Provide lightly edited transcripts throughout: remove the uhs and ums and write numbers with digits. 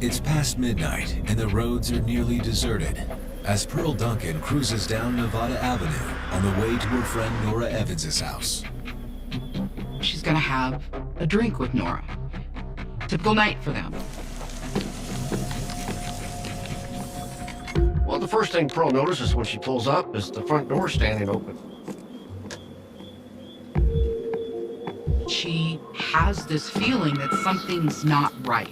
It's past midnight and the roads are nearly deserted as Pearl Duncan cruises down Nevada Avenue on the way to her friend Nora Evans' house. She's gonna have a drink with Nora. Typical night for them. Well, the first thing Pearl notices when she pulls up is the front door standing open. She has this feeling that something's not right.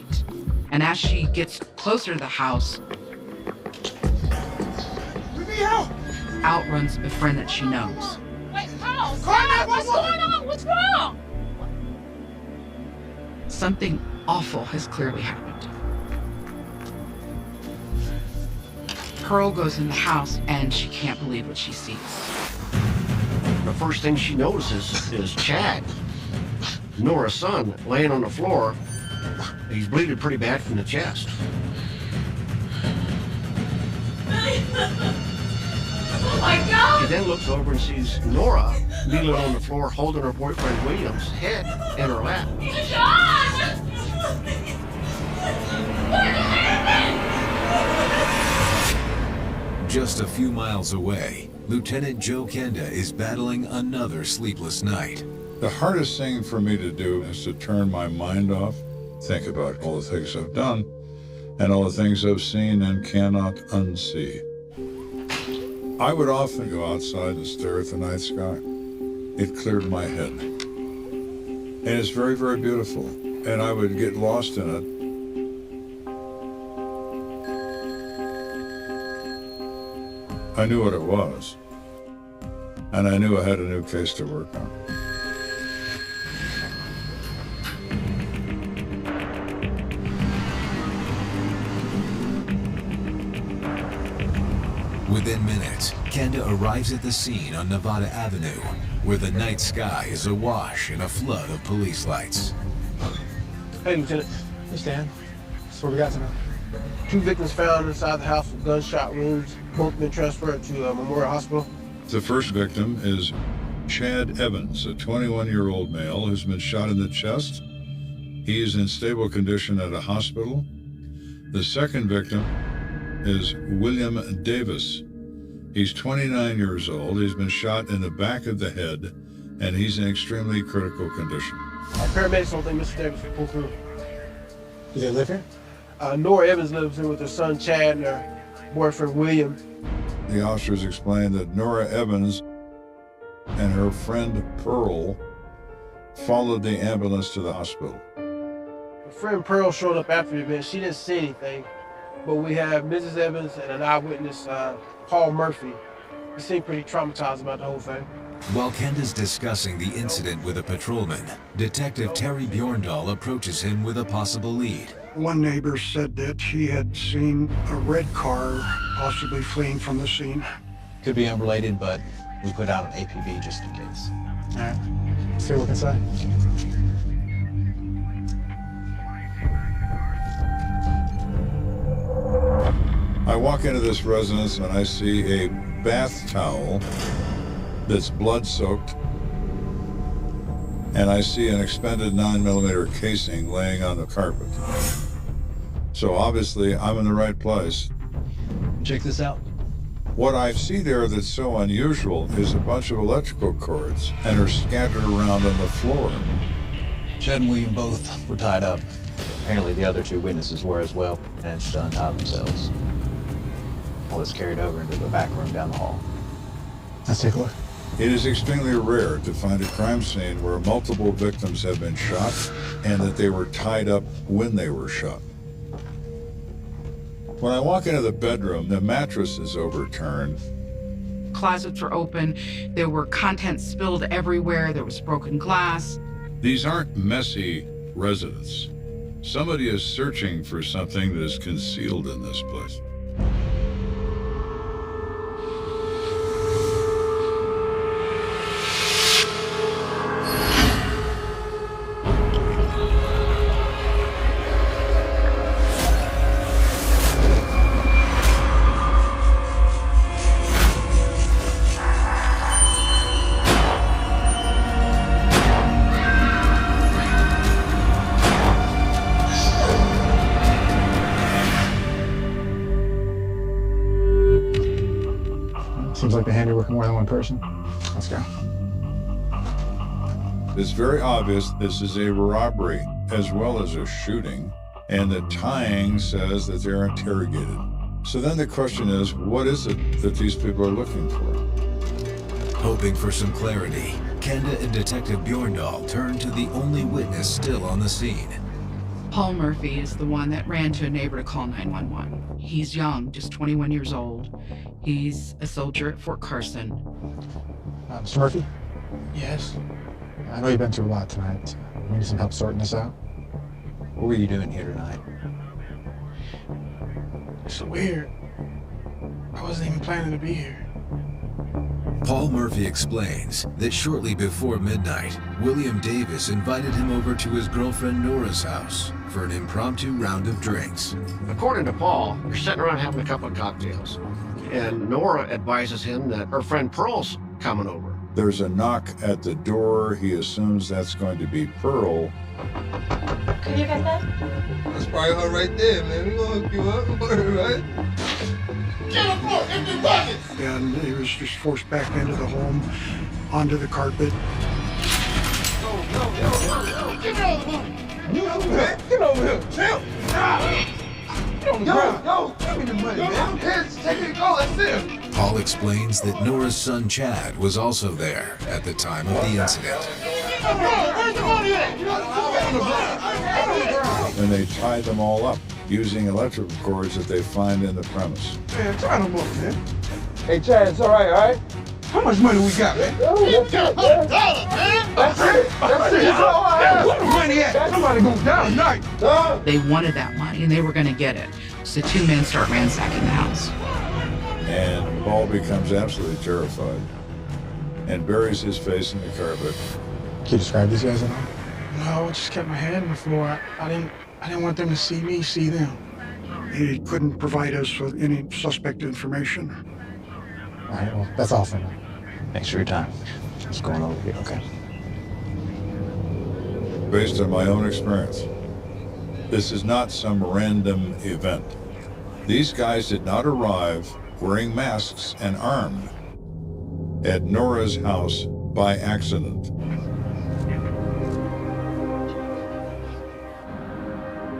And as she gets closer to the house, out runs a friend that she knows. Wait, Carl! Dad, what's going on? What's wrong? Something awful has clearly happened. Pearl goes in the house and she can't believe what she sees. The first thing she notices is Chad, Nora's son, laying on the floor. He's bleeding pretty bad from the chest. Oh my God! She then looks over and sees Nora kneeling on the floor holding her boyfriend William's head in her lap. John! What happened? Just a few miles away, Lt.Joe Kenda is battling another sleepless night. The hardest thing for me to do is to turn my mind off, think about all the things I've done, and all the things I've seen and cannot unsee. I would often go outside and stare at the night sky. It cleared my head. And it's very, very beautiful. And I would get lost in it. I knew what it was. And I knew I had a new case to work on. Within minutes, Kenda arrives at the scene on Nevada Avenue, where the night sky is awash in a flood of police lights. Hey, Lieutenant. Hey, Stan. That's what we got tonight. 2 victims found inside the house with gunshot wounds. Both been transferred to Memorial Hospital. The first victim is Chad Evans, a 21-year-old male who's been shot in the chest. He is in stable condition at a hospital. The second victim is William Davis. He's 29 years old. He's been shot in the back of the head, and he's in extremely critical condition. Our paramedics don't think Mr. Davis will pull through. Do they live here? Nora Evans lives here with her son Chad and her boyfriend William. The officers explained that Nora Evans and her friend Pearl followed the ambulance to the hospital. Her friend Pearl showed up after the event. She didn't see anything, but we have Mrs. Evans and an eyewitness, Paul Murphy. He seemed pretty traumatized about the whole thing. While Kenda's discussing the incident with a patrolman, Detective Terry Bjorndal approaches him with a possible lead. One neighbor said that he had seen a red car possibly fleeing from the scene. Could be unrelated, but we put out an APB just in case. All right. See what we can say. I walk into this residence and I see a bath towel that's blood-soaked, and I see an expended 9mm casing laying on the carpet. So obviously, I'm in the right place. Check this out. What I see there that's so unusual is a bunch of electrical cords, and are scattered around on the floor. Chad and William both were tied up. Apparently the other 2 witnesses were as well, managed to untie themselves. All this carried over into the back room down the hall. Let's take a look. It is extremely rare to find a crime scene where multiple victims have been shot and that they were tied up when they were shot. When I walk into the bedroom, the mattress is overturned. Closets were open. There were contents spilled everywhere. There was broken glass. These aren't messy residents. Somebody is searching for something that is concealed in this place. associated with more than one person? Let's go. It's very obvious this is a robbery as well as a shooting, and the tying says that they're interrogated. So then the question is, what is it that these people are looking for? Hoping for some clarity, Kenda and Detective Bjorndal turn to the only witness still on the scene. Paul Murphy is the one that ran to a neighbor to call 911. He's young, just 21 years old. He's a soldier at Fort Carson. Mr. Murphy, Yes. I know you've been through a lot tonight. We need some help sorting this out. What were you doing here tonight? It's weird. I wasn't even planning to be here. Paul Murphy explains that shortly before midnight, William Davis invited him over to his girlfriend Nora's house for an impromptu round of drinks. According to Paul, they're sitting around having a couple of cocktails. And Nora advises him that her friend Pearl's coming over. There's a knock at the door. He assumes that's going to be Pearl. Can you get that? That's probably her right there, man. We gonna hook you up, right? Get up, boy, empty buckets! And he was just forced back into the home, onto the carpet. Get over here! Get over here! Chill! Yo, give me the money, man. Heads, take it, go, that's it. Paul explains that Nora's son Chad was also there at the time of the incident. Where's the money at? And they tie them all up using electrical cords that they find in the premise. Man, tie them up, man. Hey, Chad, it's all right? How much money we got, man? $100, man. That's it. That's all I have. Where the money at? Somebody gonna die tonight. They wanted that money and they were going to get it. So two men start ransacking the house. And Paul becomes absolutely terrified and buries his face in the carpet. Can you describe these guys at all? No, I just kept my head on the floor. I didn't want them to see me see them. He couldn't provide us with any suspect information. All right, well, that's all for now. Thanks for your time. What's going on over here, okay? Based on my own experience, this is not some random event. These guys did not arrive wearing masks and armed at Nora's house by accident.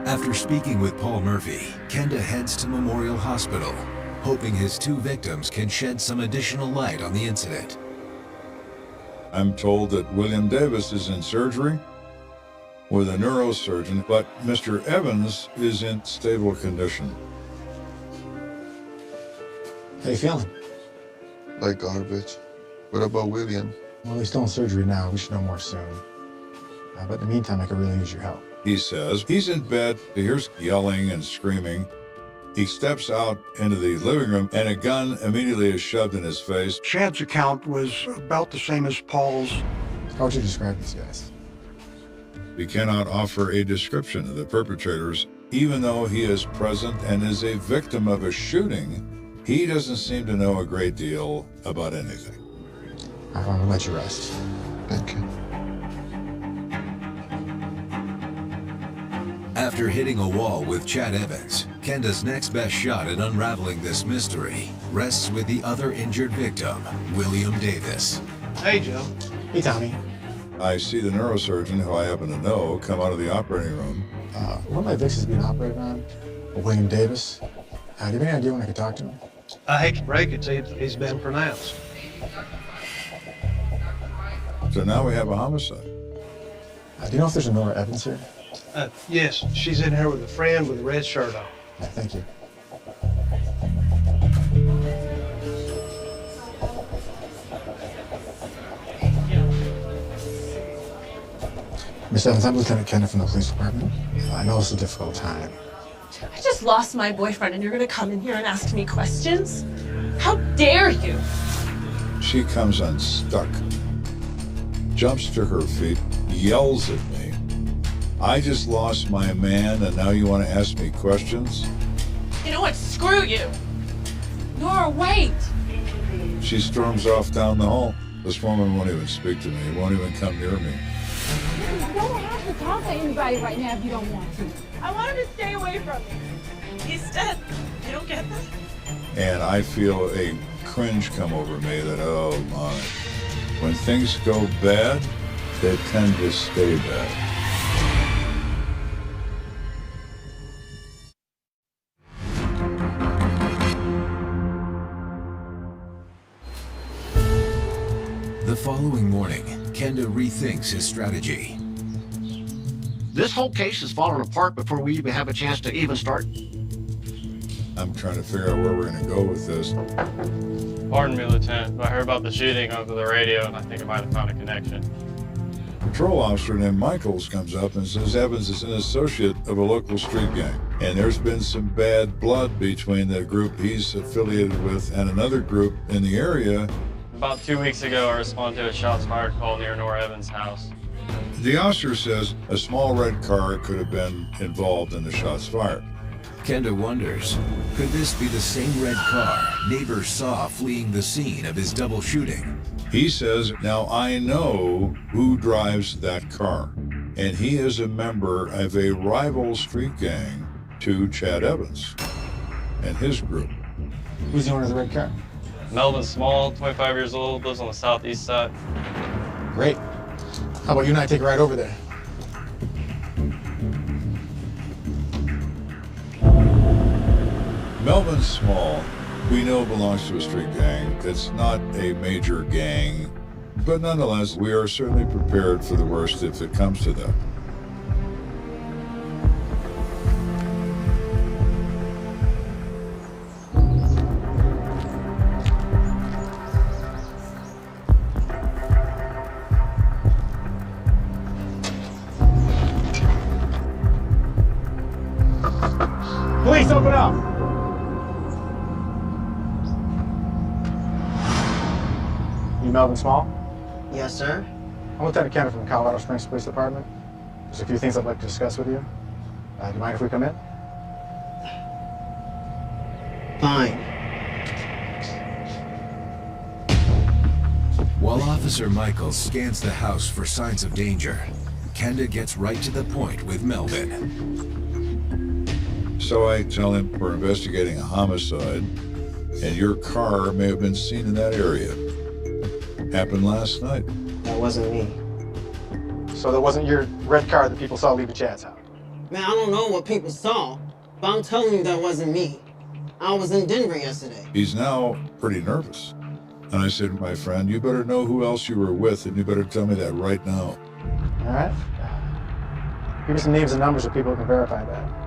After speaking with Paul Murphy, Kenda heads to Memorial Hospital, hoping his two victims can shed some additional light on the incident. I'm told that William Davis is in surgery with a neurosurgeon, but Mr. Evans is in stable condition. How you feeling? Like garbage. What about William? Well, he's still in surgery now. We should know more soon. But in the meantime, I could really use your help. He says he's in bed, he hears yelling and screaming. He steps out into the living room and a gun immediately is shoved in his face. Chad's account was about the same as Paul's. How would you describe these guys? He cannot offer a description of the perpetrators, even though he is present and is a victim of a shooting. He doesn't seem to know a great deal about anything. I'm gonna let you rest. Thank you. After hitting a wall with Chad Evans, Kenda's next best shot at unraveling this mystery rests with the other injured victim, William Davis. Hey, Joe. Hey, Tommy. I see the neurosurgeon, who I happen to know, come out of the operating room. One of my Vicks is being operated on. William Davis. Do you have any idea when I could talk to him? I hate to break it to you, he's been pronounced. So now we have a homicide. Do you know if there's a Nora Evans here? Yes, she's in here with a friend with a red shirt on. Yeah, thank you. Miss Evans, I'm Lieutenant Kenda from the police department. I know it's a difficult time. I just lost my boyfriend and you're gonna come in here and ask me questions? How dare you? She comes unstuck, jumps to her feet, yells at me. I just lost my man and now you want to ask me questions? You know what? Screw you. Nora, wait. She storms off down the hall. This woman won't even speak to me, won't even come near me. You don't have to talk to anybody right now if you don't want to. I want him to stay away from me. He's dead. You don't get that? And I feel a cringe come over me that, oh my, when things go bad, they tend to stay bad. The following morning, Kenda rethinks his strategy. This whole case is falling apart before we even have a chance to even start. I'm trying to figure out where we're going to go with this. Pardon me, Lieutenant, but I heard about the shooting over the radio, and I think I might have found a connection. A patrol officer named Michaels comes up and says Evans is an associate of a local street gang, and there's been some bad blood between the group he's affiliated with and another group in the area. About 2 weeks ago, I responded to a shots fired call near Nora Evans' house. The officer says a small red car could have been involved in the shots fired. Kenda wonders, could this be the same red car neighbors saw fleeing the scene of his double shooting? He says, now I know who drives that car, and he is a member of a rival street gang to Chad Evans and his group. Who's the owner of the red car? Melvin Small, 25 years old, lives on the southeast side. Great. How about you and I take a ride over there? Melvin Small, we know belongs to a street gang. It's not a major gang, but nonetheless, we are certainly prepared for the worst if it comes to that. Police, open up! You Melvin Small? Yes, sir. I'm Lieutenant Kenda from the Colorado Springs Police Department. There's a few things I'd like to discuss with you. Do you mind if we come in? Fine. While Officer Michaels scans the house for signs of danger, Kenda gets right to the point with Melvin. So I tell him we're investigating a homicide, and your car may have been seen in that area. Happened last night. That wasn't me. So that wasn't your red car that people saw leaving Chad's house? Man, I don't know what people saw, but I'm telling you that wasn't me. I was in Denver yesterday. He's now pretty nervous. And I said, my friend, you better know who else you were with, and you better tell me that right now. All right. Give me some names and numbers so people can verify that.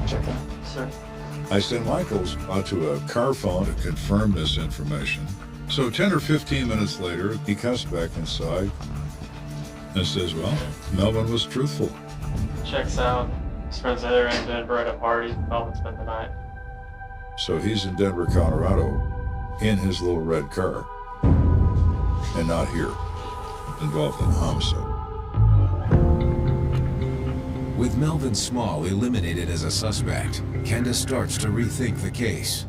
Check that. Sir. I sent Michaels out to a car phone to confirm this information. So 10 or 15 minutes later, he comes back inside and says, well, Melvin was truthful. Checks out. His friends are there in Denver at a party. Melvin spent the night. So he's in Denver, Colorado, in his little red car, and not here, involved in a homicide. With Melvin Small eliminated as a suspect, Kenda starts to rethink the case.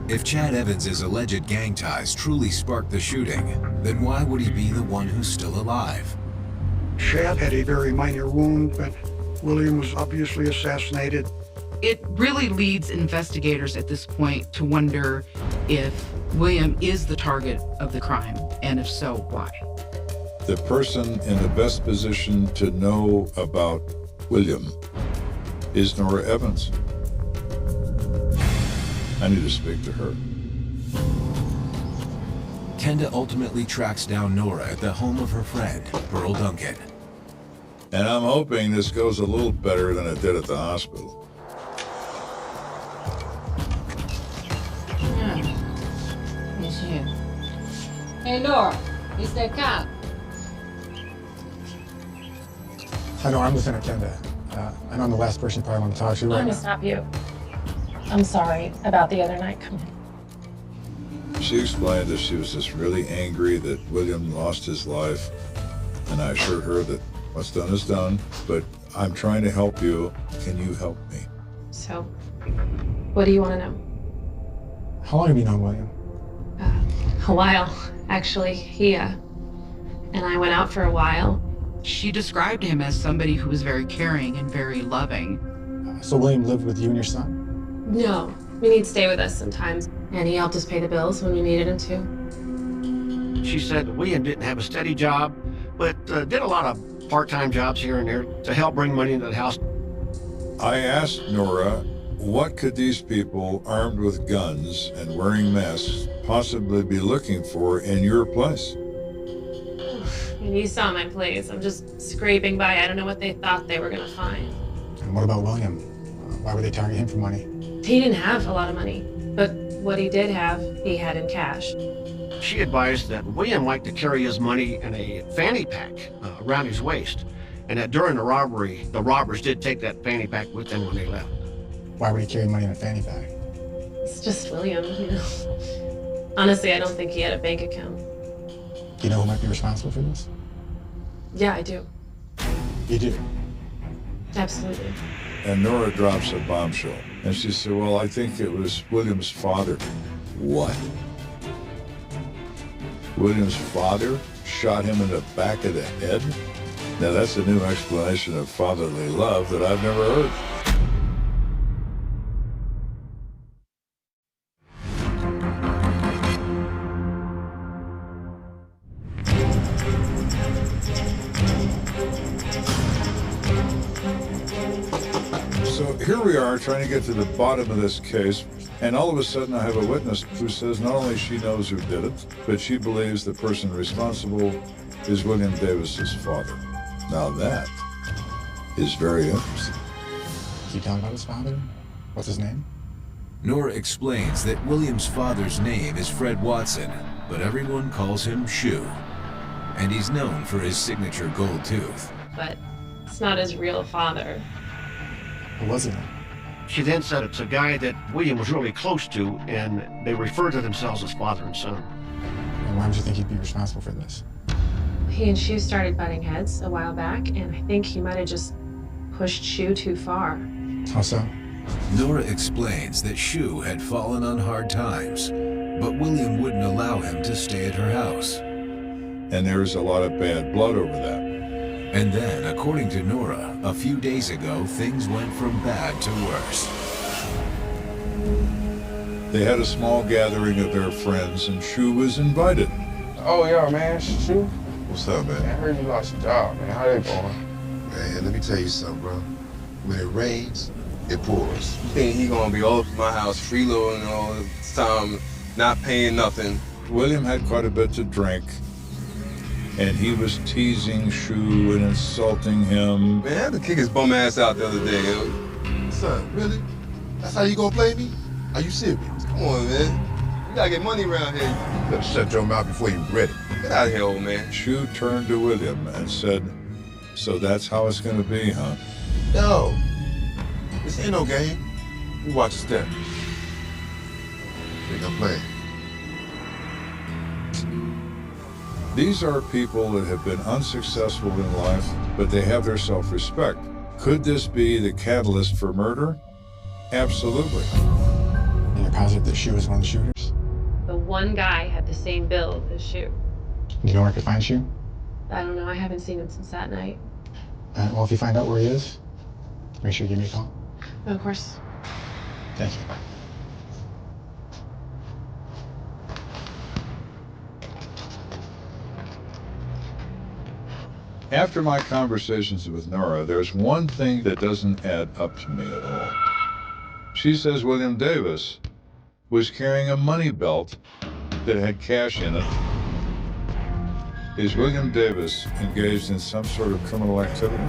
If Chad Evans' alleged gang ties truly sparked the shooting, then why would he be the one who's still alive? Chad had a very minor wound, but William was obviously assassinated. It really leads investigators at this point to wonder if William is the target of the crime, and if so, why? The person in the best position to know about William is Nora Evans. I need to speak to her. Kenda ultimately tracks down Nora at the home of her friend, Pearl Duncan. And I'm hoping this goes a little better than it did at the hospital. It's you. Hey, Nora, it's that cop. I know, I'm Lieutenant Kenda. I know I'm the last person you probably want to talk to right Let me now. stop you. I'm sorry about the other night. Come in. She explained that she was just really angry that William lost his life, and I assured her that what's done is done, but I'm trying to help you. Can you help me? So, what do you want to know? How long have you known William? A while, actually. He, and I went out for a while, She described him as somebody who was very caring and very loving. So William lived with you and your son? No, he'd stay with us sometimes, and he helped us pay the bills when we needed him to. She said William didn't have a steady job, but did a lot of part-time jobs here and there to help bring money into the house. I asked Nora, what could these people armed with guns and wearing masks possibly be looking for in your place? And you saw my place. I'm just scraping by. I don't know what they thought they were gonna find. And what about William? Why would they target him for money? He didn't have a lot of money, but what he did have, he had in cash. She advised that William liked to carry his money in a fanny pack around his waist, and that during the robbery, the robbers did take that fanny pack with them when they left. Why would he carry money in a fanny pack? It's just William, you know. Honestly, I don't think he had a bank account. Do you know who might be responsible for this? Yeah, I do. You do? Absolutely. And Nora drops a bombshell. And she said, well, I think it was William's father. What? William's father shot him in the back of the head? Now that's a new explanation of fatherly love that I've never heard. So here we are trying to get to the bottom of this case, and all of a sudden I have a witness who says not only she knows who did it, but she believes the person responsible is William Davis's father. Now that is very interesting. Can you tell me about his father? What's his name? Nora explains that William's father's name is Fred Watson, but everyone calls him Shoe. And he's known for his signature gold tooth. But it's not his real father. Who was it? She then said it's a guy that William was really close to, and they refer to themselves as father and son. And why would you think he'd be responsible for this? He and Shu started butting heads a while back, and I think he might have just pushed Shu too far. How so? Nora explains that Shoe had fallen on hard times, but William wouldn't allow him to stay at her house. And there's a lot of bad blood over that. And then, according to Nora, a few days ago, things went from bad to worse. They had a small gathering of their friends, and Shoe was invited. Oh, yo, man, Shoe. What's up, man? I heard you lost your job, man. How they going? Man, let me tell you something, bro. When it rains, it pours. You think he gonna be all up in my house, freeloading all this time, not paying nothing? William had quite a bit to drink, and he was teasing Shoe and insulting him. Man, I had to kick his bum ass out the other day. Son, really? That's how you gonna play me? Are you serious? Come on, man. You gotta get money around here. You better shut your mouth before you're ready. Get out of here, old man. Shoe turned to William and said, so that's how it's gonna be, huh? No. This ain't no game. You watch your step. Think I'm playing. These are people that have been unsuccessful in life, but they have their self-respect. Could this be the catalyst for murder? Absolutely. And you're positive that Shoe was one of the shooters? The one guy had the same build as Shu. Do you know where I could find Shoe? I don't know, I haven't seen him since that night. Well, if you find out where he is, make sure you give me a call. Of course. Thank you. After my conversations with Nora, there's one thing that doesn't add up to me at all. She says William Davis was carrying a money belt that had cash in it. Is William Davis engaged in some sort of criminal activity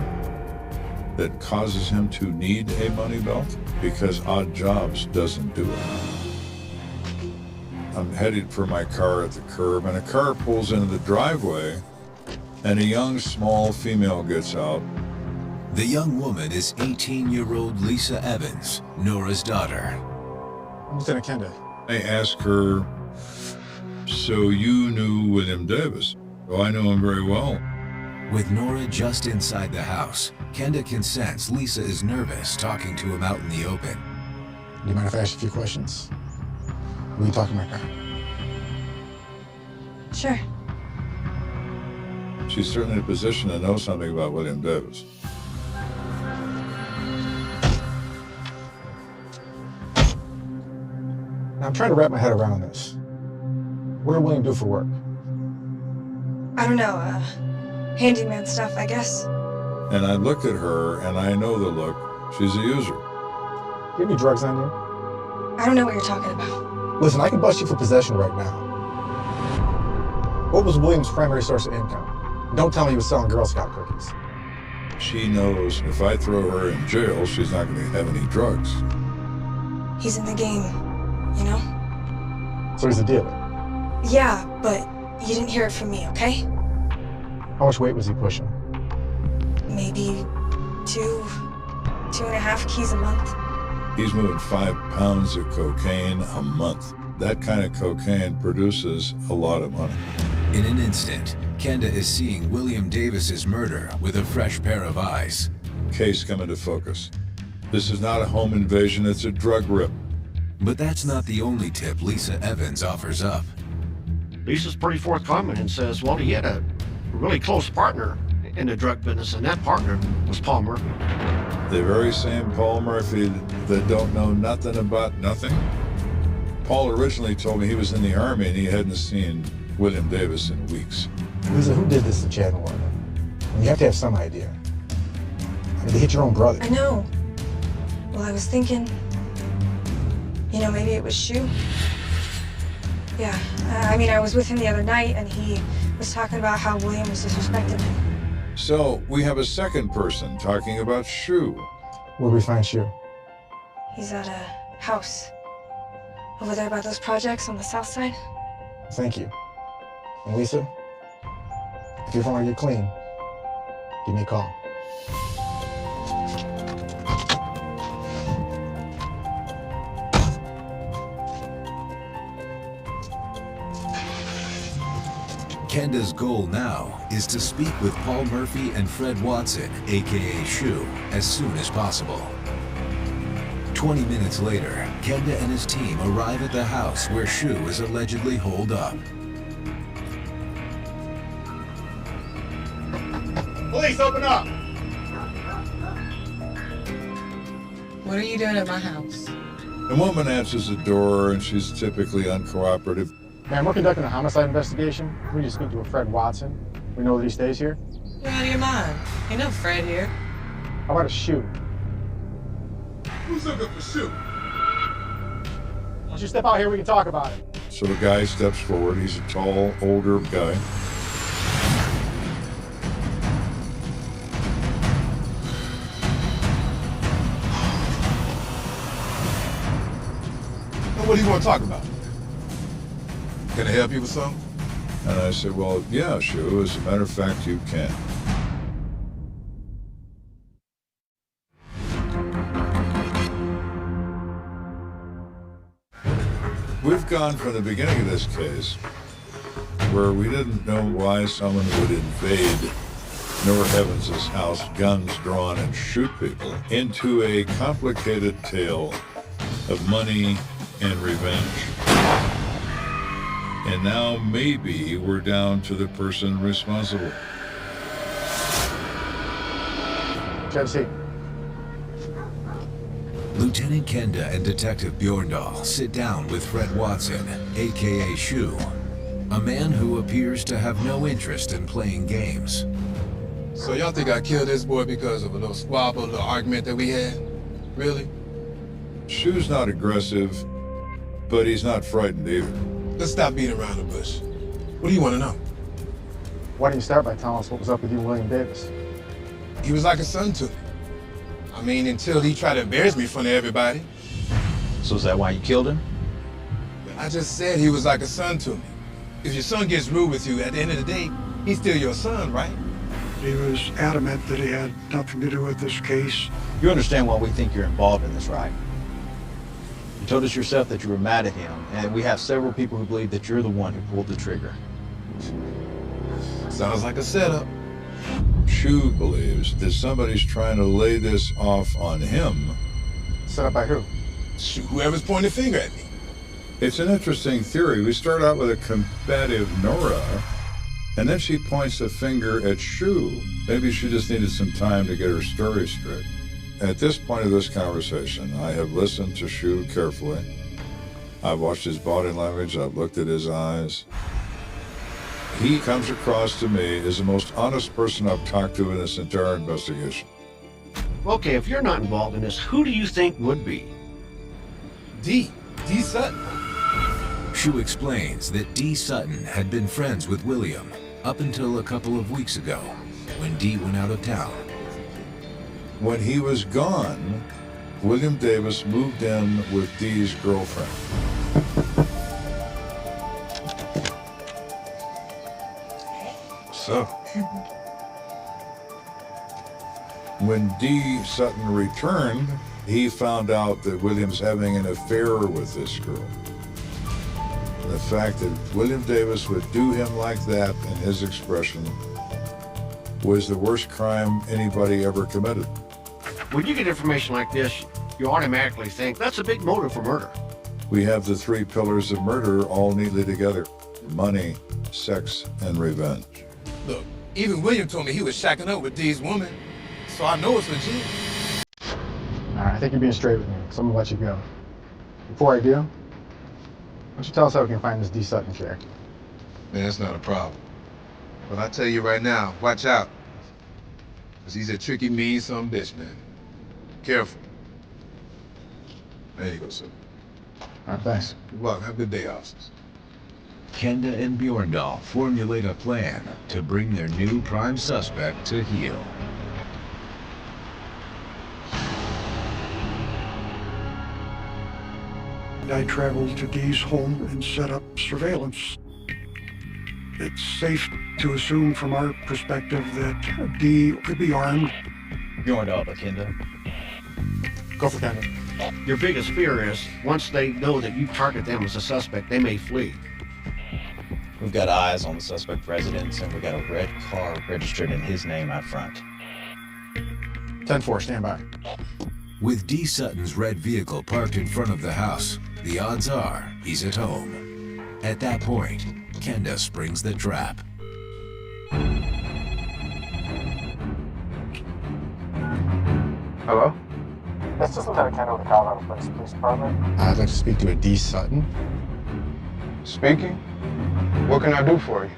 that causes him to need a money belt? Because odd jobs doesn't do it. I'm headed for my car at the curb, and a car pulls into the driveway, and a young, small female gets out. The young woman is 18-year-old Lisa Evans, Nora's daughter. Lieutenant Kenda. I ask her, so you knew William Davis? Oh, I know him very well. With Nora just inside the house, Kenda can sense Lisa is nervous talking to him out in the open. Do you mind if I ask you a few questions? Will you talk in my car? Sure. She's certainly in a position to know something about William Davis. Now, I'm trying to wrap my head around this. What did William do for work? I don't know, handyman stuff, I guess. And I look at her, and I know the look. She's a user. Do you have any drugs on you? I don't know what you're talking about. Listen, I can bust you for possession right now. What was William's primary source of income? Don't tell me he was selling Girl Scout cookies. She knows if I throw her in jail, she's not going to have any drugs. He's in the game, you know? So he's a dealer. Yeah, but you didn't hear it from me, okay? How much weight was he pushing? Maybe 2.5 keys a month. He's moving 5 pounds of cocaine a month. That kind of cocaine produces a lot of money. In an instant, Kenda is seeing William Davis's murder with a fresh pair of eyes. Case come into focus. This is not a home invasion, it's a drug rip. But that's not the only tip Lisa Evans offers up. Lisa's pretty forthcoming and says, well, he had a really close partner in the drug business, and that partner was Paul Murphy. The very same Paul Murphy that don't know nothing about nothing. Paul originally told me he was in the Army and he hadn't seen William Davis in weeks. Lisa, who did this to Chad Warner? You have to have some idea. I mean, they hit your own brother. I know. Well, I was thinking, you know, maybe it was Shu. Yeah, I mean, I was with him the other night and he was talking about how William was disrespecting him. So we have a second person talking about Shu. Where'd we find Shu? He's at a house over there by those projects on the south side. Thank you. And Lisa, if you ever want to get clean, give me a call. Kenda's goal now is to speak with Paul Murphy and Fred Watson, aka Shu, as soon as possible. 20 minutes later, Kenda and his team arrive at the house where Shu is allegedly holed up. Police, open up! What are you doing at my house? The woman answers the door and she's typically uncooperative. Man, we're conducting a homicide investigation. We need to speak to a Fred Watson. We know that he stays here. You're out of your mind. Ain't no Fred here. How about a Shu? Who's looking for Shu? Why don't you step out here, we can talk about it. So the guy steps forward. He's a tall, older guy. Now, what do you want to talk about? Can I help you with something? And I said, well, yeah, Shu, as a matter of fact, you can. We've gone from the beginning of this case, where we didn't know why someone would invade Nora Evans's house, guns drawn, and shoot people, into a complicated tale of money and revenge. And now maybe we're down to the person responsible. Jesse. Lieutenant Kenda and Detective Bjorndal sit down with Fred Watson, aka Shu, a man who appears to have no interest in playing games. So y'all think I killed this boy because of a little squabble, a little argument that we had? Really? Shu's not aggressive, but he's not frightened either. Let's stop beating around the bush. What do you want to know? Why don't you start by telling us what was up with you and William Davis? He was like a son to me. I mean, until he tried to embarrass me in front of everybody. So is that why you killed him? I just said he was like a son to me. If your son gets rude with you, at the end of the day, he's still your son, right? He was adamant that he had nothing to do with this case. You understand why we think you're involved in this, right? You told us yourself that you were mad at him, and we have several people who believe that you're the one who pulled the trigger. Sounds like a setup. Shu believes that somebody's trying to lay this off on him. Set up by who? Whoever's pointing a finger at me. It's an interesting theory. We start out with a combative Nora, And then she points a finger at Shu. Maybe she just needed some time to get her story straight. At this point of this conversation, I have listened to Shu carefully. I've watched his body language. I've looked at his eyes. He comes across to me as the most honest person I've talked to in this entire investigation. Okay, if you're not involved in this, who do you think would be? D Sutton. Shu explains that D. Sutton had been friends with William up until a couple of weeks ago, when D went out of town. When he was gone, William Davis moved in with Dee's girlfriend. So, when D. Sutton returned, he found out that William's having an affair with this girl. The fact that William Davis would do him like that, in his expression, was the worst crime anybody ever committed. When you get information like this, you automatically think that's a big motive for murder. We have the three pillars of murder all neatly together: money, sex, and revenge. look, even William told me he was shacking up with D's woman, so I know it's legit. All right, I think you're being straight with me, so I'm gonna let you go. Before I do, why don't you tell us how we can find this D. Sutton chick? Man, that's not a problem. But I tell you right now, watch out. Because he's a tricky, mean son of a bitch, man. Careful. There you go, sir. All right, thanks. You're welcome. Have a good day, officers. Kenda and Bjorndal formulate a plan to bring their new prime suspect to heel. I traveled to Dee's home and set up surveillance. It's safe to assume from our perspective that Dee could be armed. Bjorndal, but Kenda. Go for Kenda. Your biggest fear is, once they know that you target them as a suspect, they may flee. We've got eyes on the suspect residence, and we've got a red car registered in his name out front. 10-4, stand by. With D. Sutton's red vehicle parked in front of the house, the odds are he's at home. At that point, Kenda springs the trap. Hello? This is Lieutenant Kenda with the Colorado Springs Police Department. I'd like to speak to a D. Sutton. Speaking? What can I do for you?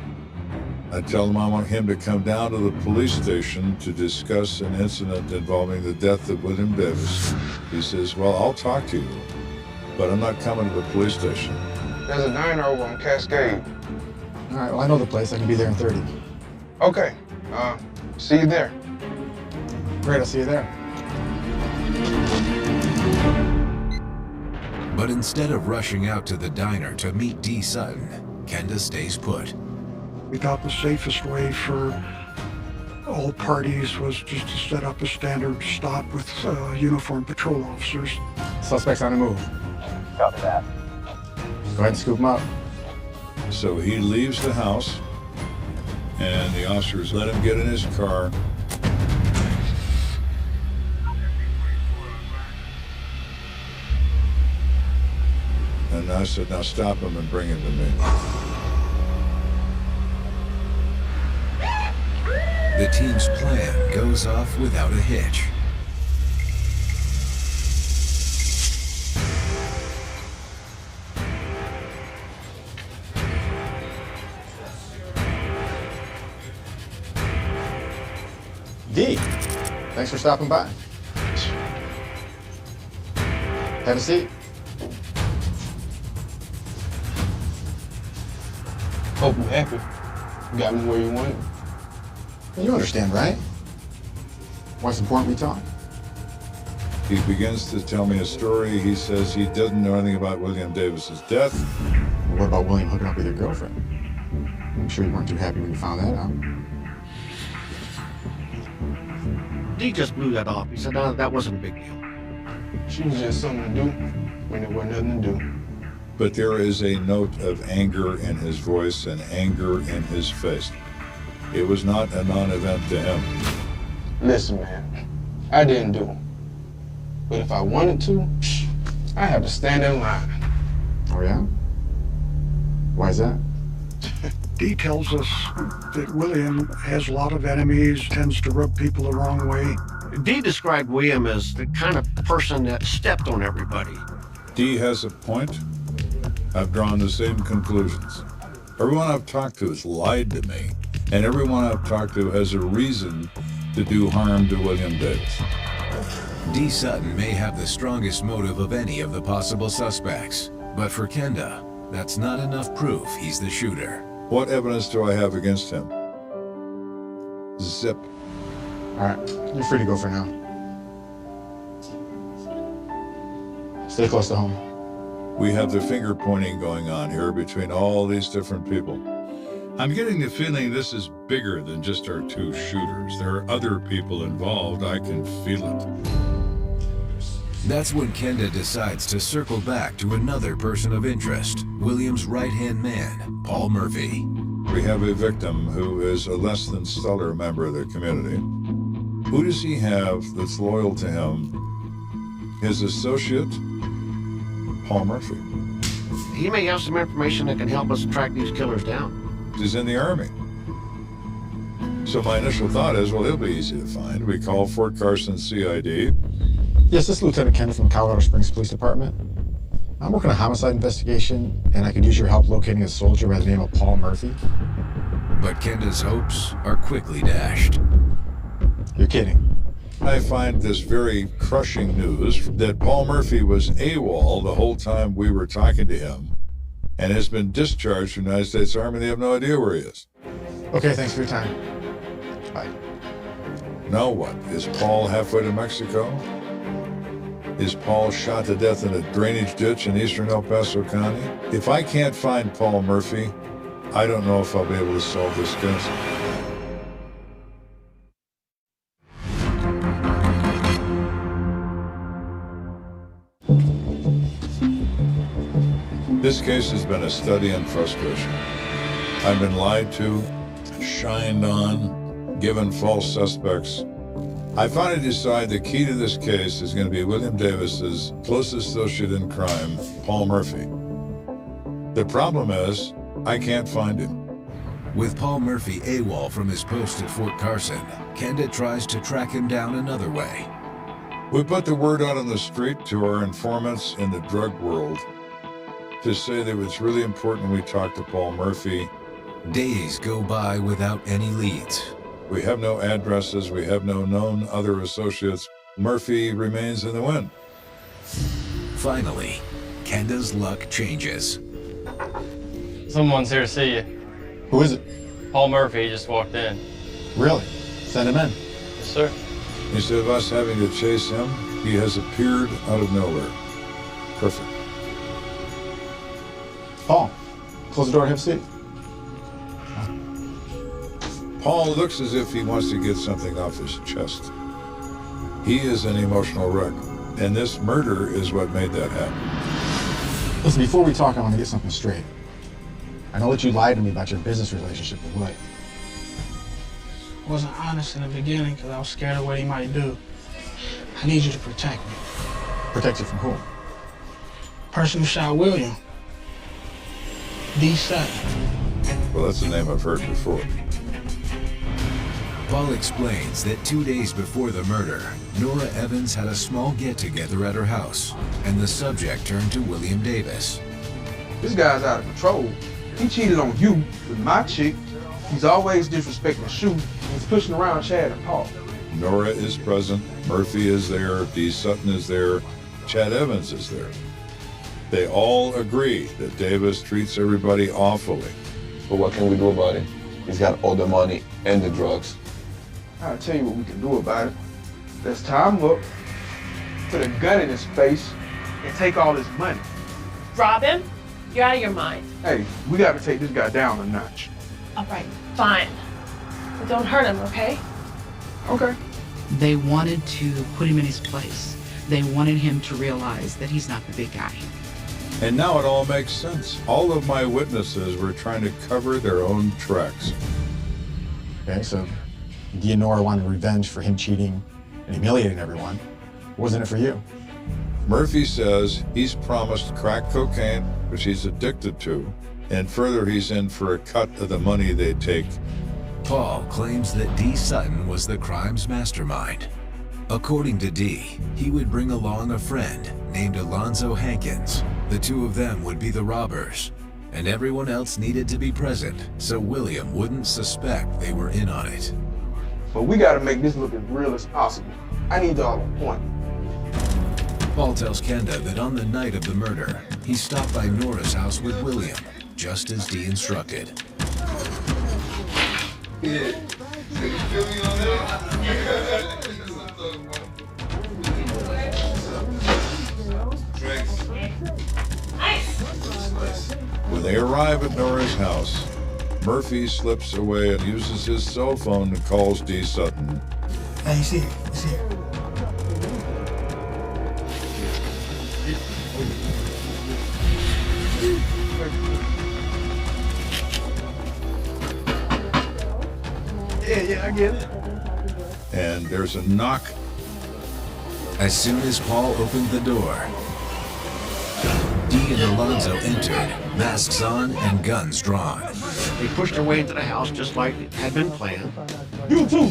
I tell him I want him to come down to the police station to discuss an incident involving the death of William Davis. He says, well, I'll talk to you, but I'm not coming to the police station. There's a diner over on Cascade. All right, well, I know the place. I can be there in 30. Okay. See you there. Great, I'll see you there. But instead of rushing out to the diner to meet D. Sutton, Kenda stays put. We thought the safest way for all parties was just to set up a standard stop with uniformed patrol officers. Suspect's on the move. Copy that. Go ahead and scoop him up. So he leaves the house, and the officers let him get in his car. And I said, now stop him and bring him to me. The team's plan goes off without a hitch. D, thanks for stopping by. Have a seat. Hope you're happy. Got me where you wanted. You understand, right? Why it's important we talk? He begins to tell me a story. He says he doesn't know anything about William Davis's death. Well, what about William hooking up with your girlfriend? I'm sure you weren't too happy when you found that out. D just blew that off. He said, no, that wasn't a big deal. She was just something to do when there wasn't nothing to do. But there is a note of anger in his voice and anger in his face. It was not a non-event to him. Listen, man, I didn't do it. But if I wanted to, I have to stand in line. Oh, yeah? Why is that? Dee tells us that William has a lot of enemies, tends to rub people the wrong way. Dee described William as the kind of person that stepped on everybody. Dee has a point. I've drawn the same conclusions. Everyone I've talked to has lied to me, and everyone I've talked to has a reason to do harm to William Davis. Dee Sutton may have the strongest motive of any of the possible suspects, but for Kenda, that's not enough proof he's the shooter. What evidence do I have against him? Zip. All right, you're free to go for now. Stay close to home. We have the finger pointing going on here between all these different people. I'm getting the feeling this is bigger than just our two shooters. There are other people involved. I can feel it. That's when Kenda decides to circle back to another person of interest, William's right-hand man, Paul Murphy. We have a victim who is a less than stellar member of the community. Who does he have that's loyal to him? His associate, Paul Murphy. He may have some information that can help us track these killers down. He's in the Army. So my initial thought is, well, he'll be easy to find. We call Fort Carson CID. Yes, this is Lieutenant Kenda from Colorado Springs Police Department. I'm working a homicide investigation, and I could use your help locating a soldier by the name of Paul Murphy. But Kenda's hopes are quickly dashed. You're kidding. I find this very crushing news that Paul Murphy was AWOL the whole time we were talking to him and has been discharged from the United States Army. They have no idea where he is. Okay, thanks for your time. Bye. Now what? Is Paul halfway to Mexico? Is Paul shot to death in a drainage ditch in eastern El Paso County? If I can't find Paul Murphy, I don't know if I'll be able to solve this case. This case has been a study in frustration. I've been lied to, shined on, given false suspects. I finally decide the key to this case is going to be William Davis's close associate in crime, Paul Murphy. The problem is, I can't find him. With Paul Murphy AWOL from his post at Fort Carson, Kenda tries to track him down another way. We put the word out on the street to our informants in the drug world to say that it's really important we talk to Paul Murphy. Days go by without any leads. We have no addresses, we have no known other associates. Murphy remains in the wind. Finally, Kenda's luck changes. Someone's here to see you. Who is it? Paul Murphy, he just walked in. Really? Send him in. Yes, sir. Instead of us having to chase him, he has appeared out of nowhere. Perfect. Paul, close the door and have a seat. Paul looks as if he wants to get something off his chest. He is an emotional wreck, and this murder is what made that happen. Listen, before we talk, I want to get something straight. I know that you lied to me about your business relationship with William. I wasn't honest in the beginning because I was scared of what he might do. I need you to protect me. Protect you from who? Person who shot William. Dee Sutton. Well, that's a name I've heard before. Paul explains that 2 days before the murder, Nora Evans had a small get-together at her house, and the subject turned to William Davis. This guy's out of control. He cheated on you with my chick. He's always disrespecting Shu. He's pushing around Chad and Paul. Nora is present, Murphy is there, Dee Sutton is there, Chad Evans is there. They all agree that Davis treats everybody awfully. But what can we do about it? He's got all the money and the drugs. I'll tell you what we can do about it. Let's tie him up, put a gun in his face, and take all his money. Rob him? You're out of your mind. Hey, we gotta take this guy down a notch. All right, fine. But don't hurt him, okay? Okay. They wanted to put him in his place. They wanted him to realize that he's not the big guy. And now it all makes sense. All of my witnesses were trying to cover their own tracks. Okay, so Dee and Nora wanted revenge for him cheating and humiliating everyone. Wasn't it for you? Murphy says he's promised crack cocaine, which he's addicted to, And further, he's in for a cut of the money they take. Paul claims that Dee Sutton was the crime's mastermind. According to Dee, he would bring along a friend named Alonzo Hankins. The two of them would be the robbers, and everyone else needed to be present so William wouldn't suspect they were in on it. But we gotta make this look as real as possible. I need y'all on point. Paul tells Kenda that on the night of the murder, he stopped by Nora's house with William, just as Dee instructed. Yeah. When they arrive at Nora's house, Murphy slips away and uses his cell phone and calls Dee Sutton. Hey, he's here. He's here. Yeah, I get it. And there's a knock. As soon as Paul opened the door, Dee and Alonzo entered, masks on and guns drawn. They pushed their way into the house just like it had been planned. You too!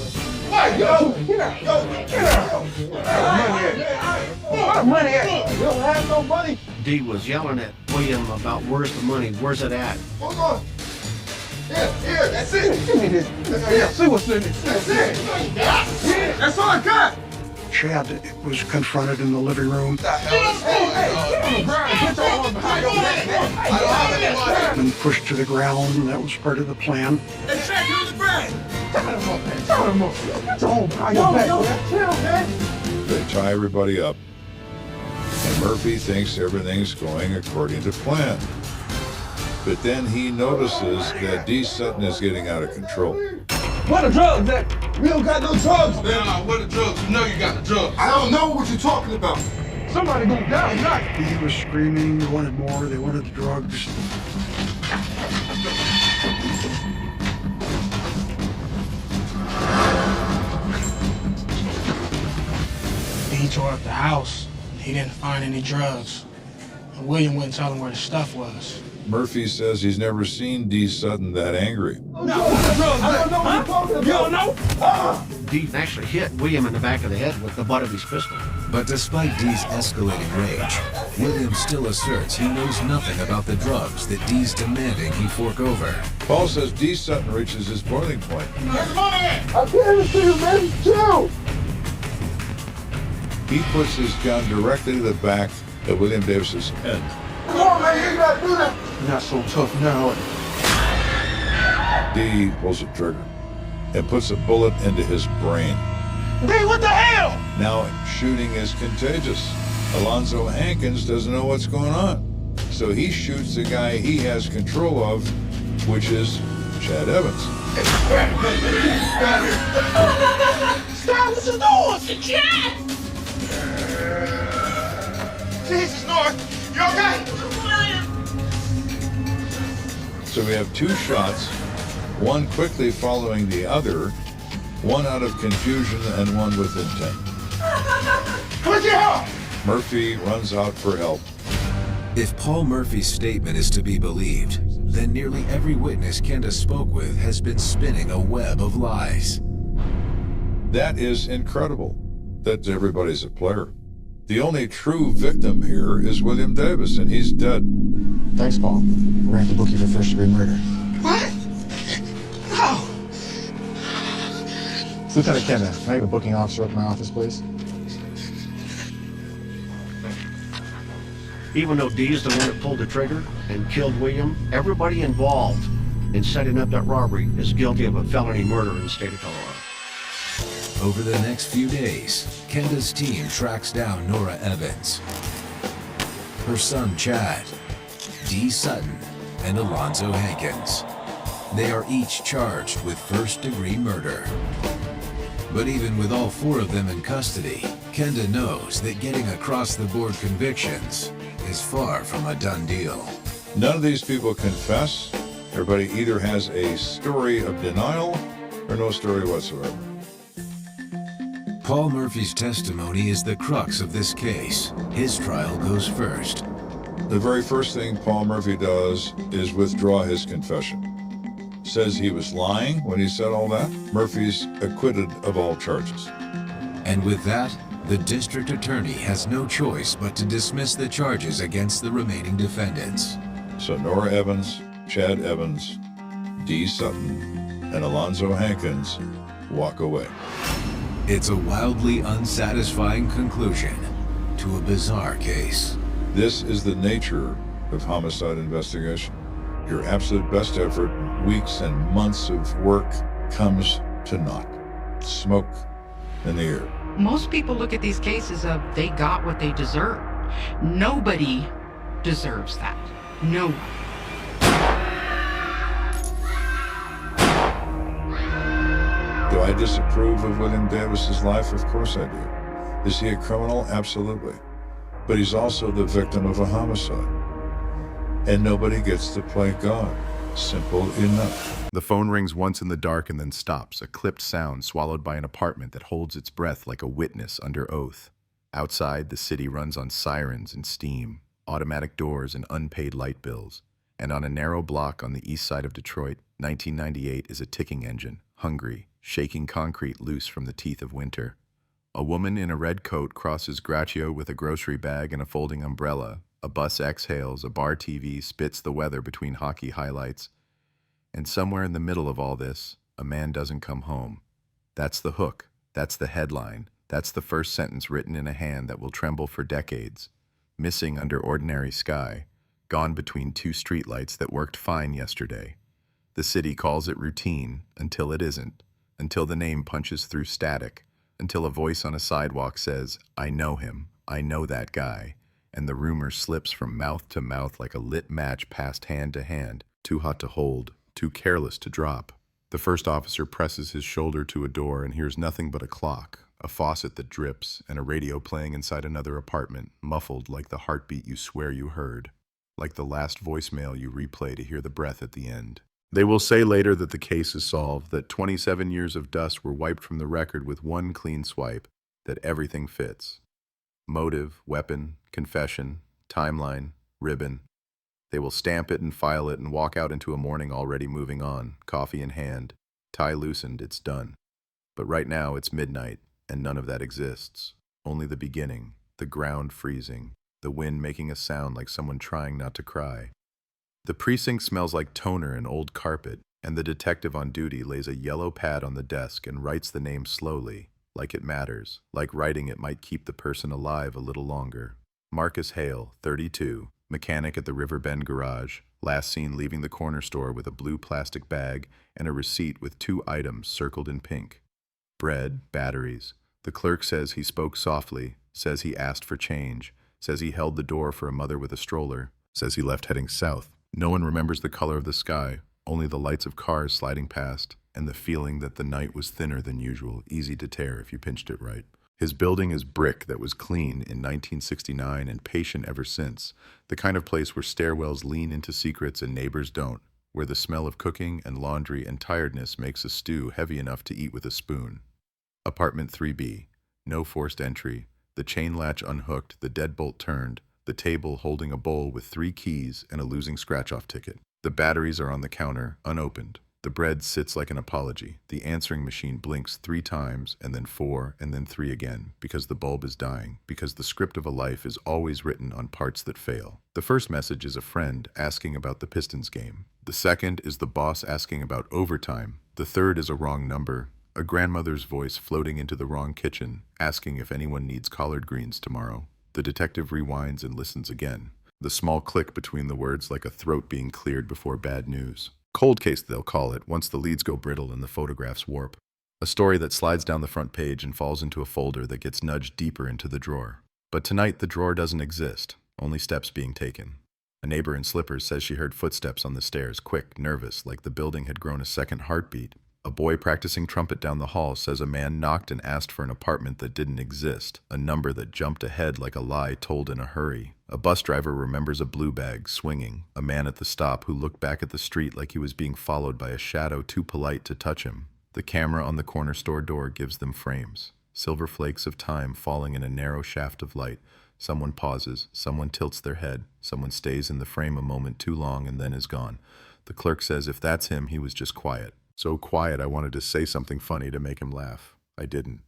Hey, yo! Get out! Yo, get out! Where the money at? You don't have no money? Dee was yelling at William about where's the money, where's it at? Hold on. Here, that's it. Give me this. Here, see what's in it. That's it. Yeah, that's all I got. Chad was confronted in the living room and pushed to the ground, and that was part of the plan. Hey, Chad, give me the bag. Tie him up. Get your own behind your back, man. Chill, man. They tie everybody up, and Murphy thinks everything's going according to plan. But then he notices that Dee Sutton is getting out of control. Where the drugs at? We don't got no drugs, man. Nah, where the drugs? You know you got the drugs. I don't know what you're talking about. Somebody gonna die tonight. He was screaming, they wanted more, they wanted the drugs. He tore up the house. He didn't find any drugs. And William wouldn't tell him where the stuff was. Murphy says he's never seen Dee Sutton that angry. No, I don't know what you're talking about. You don't know? Dee actually hit William in the back of the head with the butt of his pistol. But despite Dee's escalating rage, William still asserts he knows nothing about the drugs that Dee's demanding he fork over. Paul says Dee Sutton reaches his boiling point. I can't even see you, man. Chill. He puts his gun directly to the back of William Davis's head. Come on, man. You ain't gotta do that. You're not so tough now. Dee pulls the trigger and puts a bullet into his brain. Dee, what the hell? Now, shooting is contagious. Alonzo Hankins doesn't know what's going on. So he shoots the guy he has control of, which is Chad Evans. Stop, what's the doing? Chad! Jesus, North, you okay? So we have two shots, one quickly following the other, one out of confusion and one with intent. Where's your help? Murphy runs out for help. If Paul Murphy's statement is to be believed, then nearly every witness Kenda spoke with has been spinning a web of lies. That is incredible. That everybody's a player. The only true victim here is William Davis, and he's dead. Thanks, Paul. We're going to have to book you for first-degree murder. What? No. Lieutenant Kenda, can I have a booking officer up in my office, please? Even though Dee is the one that pulled the trigger and killed William, everybody involved in setting up that robbery is guilty of a felony murder in the state of Colorado. Over the next few days, Kenda's team tracks down Nora Evans, her son Chad, Dee Sutton, and Alonzo Hankins. They are each charged with first-degree murder. But even with all four of them in custody, Kenda knows that getting across-the-board convictions is far from a done deal. None of these people confess. Everybody either has a story of denial or no story whatsoever. Paul Murphy's testimony is the crux of this case. His trial goes first. The very first thing Paul Murphy does is withdraw his confession. Says he was lying when he said all that. Murphy's acquitted of all charges. And with that, the district attorney has no choice but to dismiss the charges against the remaining defendants. So Nora Evans, Chad Evans, Dee Sutton, and Alonzo Hankins walk away. It's a wildly unsatisfying conclusion to a bizarre case. This is the nature of homicide investigation. Your absolute best effort, weeks and months of work, comes to naught. Smoke in the air. Most people look at these cases of they got what they deserve. Nobody deserves that. No one. Do I disapprove of William Davis's life? Of course I do. Is he a criminal? Absolutely. But he's also the victim of a homicide. And nobody gets to play God. Simple enough. The phone rings once in the dark and then stops, a clipped sound swallowed by an apartment that holds its breath like a witness under oath. Outside, the city runs on sirens and steam, automatic doors and unpaid light bills. And on a narrow block on the east side of Detroit, 1998 is a ticking engine, hungry, shaking concrete loose from the teeth of winter. A woman in a red coat crosses Gracchio with a grocery bag and a folding umbrella. A bus exhales, a bar TV spits the weather between hockey highlights. And somewhere in the middle of all this, a man doesn't come home. That's the hook. That's the headline. That's the first sentence written in a hand that will tremble for decades. Missing under ordinary sky. Gone between two streetlights that worked fine yesterday. The city calls it routine until it isn't. Until the name punches through static. Until a voice on a sidewalk says, I know him. I know that guy. And the rumor slips from mouth to mouth like a lit match passed hand to hand, too hot to hold, too careless to drop. The first officer presses his shoulder to a door and hears nothing but a clock, a faucet that drips, and a radio playing inside another apartment, muffled like the heartbeat you swear you heard, like the last voicemail you replay to hear the breath at the end. They will say later that the case is solved, that 27 years of dust were wiped from the record with one clean swipe, that everything fits. Motive, weapon, confession, timeline, ribbon. They will stamp it and file it and walk out into a morning already moving on, coffee in hand, tie loosened, it's done. But right now it's midnight, and none of that exists. Only the beginning, the ground freezing, the wind making a sound like someone trying not to cry. The precinct smells like toner and old carpet, and the detective on duty lays a yellow pad on the desk and writes the name slowly, like it matters, like writing it might keep the person alive a little longer. Marcus Hale, 32, mechanic at the Riverbend garage, last seen leaving the corner store with a blue plastic bag and a receipt with 2 items circled in pink. Bread, batteries. The clerk says he spoke softly, says he asked for change, says he held the door for a mother with a stroller, says he left heading south. No one remembers the color of the sky, only the lights of cars sliding past, and the feeling that the night was thinner than usual, easy to tear if you pinched it right. His building is brick that was clean in 1969 and patient ever since, the kind of place where stairwells lean into secrets and neighbors don't, where the smell of cooking and laundry and tiredness makes a stew heavy enough to eat with a spoon. Apartment 3B, no forced entry, the chain latch unhooked, the deadbolt turned, the table holding a bowl with 3 keys and a losing scratch-off ticket. The batteries are on the counter, unopened. The bread sits like an apology. The answering machine blinks 3 times, and then 4, and then 3 again, because the bulb is dying, because the script of a life is always written on parts that fail. The first message is a friend asking about the Pistons game. The second is the boss asking about overtime. The third is a wrong number, a grandmother's voice floating into the wrong kitchen, asking if anyone needs collard greens tomorrow. The detective rewinds and listens again. The small click between the words like a throat being cleared before bad news. Cold case, they'll call it, once the leads go brittle and the photographs warp. A story that slides down the front page and falls into a folder that gets nudged deeper into the drawer. But tonight, the drawer doesn't exist, only steps being taken. A neighbor in slippers says she heard footsteps on the stairs, quick, nervous, like the building had grown a second heartbeat. A boy practicing trumpet down the hall says a man knocked and asked for an apartment that didn't exist, a number that jumped ahead like a lie told in a hurry. A bus driver remembers a blue bag swinging, a man at the stop who looked back at the street like he was being followed by a shadow too polite to touch him. The camera on the corner store door gives them frames, silver flakes of time falling in a narrow shaft of light, Someone pauses, someone tilts their head, someone stays in the frame a moment too long and then is gone. The clerk says if that's him, he was just quiet. So quiet I wanted to say something funny to make him laugh. I didn't.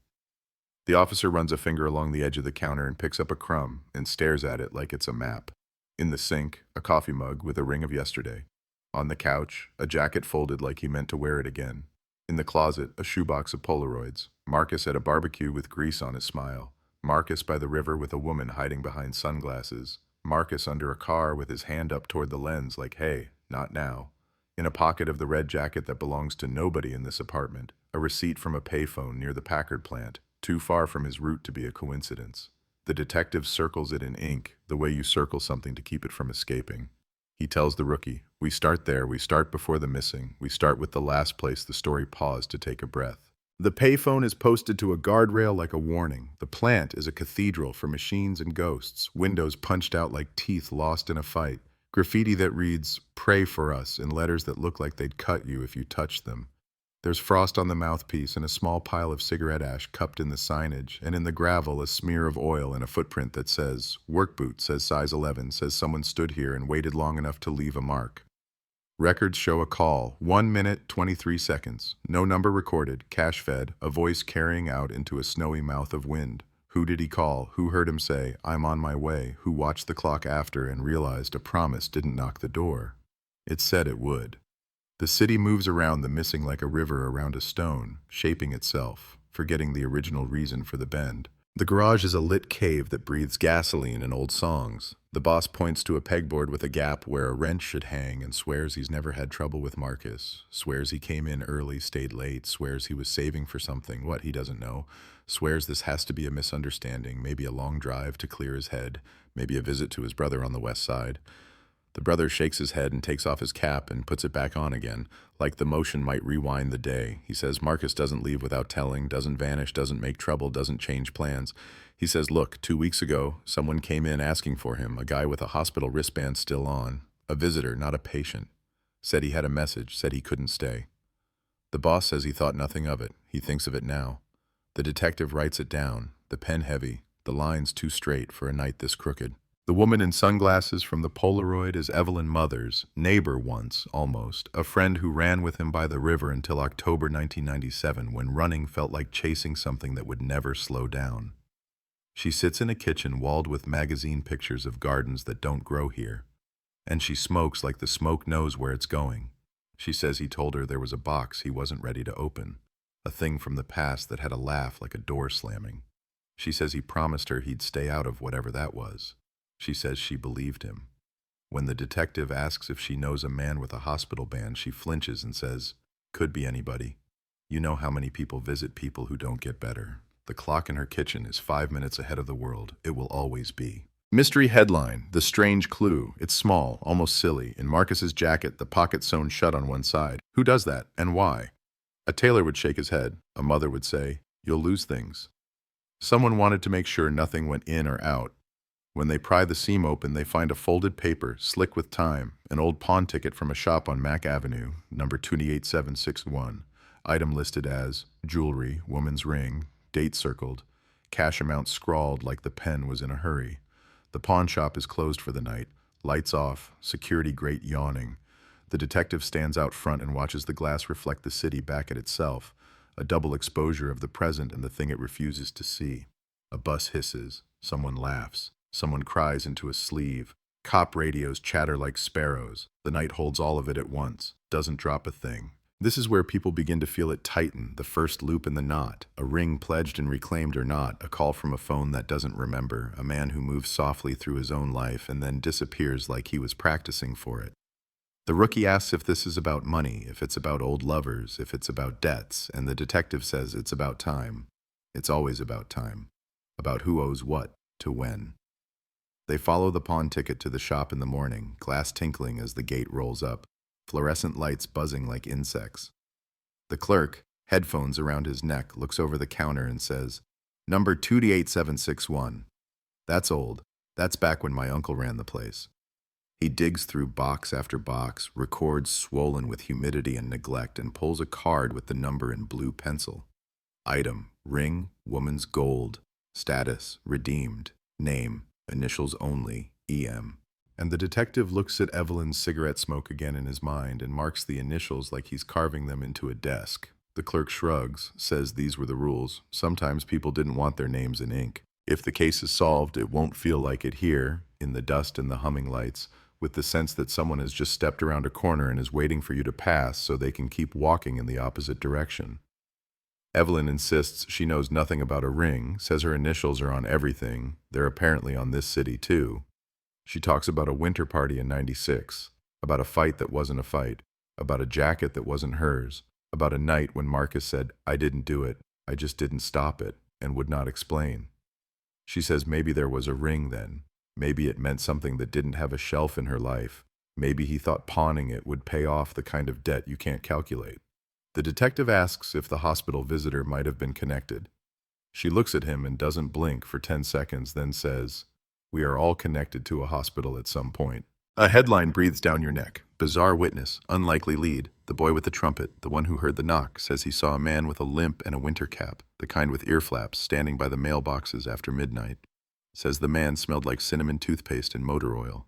The officer runs a finger along the edge of the counter and picks up a crumb and stares at it like it's a map. In the sink, a coffee mug with a ring of yesterday. On the couch, a jacket folded like he meant to wear it again. In the closet, a shoebox of Polaroids. Marcus at a barbecue with grease on his smile. Marcus by the river with a woman hiding behind sunglasses. Marcus under a car with his hand up toward the lens like, hey, not now. In a pocket of the red jacket that belongs to nobody in this apartment, a receipt from a payphone near the Packard plant, too far from his route to be a coincidence. The detective circles it in ink, the way you circle something to keep it from escaping. He tells the rookie, we start there, we start before the missing, we start with the last place the story paused to take a breath. The payphone is posted to a guardrail like a warning. The plant is a cathedral for machines and ghosts, windows punched out like teeth lost in a fight. Graffiti that reads, pray for us, in letters that look like they'd cut you if you touched them. There's frost on the mouthpiece and a small pile of cigarette ash cupped in the signage, and in the gravel a smear of oil and a footprint that says, work boot, says size 11, says someone stood here and waited long enough to leave a mark. Records show a call, 1 minute, 23 seconds. No number recorded, cash fed, a voice carrying out into a snowy mouth of wind. Who did he call? Who heard him say, I'm on my way? Who watched the clock after and realized a promise didn't knock the door? It said it would. The city moves around the missing like a river around a stone, shaping itself, forgetting the original reason for the bend. The garage is a lit cave that breathes gasoline and old songs. The boss points to a pegboard with a gap where a wrench should hang and swears he's never had trouble with Marcus. Swears he came in early, stayed late, swears he was saving for something, what he doesn't know. Swears this has to be a misunderstanding, maybe a long drive to clear his head, maybe a visit to his brother on the west side. The brother shakes his head and takes off his cap and puts it back on again, like the motion might rewind the day. He says Marcus doesn't leave without telling, doesn't vanish, doesn't make trouble, doesn't change plans. He says, look, 2 weeks ago, someone came in asking for him, a guy with a hospital wristband still on. A visitor, not a patient. Said he had a message, said he couldn't stay. The boss says he thought nothing of it. He thinks of it now. The detective writes it down, the pen heavy, the lines too straight for a night this crooked. The woman in sunglasses from the Polaroid is Evelyn Mothers, neighbor once, almost, a friend who ran with him by the river until October 1997 when running felt like chasing something that would never slow down. She sits in a kitchen walled with magazine pictures of gardens that don't grow here, and she smokes like the smoke knows where it's going. She says he told her there was a box he wasn't ready to open, a thing from the past that had a laugh like a door slamming. She says he promised her he'd stay out of whatever that was. She says she believed him. When the detective asks if she knows a man with a hospital band, she flinches and says, could be anybody. You know how many people visit people who don't get better. The clock in her kitchen is 5 minutes ahead of the world. It will always be. Mystery headline, The Strange Clue. It's small, almost silly. In Marcus's jacket, the pocket sewn shut on one side. Who does that, and why? A tailor would shake his head. A mother would say, you'll lose things. Someone wanted to make sure nothing went in or out. When they pry the seam open, they find a folded paper, slick with time, an old pawn ticket from a shop on Mack Avenue, number 28761. Item listed as jewelry, woman's ring, date circled, cash amount scrawled like the pen was in a hurry. The pawn shop is closed for the night, lights off, security grate yawning. The detective stands out front and watches the glass reflect the city back at itself, a double exposure of the present and the thing it refuses to see. A bus hisses, someone laughs. Someone cries into a sleeve. Cop radios chatter like sparrows. The night holds all of it at once, doesn't drop a thing. This is where people begin to feel it tighten, the first loop in the knot. A ring pledged and reclaimed or not, a call from a phone that doesn't remember, a man who moves softly through his own life and then disappears like he was practicing for it. The rookie asks if this is about money, if it's about old lovers, if it's about debts, and the detective says it's about time. It's always about time. About who owes what, to when. They follow the pawn ticket to the shop in the morning, glass tinkling as the gate rolls up, fluorescent lights buzzing like insects. The clerk, headphones around his neck, looks over the counter and says, number 28761. That's old. That's back when my uncle ran the place. He digs through box after box, records swollen with humidity and neglect, and pulls a card with the number in blue pencil. Item, ring, woman's gold. Status, redeemed. Name, initials only, EM. And the detective looks at Evelyn's cigarette smoke again in his mind and marks the initials like he's carving them into a desk. The clerk shrugs, says these were the rules. Sometimes people didn't want their names in ink. If the case is solved, it won't feel like it here, in the dust and the humming lights, with the sense that someone has just stepped around a corner and is waiting for you to pass so they can keep walking in the opposite direction. Evelyn insists she knows nothing about a ring, says her initials are on everything. They're apparently on this city too. She talks about a winter party in '96, about a fight that wasn't a fight, about a jacket that wasn't hers, about a night when Marcus said, "I didn't do it, I just didn't stop it," and would not explain. She says maybe there was a ring then. Maybe it meant something that didn't have a shelf in her life. Maybe he thought pawning it would pay off the kind of debt you can't calculate. The detective asks if the hospital visitor might have been connected. She looks at him and doesn't blink for 10 seconds, then says, "We are all connected to a hospital at some point." A headline breathes down your neck. Bizarre witness, unlikely lead. The boy with the trumpet, the one who heard the knock, says he saw a man with a limp and a winter cap, the kind with ear flaps, standing by the mailboxes after midnight. Says the man smelled like cinnamon toothpaste and motor oil.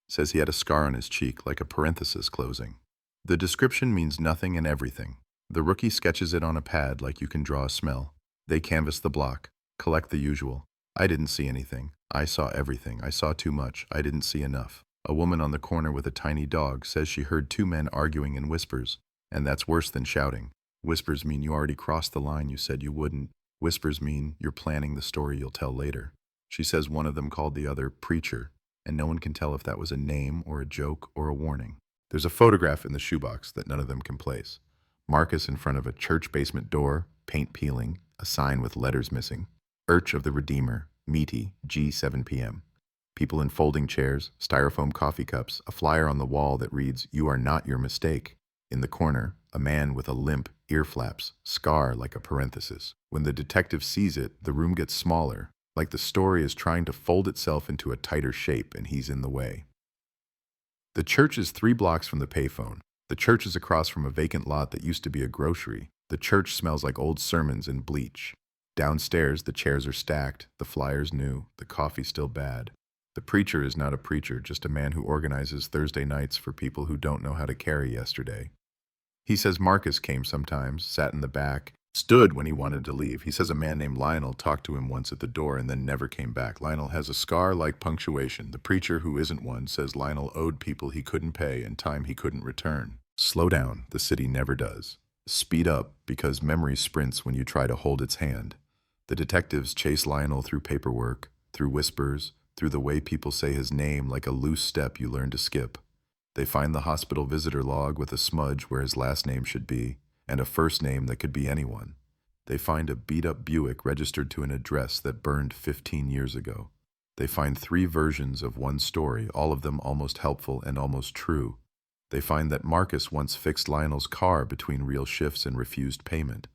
Says he had a scar on his cheek, like a parenthesis closing. The description means nothing and everything. The rookie sketches it on a pad like you can draw a smell. They canvass the block, collect the usual. I didn't see anything. I saw everything. I saw too much. I didn't see enough. A woman on the corner with a tiny dog says she heard two men arguing in whispers, and that's worse than shouting. Whispers mean you already crossed the line you said you wouldn't. Whispers mean you're planning the story you'll tell later. She says one of them called the other preacher, and no one can tell if that was a name or a joke or a warning. There's a photograph in the shoebox that none of them can place. Marcus in front of a church basement door, paint peeling, a sign with letters missing. Urch of the Redeemer, meaty, G 7 p.m. People in folding chairs, styrofoam coffee cups, a flyer on the wall that reads, "You are not your mistake." In the corner, a man with a limp, ear flaps, scar like a parenthesis. When the detective sees it, the room gets smaller, like the story is trying to fold itself into a tighter shape and he's in the way. The church is 3 blocks from the payphone. The church is across from a vacant lot that used to be a grocery. The church smells like old sermons and bleach. Downstairs, the chairs are stacked, the flyers new, the coffee still bad. The preacher is not a preacher, just a man who organizes Thursday nights for people who don't know how to carry yesterday. He says Marcus came sometimes, sat in the back, stood when he wanted to leave. He says a man named Lionel talked to him once at the door and then never came back. Lionel has a scar like punctuation. The preacher, who isn't one, says Lionel owed people he couldn't pay and time he couldn't return. Slow down, the city never does. Speed up, because memory sprints when you try to hold its hand. The detectives chase Lionel through paperwork, through whispers, through the way people say his name like a loose step you learn to skip. They find the hospital visitor log with a smudge where his last name should be, and a first name that could be anyone. They find a beat-up Buick registered to an address that burned 15 years ago. They find 3 versions of one story, all of them almost helpful and almost true. They find that Marcus once fixed Lionel's car between real shifts and refused payment.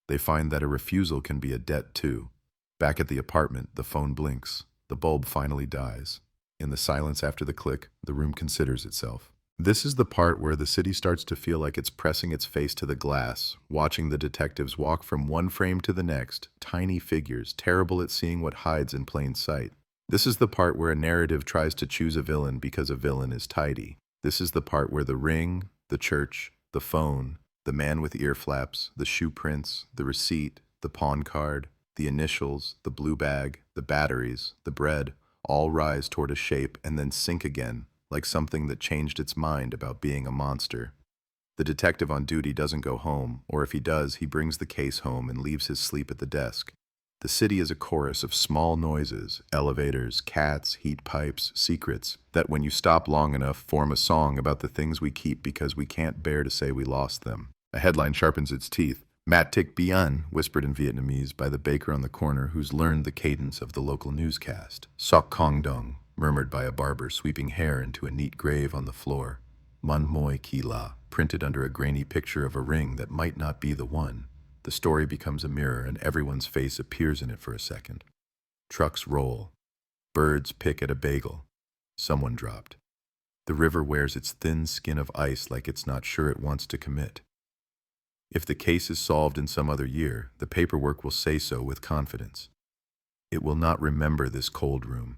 They find that a refusal can be a debt too. Back at the apartment, the phone blinks. The bulb finally dies. In the silence after the click, the room considers itself. This is the part where the city starts to feel like it's pressing its face to the glass, watching the detectives walk from one frame to the next, tiny figures, terrible at seeing what hides in plain sight. This is the part where a narrative tries to choose a villain because a villain is tidy. This is the part where the ring, the church, the phone, the man with ear flaps, the shoe prints, the receipt, the pawn card, the initials, the blue bag, the batteries, the bread, all rise toward a shape and then sink again, like something that changed its mind about being a monster. The detective on duty doesn't go home, or if he does, he brings the case home and leaves his sleep at the desk. The city is a chorus of small noises, elevators, cats, heat pipes, secrets, that when you stop long enough form a song about the things we keep because we can't bear to say we lost them. A headline sharpens its teeth. "Mat Tik Bien," whispered in Vietnamese by the baker on the corner who's learned the cadence of the local newscast. "Sok Kong Dong," murmured by a barber sweeping hair into a neat grave on the floor. "Man Moi Ki La," printed under a grainy picture of a ring that might not be the one. The story becomes a mirror and everyone's face appears in it for a second. Trucks roll. Birds pick at a bagel. Someone dropped. The river wears its thin skin of ice like it's not sure it wants to commit. If the case is solved in some other year, the paperwork will say so with confidence. It will not remember this cold room.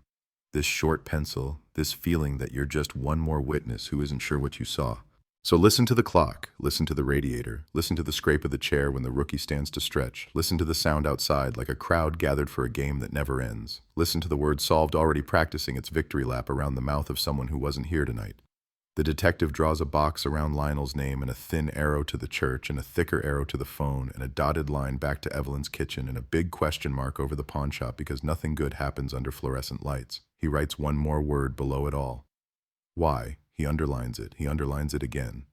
This short pencil, this feeling that you're just one more witness who isn't sure what you saw. So listen to the clock, listen to the radiator, listen to the scrape of the chair when the rookie stands to stretch, listen to the sound outside like a crowd gathered for a game that never ends. Listen to the word solved already practicing its victory lap around the mouth of someone who wasn't here tonight. The detective draws a box around Lionel's name and a thin arrow to the church and a thicker arrow to the phone and a dotted line back to Evelyn's kitchen and a big question mark over the pawn shop because nothing good happens under fluorescent lights. He writes one more word below it all. Why? He underlines it. He underlines it again.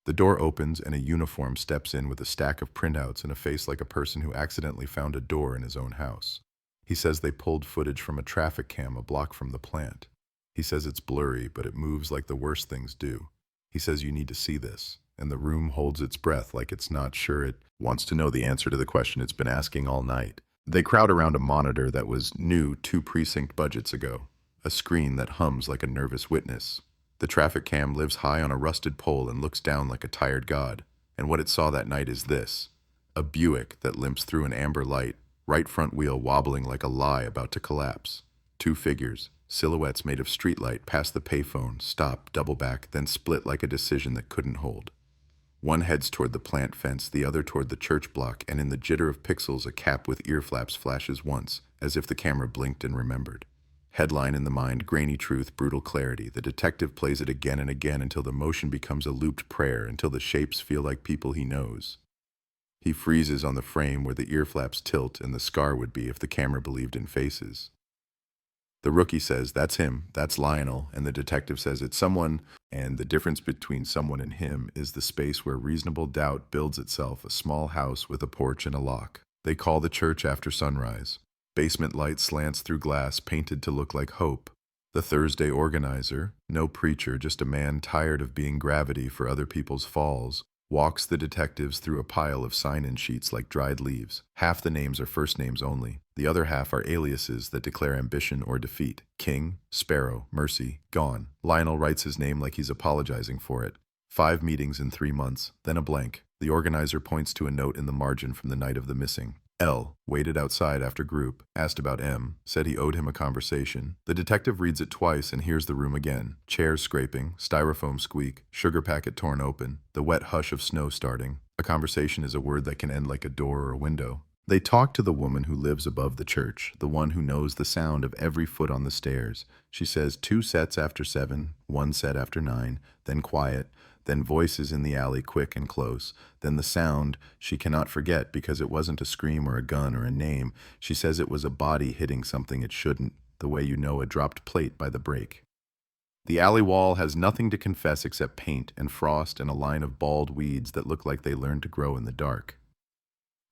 The door opens and a uniform steps in with a stack of printouts and a face like a person who accidentally found a door in his own house. He says they pulled footage from a traffic cam a block from the plant. He says it's blurry, but it moves like the worst things do. He says you need to see this, and the room holds its breath like it's not sure it wants to know the answer to the question it's been asking all night. They crowd around a monitor that was new 2 precinct budgets ago, a screen that hums like a nervous witness. The traffic cam lives high on a rusted pole and looks down like a tired god. And what it saw that night is this: a Buick that limps through an amber light, right front wheel wobbling like a lie about to collapse. 2 figures, silhouettes made of streetlight, pass the payphone, stop, double back, then split like a decision that couldn't hold. One heads toward the plant fence, the other toward the church block, and in the jitter of pixels a cap with ear flaps flashes once, as if the camera blinked and remembered. Headline in the mind, grainy truth, brutal clarity. The detective plays it again and again until the motion becomes a looped prayer, until the shapes feel like people he knows. He freezes on the frame where the ear flaps tilt and the scar would be if the camera believed in faces. The rookie says, "That's him, that's Lionel," and the detective says, "It's someone," and the difference between someone and him is the space where reasonable doubt builds itself, a small house with a porch and a lock. They call the church after sunrise. Basement light slants through glass, painted to look like hope. The Thursday organizer, no preacher, just a man tired of being gravity for other people's falls, walks the detectives through a pile of sign-in sheets like dried leaves. Half the names are first names only. The other half are aliases that declare ambition or defeat. King, Sparrow, Mercy, gone. Lionel writes his name like he's apologizing for it. 5 meetings in 3 months, then a blank. The organizer points to a note in the margin from the night of the missing. L waited outside after group, asked about M, said he owed him a conversation. The detective reads it twice and hears the room again. Chairs scraping, styrofoam squeak, sugar packet torn open, the wet hush of snow starting. A conversation is a word that can end like a door or a window. They talk to the woman who lives above the church, the one who knows the sound of every foot on the stairs. She says 2 sets after 7, 1 set after 9, then quiet, then voices in the alley quick and close, then the sound she cannot forget because it wasn't a scream or a gun or a name. She says it was a body hitting something it shouldn't, the way you know a dropped plate by the break. The alley wall has nothing to confess except paint and frost and a line of bald weeds that look like they learned to grow in the dark.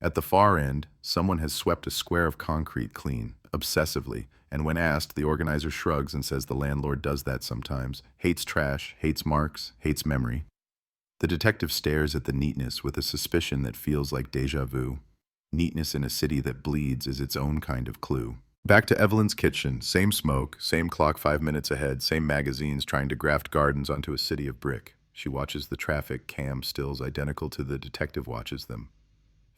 At the far end, someone has swept a square of concrete clean, obsessively, and when asked, the organizer shrugs and says the landlord does that sometimes, hates trash, hates marks, hates memory. The detective stares at the neatness with a suspicion that feels like déjà vu. Neatness in a city that bleeds is its own kind of clue. Back to Evelyn's kitchen, same smoke, same clock 5 minutes ahead, same magazines trying to graft gardens onto a city of brick. She watches the traffic cam stills identical to the detective watches them.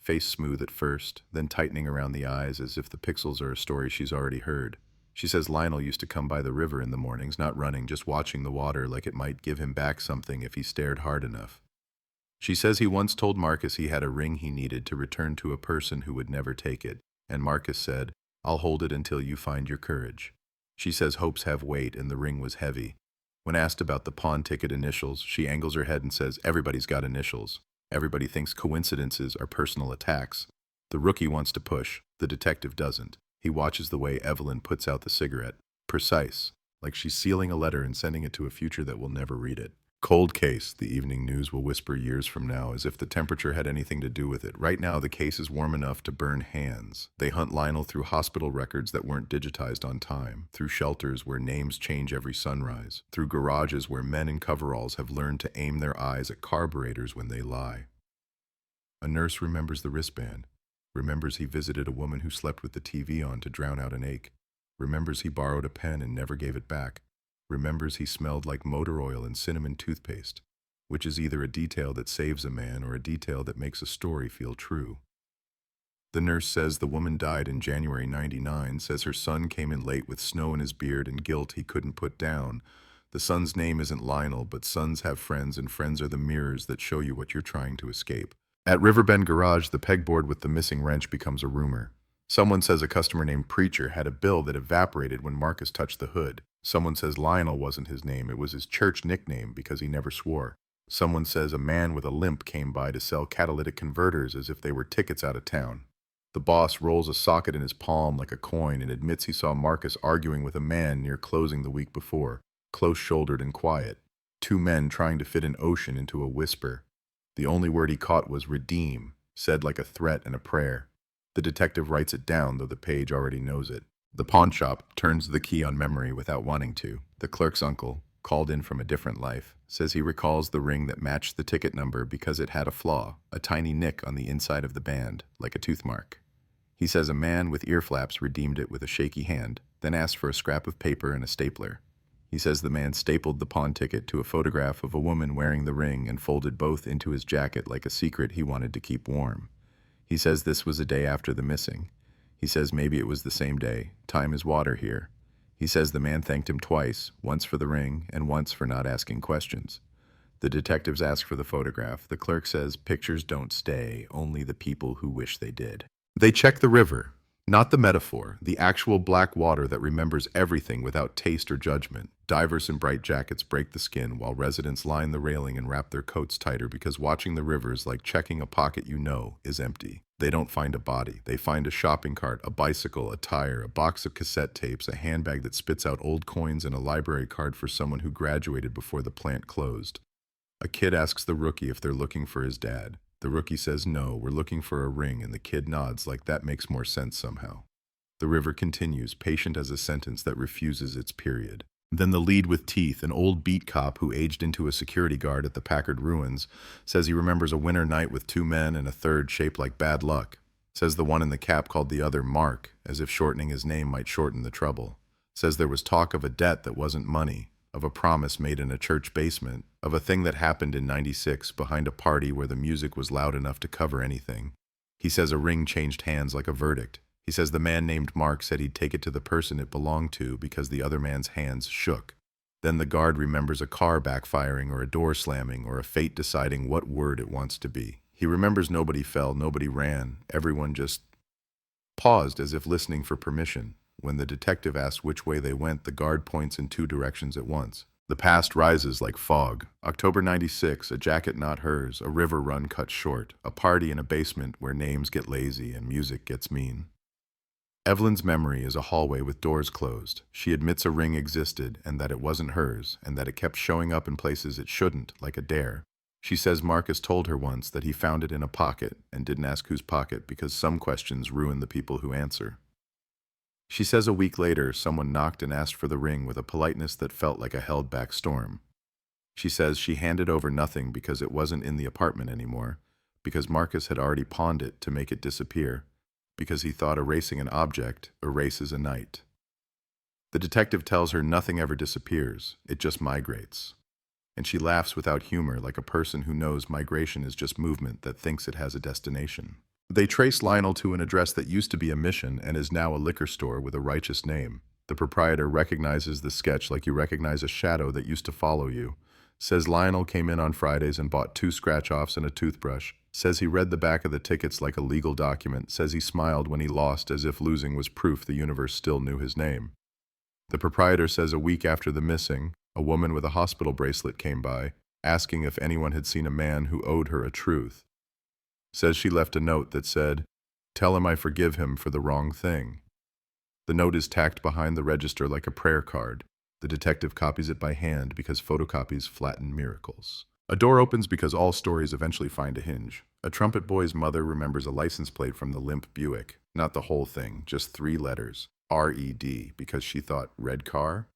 Face smooth at first, then tightening around the eyes as if the pixels are a story she's already heard. She says Lionel used to come by the river in the mornings, not running, just watching the water like it might give him back something if he stared hard enough. She says he once told Marcus he had a ring he needed to return to a person who would never take it, and Marcus said, "I'll hold it until you find your courage." She says hopes have weight and the ring was heavy. When asked about the pawn ticket initials, she angles her head and says, "Everybody's got initials." Everybody thinks coincidences are personal attacks. The rookie wants to push, the detective doesn't. He watches the way Evelyn puts out the cigarette. Precise, like she's sealing a letter and sending it to a future that will never read it. Cold case, the evening news will whisper years from now, as if the temperature had anything to do with it. Right now, the case is warm enough to burn hands. They hunt Lionel through hospital records that weren't digitized on time, through shelters where names change every sunrise, through garages where men in coveralls have learned to aim their eyes at carburetors when they lie. A nurse remembers the wristband, remembers he visited a woman who slept with the TV on to drown out an ache, remembers he borrowed a pen and never gave it back, remembers he smelled like motor oil and cinnamon toothpaste, which is either a detail that saves a man or a detail that makes a story feel true. The nurse says the woman died in January '99, says her son came in late with snow in his beard and guilt he couldn't put down. The son's name isn't Lionel, but sons have friends, and friends are the mirrors that show you what you're trying to escape. At Riverbend Garage, the pegboard with the missing wrench becomes a rumor. Someone says a customer named Preacher had a bill that evaporated when Marcus touched the hood. Someone says Lionel wasn't his name, it was his church nickname because he never swore. Someone says a man with a limp came by to sell catalytic converters as if they were tickets out of town. The boss rolls a socket in his palm like a coin and admits he saw Marcus arguing with a man near closing the week before, close-shouldered and quiet. Two men trying to fit an ocean into a whisper. The only word he caught was redeem, said like a threat and a prayer. The detective writes it down, though the page already knows it. The pawn shop turns the key on memory without wanting to. The clerk's uncle, called in from a different life, says he recalls the ring that matched the ticket number because it had a flaw, a tiny nick on the inside of the band, like a tooth mark. He says a man with ear flaps redeemed it with a shaky hand, then asked for a scrap of paper and a stapler. He says the man stapled the pawn ticket to a photograph of a woman wearing the ring and folded both into his jacket like a secret he wanted to keep warm. He says this was a day after the missing. He says maybe it was the same day. Time is water here. He says the man thanked him twice, once for the ring and once for not asking questions. The detectives ask for the photograph. The clerk says pictures don't stay, only the people who wish they did. They check the river, not the metaphor, the actual black water that remembers everything without taste or judgment. Divers in bright jackets break the skin while residents line the railing and wrap their coats tighter because watching the river is like checking a pocket you know is empty. They don't find a body. They find a shopping cart, a bicycle, a tire, a box of cassette tapes, a handbag that spits out old coins, and a library card for someone who graduated before the plant closed. A kid asks the rookie if they're looking for his dad. The rookie says no, we're looking for a ring, and the kid nods like that makes more sense somehow. The river continues, patient as a sentence that refuses its period. Then the lead with teeth, an old beat cop who aged into a security guard at the Packard ruins, says he remembers a winter night with two men and a third shaped like bad luck. Says the one in the cap called the other Mark, as if shortening his name might shorten the trouble. Says there was talk of a debt that wasn't money, of a promise made in a church basement, of a thing that happened in '96 behind a party where the music was loud enough to cover anything. He says a ring changed hands like a verdict. He says the man named Mark said he'd take it to the person it belonged to because the other man's hands shook. Then the guard remembers a car backfiring or a door slamming or a fate deciding what word it wants to be. He remembers nobody fell, nobody ran, everyone just paused as if listening for permission. When the detective asks which way they went, the guard points in two directions at once. The past rises like fog. October '96, a jacket not hers, a river run cut short, a party in a basement where names get lazy and music gets mean. Evelyn's memory is a hallway with doors closed. She admits a ring existed and that it wasn't hers, and that it kept showing up in places it shouldn't, like a dare. She says Marcus told her once that he found it in a pocket and didn't ask whose pocket because some questions ruin the people who answer. She says a week later, someone knocked and asked for the ring with a politeness that felt like a held-back storm. She says she handed over nothing because it wasn't in the apartment anymore, because Marcus had already pawned it to make it disappear, because he thought erasing an object erases a night. The detective tells her nothing ever disappears, it just migrates. And she laughs without humor like a person who knows migration is just movement that thinks it has a destination. They trace Lionel to an address that used to be a mission and is now a liquor store with a righteous name. The proprietor recognizes the sketch like you recognize a shadow that used to follow you. Says Lionel came in on Fridays and bought 2 scratch-offs and a toothbrush. Says he read the back of the tickets like a legal document. Says he smiled when he lost as if losing was proof the universe still knew his name. The proprietor says a week after the missing, a woman with a hospital bracelet came by, asking if anyone had seen a man who owed her a truth. Says she left a note that said, "Tell him I forgive him for the wrong thing." The note is tacked behind the register like a prayer card. The detective copies it by hand because photocopies flatten miracles. A door opens because all stories eventually find a hinge. A trumpet boy's mother remembers a license plate from the limp Buick. Not the whole thing, just 3 letters. R-E-D, because she thought red car?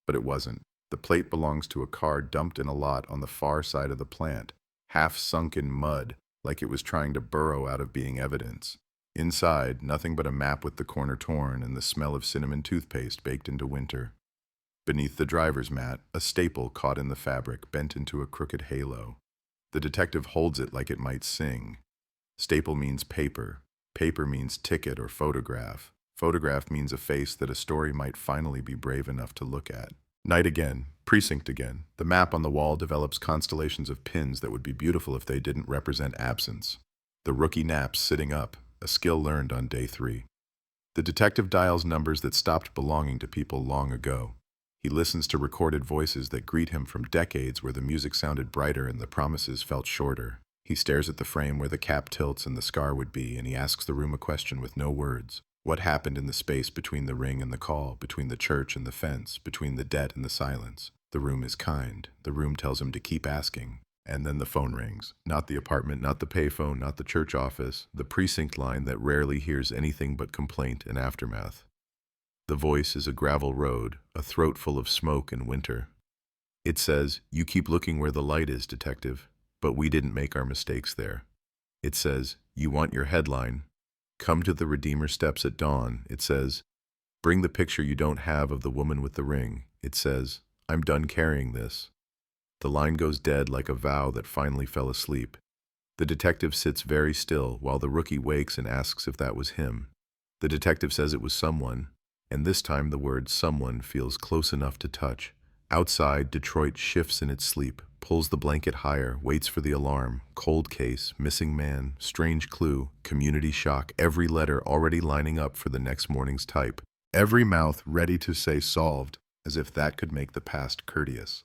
But it wasn't. The plate belongs to a car dumped in a lot on the far side of the plant, half sunk in mud, like it was trying to burrow out of being evidence. Inside, nothing but a map with the corner torn and the smell of cinnamon toothpaste baked into winter. Beneath the driver's mat, a staple caught in the fabric, bent into a crooked halo. The detective holds it like it might sing. Staple means paper. Paper means ticket or photograph. Photograph means a face that a story might finally be brave enough to look at. Night again, precinct again. The map on the wall develops constellations of pins that would be beautiful if they didn't represent absence. The rookie naps sitting up, a skill learned on day 3. The detective dials numbers that stopped belonging to people long ago. He listens to recorded voices that greet him from decades where the music sounded brighter and the promises felt shorter. He stares at the frame where the cap tilts and the scar would be, and he asks the room a question with no words. What happened in the space between the ring and the call, between the church and the fence, between the debt and the silence? The room is kind. The room tells him to keep asking. And then the phone rings. Not the apartment, not the payphone, not the church office. The precinct line that rarely hears anything but complaint and aftermath. The voice is a gravel road, a throat full of smoke and winter. It says, "You keep looking where the light is, detective, but we didn't make our mistakes there." It says, "You want your headline? Come to the Redeemer steps at dawn." It says, "Bring the picture you don't have of the woman with the ring." It says, "I'm done carrying this." The line goes dead like a vow that finally fell asleep. The detective sits very still while the rookie wakes and asks if that was him. The detective says it was someone, and this time the word someone feels close enough to touch. Outside, Detroit shifts in its sleep, pulls the blanket higher, waits for the alarm. Cold case, missing man, strange clue, community shock, every letter already lining up for the next morning's type. Every mouth ready to say solved, as if that could make the past courteous.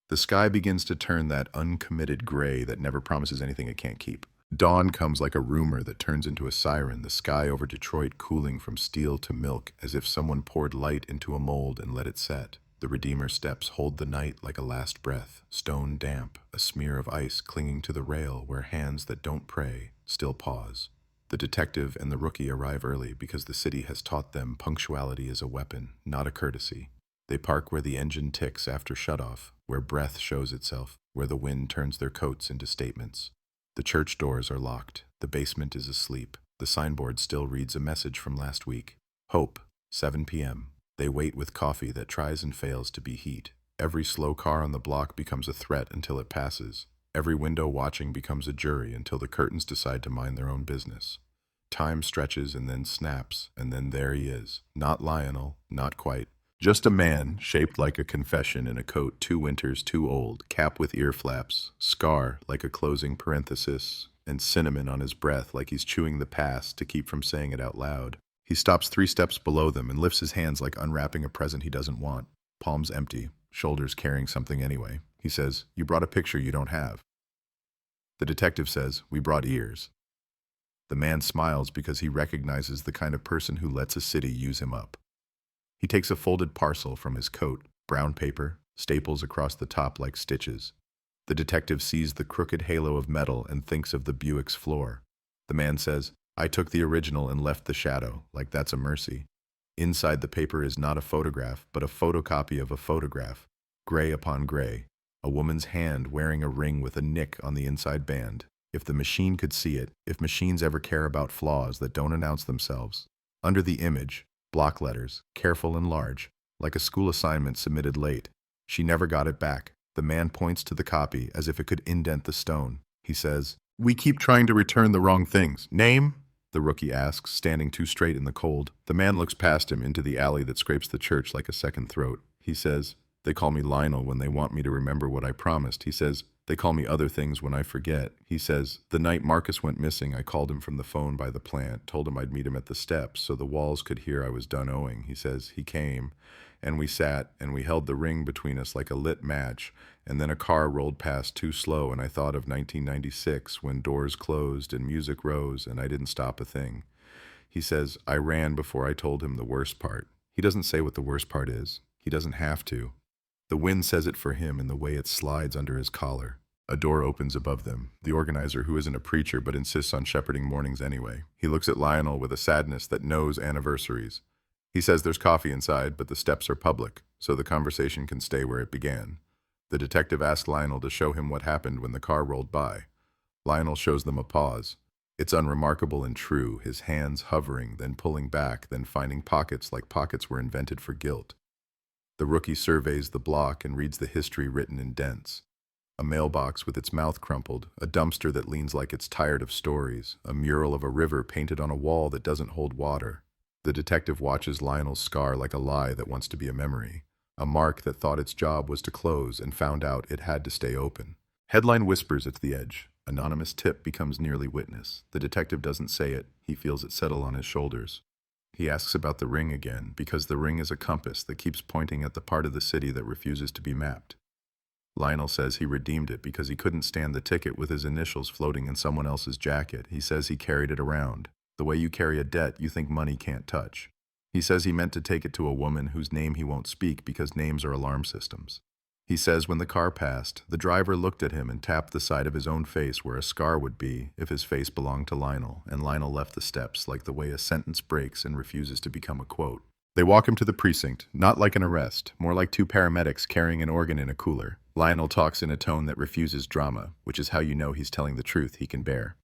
The sky begins to turn that uncommitted gray that never promises anything it can't keep. Dawn comes like a rumor that turns into a siren, the sky over Detroit cooling from steel to milk, as if someone poured light into a mold and let it set. The Redeemer steps hold the night like a last breath, stone damp, a smear of ice clinging to the rail where hands that don't pray still pause. The detective and the rookie arrive early because the city has taught them punctuality is a weapon, not a courtesy. They park where the engine ticks after shutoff, where breath shows itself, where the wind turns their coats into statements. The church doors are locked. The basement is asleep. The signboard still reads a message from last week. Hope, 7 p.m. They wait with coffee that tries and fails to be heat. Every slow car on the block becomes a threat until it passes. Every window watching becomes a jury until the curtains decide to mind their own business. Time stretches and then snaps, and then there he is. Not Lionel, not quite. Just a man, shaped like a confession in a coat 2 winters too old, cap with ear flaps, scar like a closing parenthesis, and cinnamon on his breath like he's chewing the past to keep from saying it out loud. He stops 3 steps below them and lifts his hands like unwrapping a present he doesn't want. Palms empty, shoulders carrying something anyway. He says, "You brought a picture you don't have." The detective says, "We brought ears." The man smiles because he recognizes the kind of person who lets a city use him up. He takes a folded parcel from his coat, brown paper, staples across the top like stitches. The detective sees the crooked halo of metal and thinks of the Buick's floor. The man says, "I took the original and left the shadow, like that's a mercy." Inside the paper is not a photograph, but a photocopy of a photograph, gray upon gray, a woman's hand wearing a ring with a nick on the inside band. If the machine could see it, if machines ever care about flaws that don't announce themselves. Under the image, block letters, careful and large, like a school assignment submitted late. She never got it back. The man points to the copy as if it could indent the stone. He says, "We keep trying to return the wrong things. Name?" the rookie asks, standing too straight in the cold. The man looks past him into the alley that scrapes the church like a second throat. He says, "They call me Lionel when they want me to remember what I promised." He says, "They call me other things when I forget." He says, "The night Marcus went missing, I called him from the phone by the plant, told him I'd meet him at the steps so the walls could hear I was done owing." He says, "He came, and we sat, and we held the ring between us like a lit match, and then a car rolled past too slow, and I thought of 1996 when doors closed and music rose, and I didn't stop a thing." He says, "I ran before I told him the worst part." He doesn't say what the worst part is. He doesn't have to. The wind says it for him in the way it slides under his collar. A door opens above them. The organizer, who isn't a preacher but insists on shepherding mornings anyway. He looks at Lionel with a sadness that knows anniversaries. He says there's coffee inside, but the steps are public, so the conversation can stay where it began. The detective asks Lionel to show him what happened when the car rolled by. Lionel shows them a pause. It's unremarkable and true, his hands hovering, then pulling back, then finding pockets like pockets were invented for guilt. The rookie surveys the block and reads the history written in dents. A mailbox with its mouth crumpled, a dumpster that leans like it's tired of stories, a mural of a river painted on a wall that doesn't hold water. The detective watches Lionel's scar like a lie that wants to be a memory, a mark that thought its job was to close and found out it had to stay open. Headline whispers at the edge. Anonymous tip becomes nearly witness. The detective doesn't say it. He feels it settle on his shoulders. He asks about the ring again, because the ring is a compass that keeps pointing at the part of the city that refuses to be mapped. Lionel says he redeemed it because he couldn't stand the ticket with his initials floating in someone else's jacket. He says he carried it around. The way you carry a debt you think money can't touch. He says he meant to take it to a woman whose name he won't speak because names are alarm systems. He says when the car passed, the driver looked at him and tapped the side of his own face where a scar would be if his face belonged to Lionel, and Lionel left the steps like the way a sentence breaks and refuses to become a quote. They walk him to the precinct, not like an arrest, more like two paramedics carrying an organ in a cooler. Lionel talks in a tone that refuses drama, which is how you know he's telling the truth he can bear.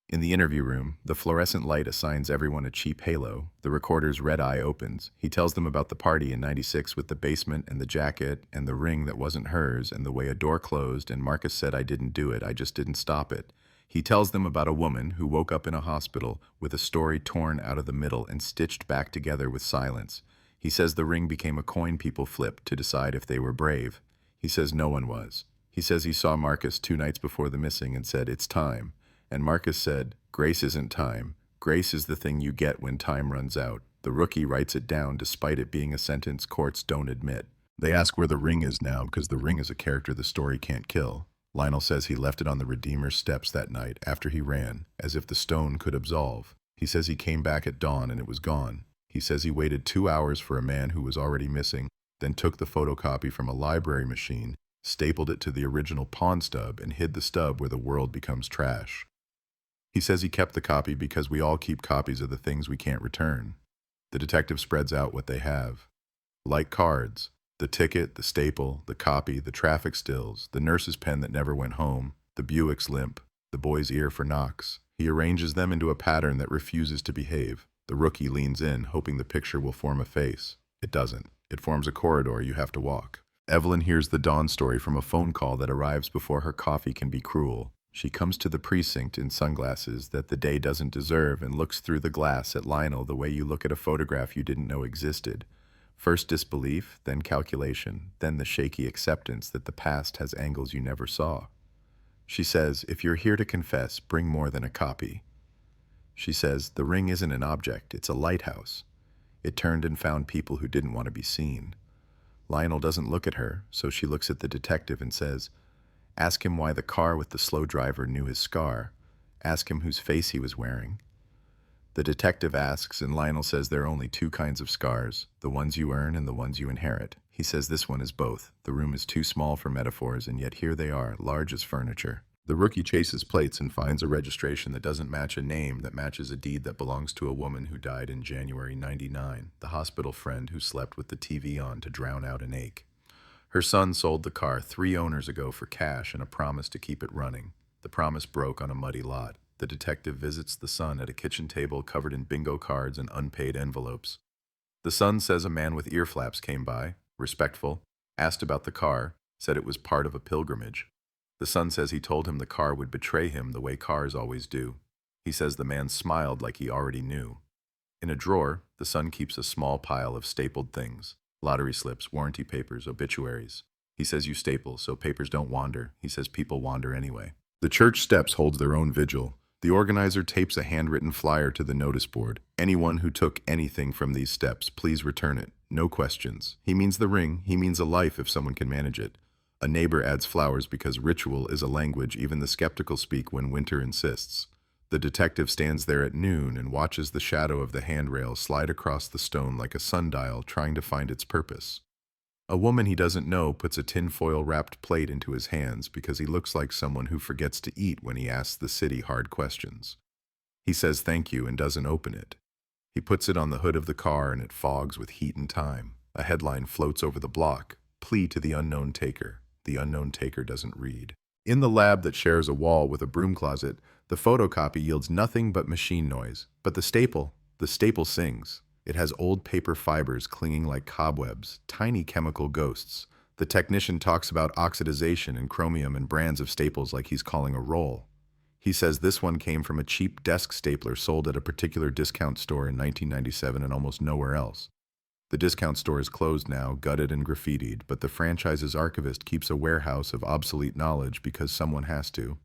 In the interview room, the fluorescent light assigns everyone a cheap halo. The recorder's red eye opens. He tells them about the party in '96 with the basement and the jacket and the ring that wasn't hers and the way a door closed and Marcus said, "I didn't do it, I just didn't stop it." He tells them about a woman who woke up in a hospital with a story torn out of the middle and stitched back together with silence. He says the ring became a coin people flipped to decide if they were brave. He says no one was. He says he saw Marcus 2 nights before the missing and said, "It's time." And Marcus said, "Grace isn't time. Grace is the thing you get when time runs out." The rookie writes it down despite it being a sentence courts don't admit. They ask where the ring is now because the ring is a character the story can't kill. Lionel says he left it on the Redeemer's steps that night after he ran, as if the stone could absolve. He says he came back at dawn and it was gone. He says he waited 2 hours for a man who was already missing, then took the photocopy from a library machine, stapled it to the original pawn stub, and hid the stub where the world becomes trash. He says he kept the copy because we all keep copies of the things we can't return. The detective spreads out what they have. Like cards, the ticket, the staple, the copy, the traffic stills, the nurse's pen that never went home, the Buick's limp, the boy's ear for Knox. He arranges them into a pattern that refuses to behave. The rookie leans in, hoping the picture will form a face. It doesn't. It forms a corridor you have to walk. Evelyn hears the dawn story from a phone call that arrives before her coffee can be cruel. She comes to the precinct in sunglasses that the day doesn't deserve and looks through the glass at Lionel the way you look at a photograph you didn't know existed. First disbelief, then calculation, then the shaky acceptance that the past has angles you never saw. She says, "If you're here to confess, bring more than a copy." She says, "The ring isn't an object, it's a lighthouse. It turned and found people who didn't want to be seen." Lionel doesn't look at her, so she looks at the detective and says, "Ask him why the car with the slow driver knew his scar. Ask him whose face he was wearing." The detective asks, and Lionel says there are only 2 kinds of scars, the ones you earn and the ones you inherit. He says this one is both. The room is too small for metaphors, and yet here they are, large as furniture. The rookie chases plates and finds a registration that doesn't match a name that matches a deed that belongs to a woman who died in January '99, the hospital friend who slept with the TV on to drown out an ache. Her son sold the car 3 owners ago for cash and a promise to keep it running. The promise broke on a muddy lot. The detective visits the son at a kitchen table covered in bingo cards and unpaid envelopes. The son says a man with ear flaps came by, respectful, asked about the car, said it was part of a pilgrimage. The son says he told him the car would betray him the way cars always do. He says the man smiled like he already knew. In a drawer, the son keeps a small pile of stapled things. Lottery slips, warranty papers, obituaries. He says you staple, so papers don't wander. He says people wander anyway. The church steps holds their own vigil. The organizer tapes a handwritten flyer to the notice board. Anyone who took anything from these steps, please return it. No questions. He means the ring. He means a life if someone can manage it. A neighbor adds flowers because ritual is a language even the skeptical speak when winter insists. The detective stands there at noon and watches the shadow of the handrail slide across the stone like a sundial trying to find its purpose. A woman he doesn't know puts a tinfoil-wrapped plate into his hands because he looks like someone who forgets to eat when he asks the city hard questions. He says thank you and doesn't open it. He puts it on the hood of the car and it fogs with heat and time. A headline floats over the block, "Plea to the unknown taker." The unknown taker doesn't read. In the lab that shares a wall with a broom closet, the photocopy yields nothing but machine noise. But the staple sings. It has old paper fibers clinging like cobwebs, tiny chemical ghosts. The The technician talks about oxidization and chromium and brands of staples like he's calling a roll. He says this one came from a cheap desk stapler sold at a particular discount store in 1997 and almost nowhere else. The discount store is closed now, gutted and graffitied, but the franchise's archivist keeps a warehouse of obsolete knowledge because someone has to.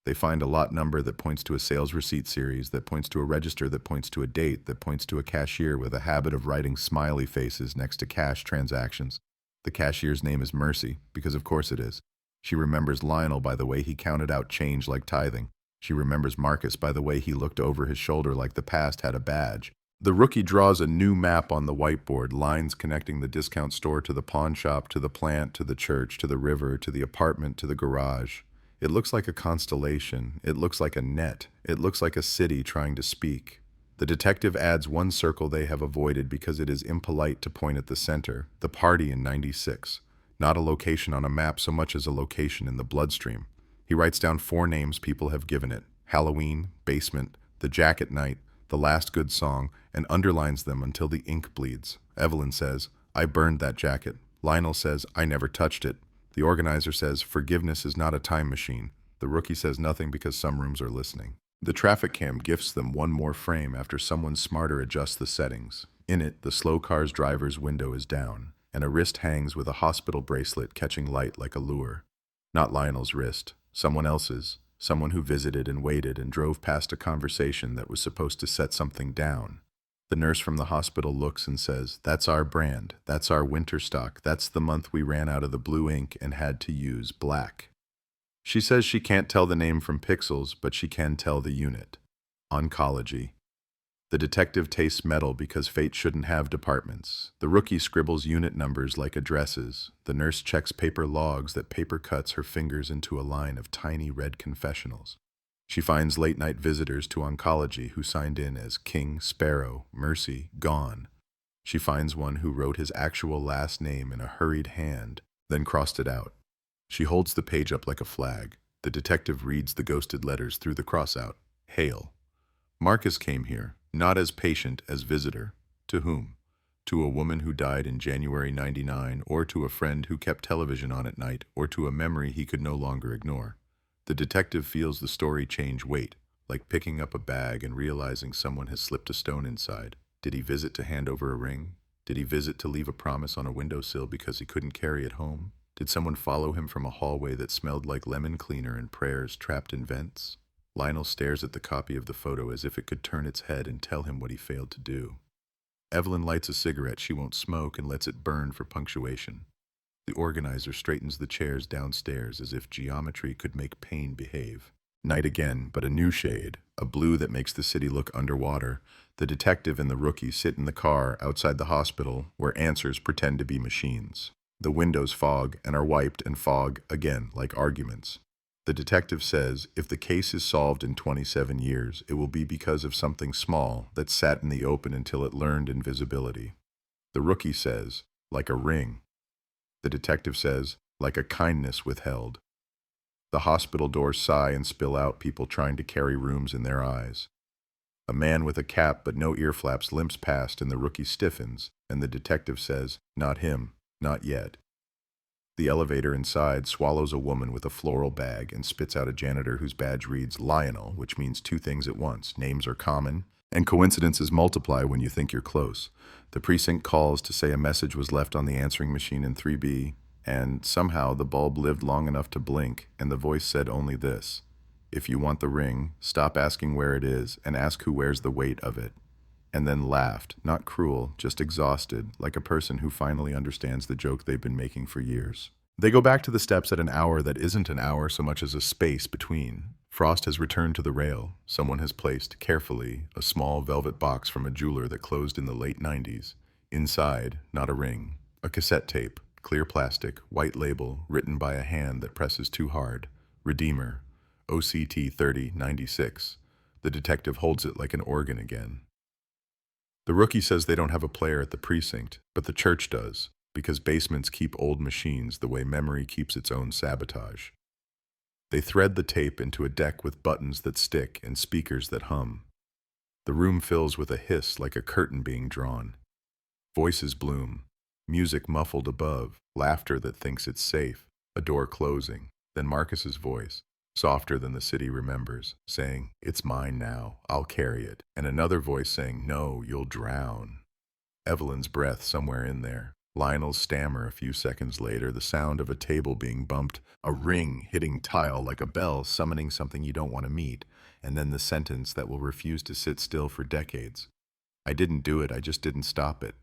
They find a lot number that points to a sales receipt series, that points to a register, that points to a date, that points to a cashier with a habit of writing smiley faces next to cash transactions. The cashier's name is Mercy, because of course it is. She remembers Lionel by the way he counted out change like tithing. She remembers Marcus by the way he looked over his shoulder like the past had a badge. The rookie draws a new map on the whiteboard, lines connecting the discount store to the pawn shop, to the plant, to the church, to the river, to the apartment, to the garage. It looks like a constellation. It looks like a net. It looks like a city trying to speak. The detective adds one circle they have avoided because it is impolite to point at the center, the party in '96. Not a location on a map so much as a location in the bloodstream. He writes down 4 names people have given it: Halloween, basement, the jacket night, the last good song, and underlines them until the ink bleeds. Evelyn says, "I burned that jacket." Lionel says, "I never touched it." The organizer says, "Forgiveness is not a time machine." The rookie says nothing because some rooms are listening. The traffic cam gifts them one more frame after someone smarter adjusts the settings. In it, the slow car's driver's window is down, and a wrist hangs with a hospital bracelet catching light like a lure. Not Lionel's wrist, someone else's, someone who visited and waited and drove past a conversation that was supposed to set something down. The nurse from the hospital looks and says, "That's our brand, that's our winter stock, that's the month we ran out of the blue ink and had to use black." She says she can't tell the name from pixels, but she can tell the unit. Oncology. The detective tastes metal because fate shouldn't have departments. The rookie scribbles unit numbers like addresses. The nurse checks paper logs that paper cuts her fingers into a line of tiny red confessionals. She finds late-night visitors to oncology who signed in as King, Sparrow, Mercy, Gone. She finds one who wrote his actual last name in a hurried hand, then crossed it out. She holds the page up like a flag. The detective reads the ghosted letters through the crossout. Hail. Marcus came here, not as patient, as visitor. To whom? To a woman who died in January '99, or to a friend who kept television on at night, or to a memory he could no longer ignore. The detective feels the story change weight, like picking up a bag and realizing someone has slipped a stone inside. Did he visit to hand over a ring? Did he visit to leave a promise on a windowsill because he couldn't carry it home? Did someone follow him from a hallway that smelled like lemon cleaner and prayers trapped in vents? Lionel stares at the copy of the photo as if it could turn its head and tell him what he failed to do. Evelyn lights a cigarette she won't smoke and lets it burn for punctuation. The organizer straightens the chairs downstairs as if geometry could make pain behave. Night again, but a new shade, a blue that makes the city look underwater. The detective and the rookie sit in the car outside the hospital where answers pretend to be machines. The windows fog and are wiped and fog again like arguments. The detective says if the case is solved in 27 years, it will be because of something small that sat in the open until it learned invisibility. The rookie says, like a ring. The detective says, like a kindness withheld. The hospital doors sigh and spill out people trying to carry rooms in their eyes. A man with a cap but no ear flaps limps past and the rookie stiffens, and the detective says, not him, not yet. The elevator inside swallows a woman with a floral bag and spits out a janitor whose badge reads Lionel, which means 2 things at once. Names are common, and coincidences multiply when you think you're close. The precinct calls to say a message was left on the answering machine in 3B, and somehow the bulb lived long enough to blink, and the voice said only this: if you want the ring, stop asking where it is and ask who wears the weight of it. And then laughed, not cruel, just exhausted, like a person who finally understands the joke they've been making for years. They go back to the steps at an hour that isn't an hour so much as a space between. Frost has returned to the rail. Someone has placed, carefully, a small velvet box from a jeweler that closed in the late '90s. Inside, not a ring, a cassette tape, clear plastic, white label, written by a hand that presses too hard. Redeemer, OCT 3096. The detective holds it like an organ again. The rookie says they don't have a player at the precinct, but the church does, because basements keep old machines the way memory keeps its own sabotage. They thread the tape into a deck with buttons that stick and speakers that hum. The room fills with a hiss like a curtain being drawn. Voices bloom. Music muffled above, laughter that thinks it's safe, a door closing. Then Marcus's voice, softer than the city remembers, saying, "It's mine now, I'll carry it." And another voice saying, "No, you'll drown." Evelyn's breath somewhere in there. Lionel's stammer a few seconds later, the sound of a table being bumped, a ring hitting tile like a bell summoning something you don't want to meet, and then the sentence that will refuse to sit still for decades. I didn't do it, I just didn't stop it.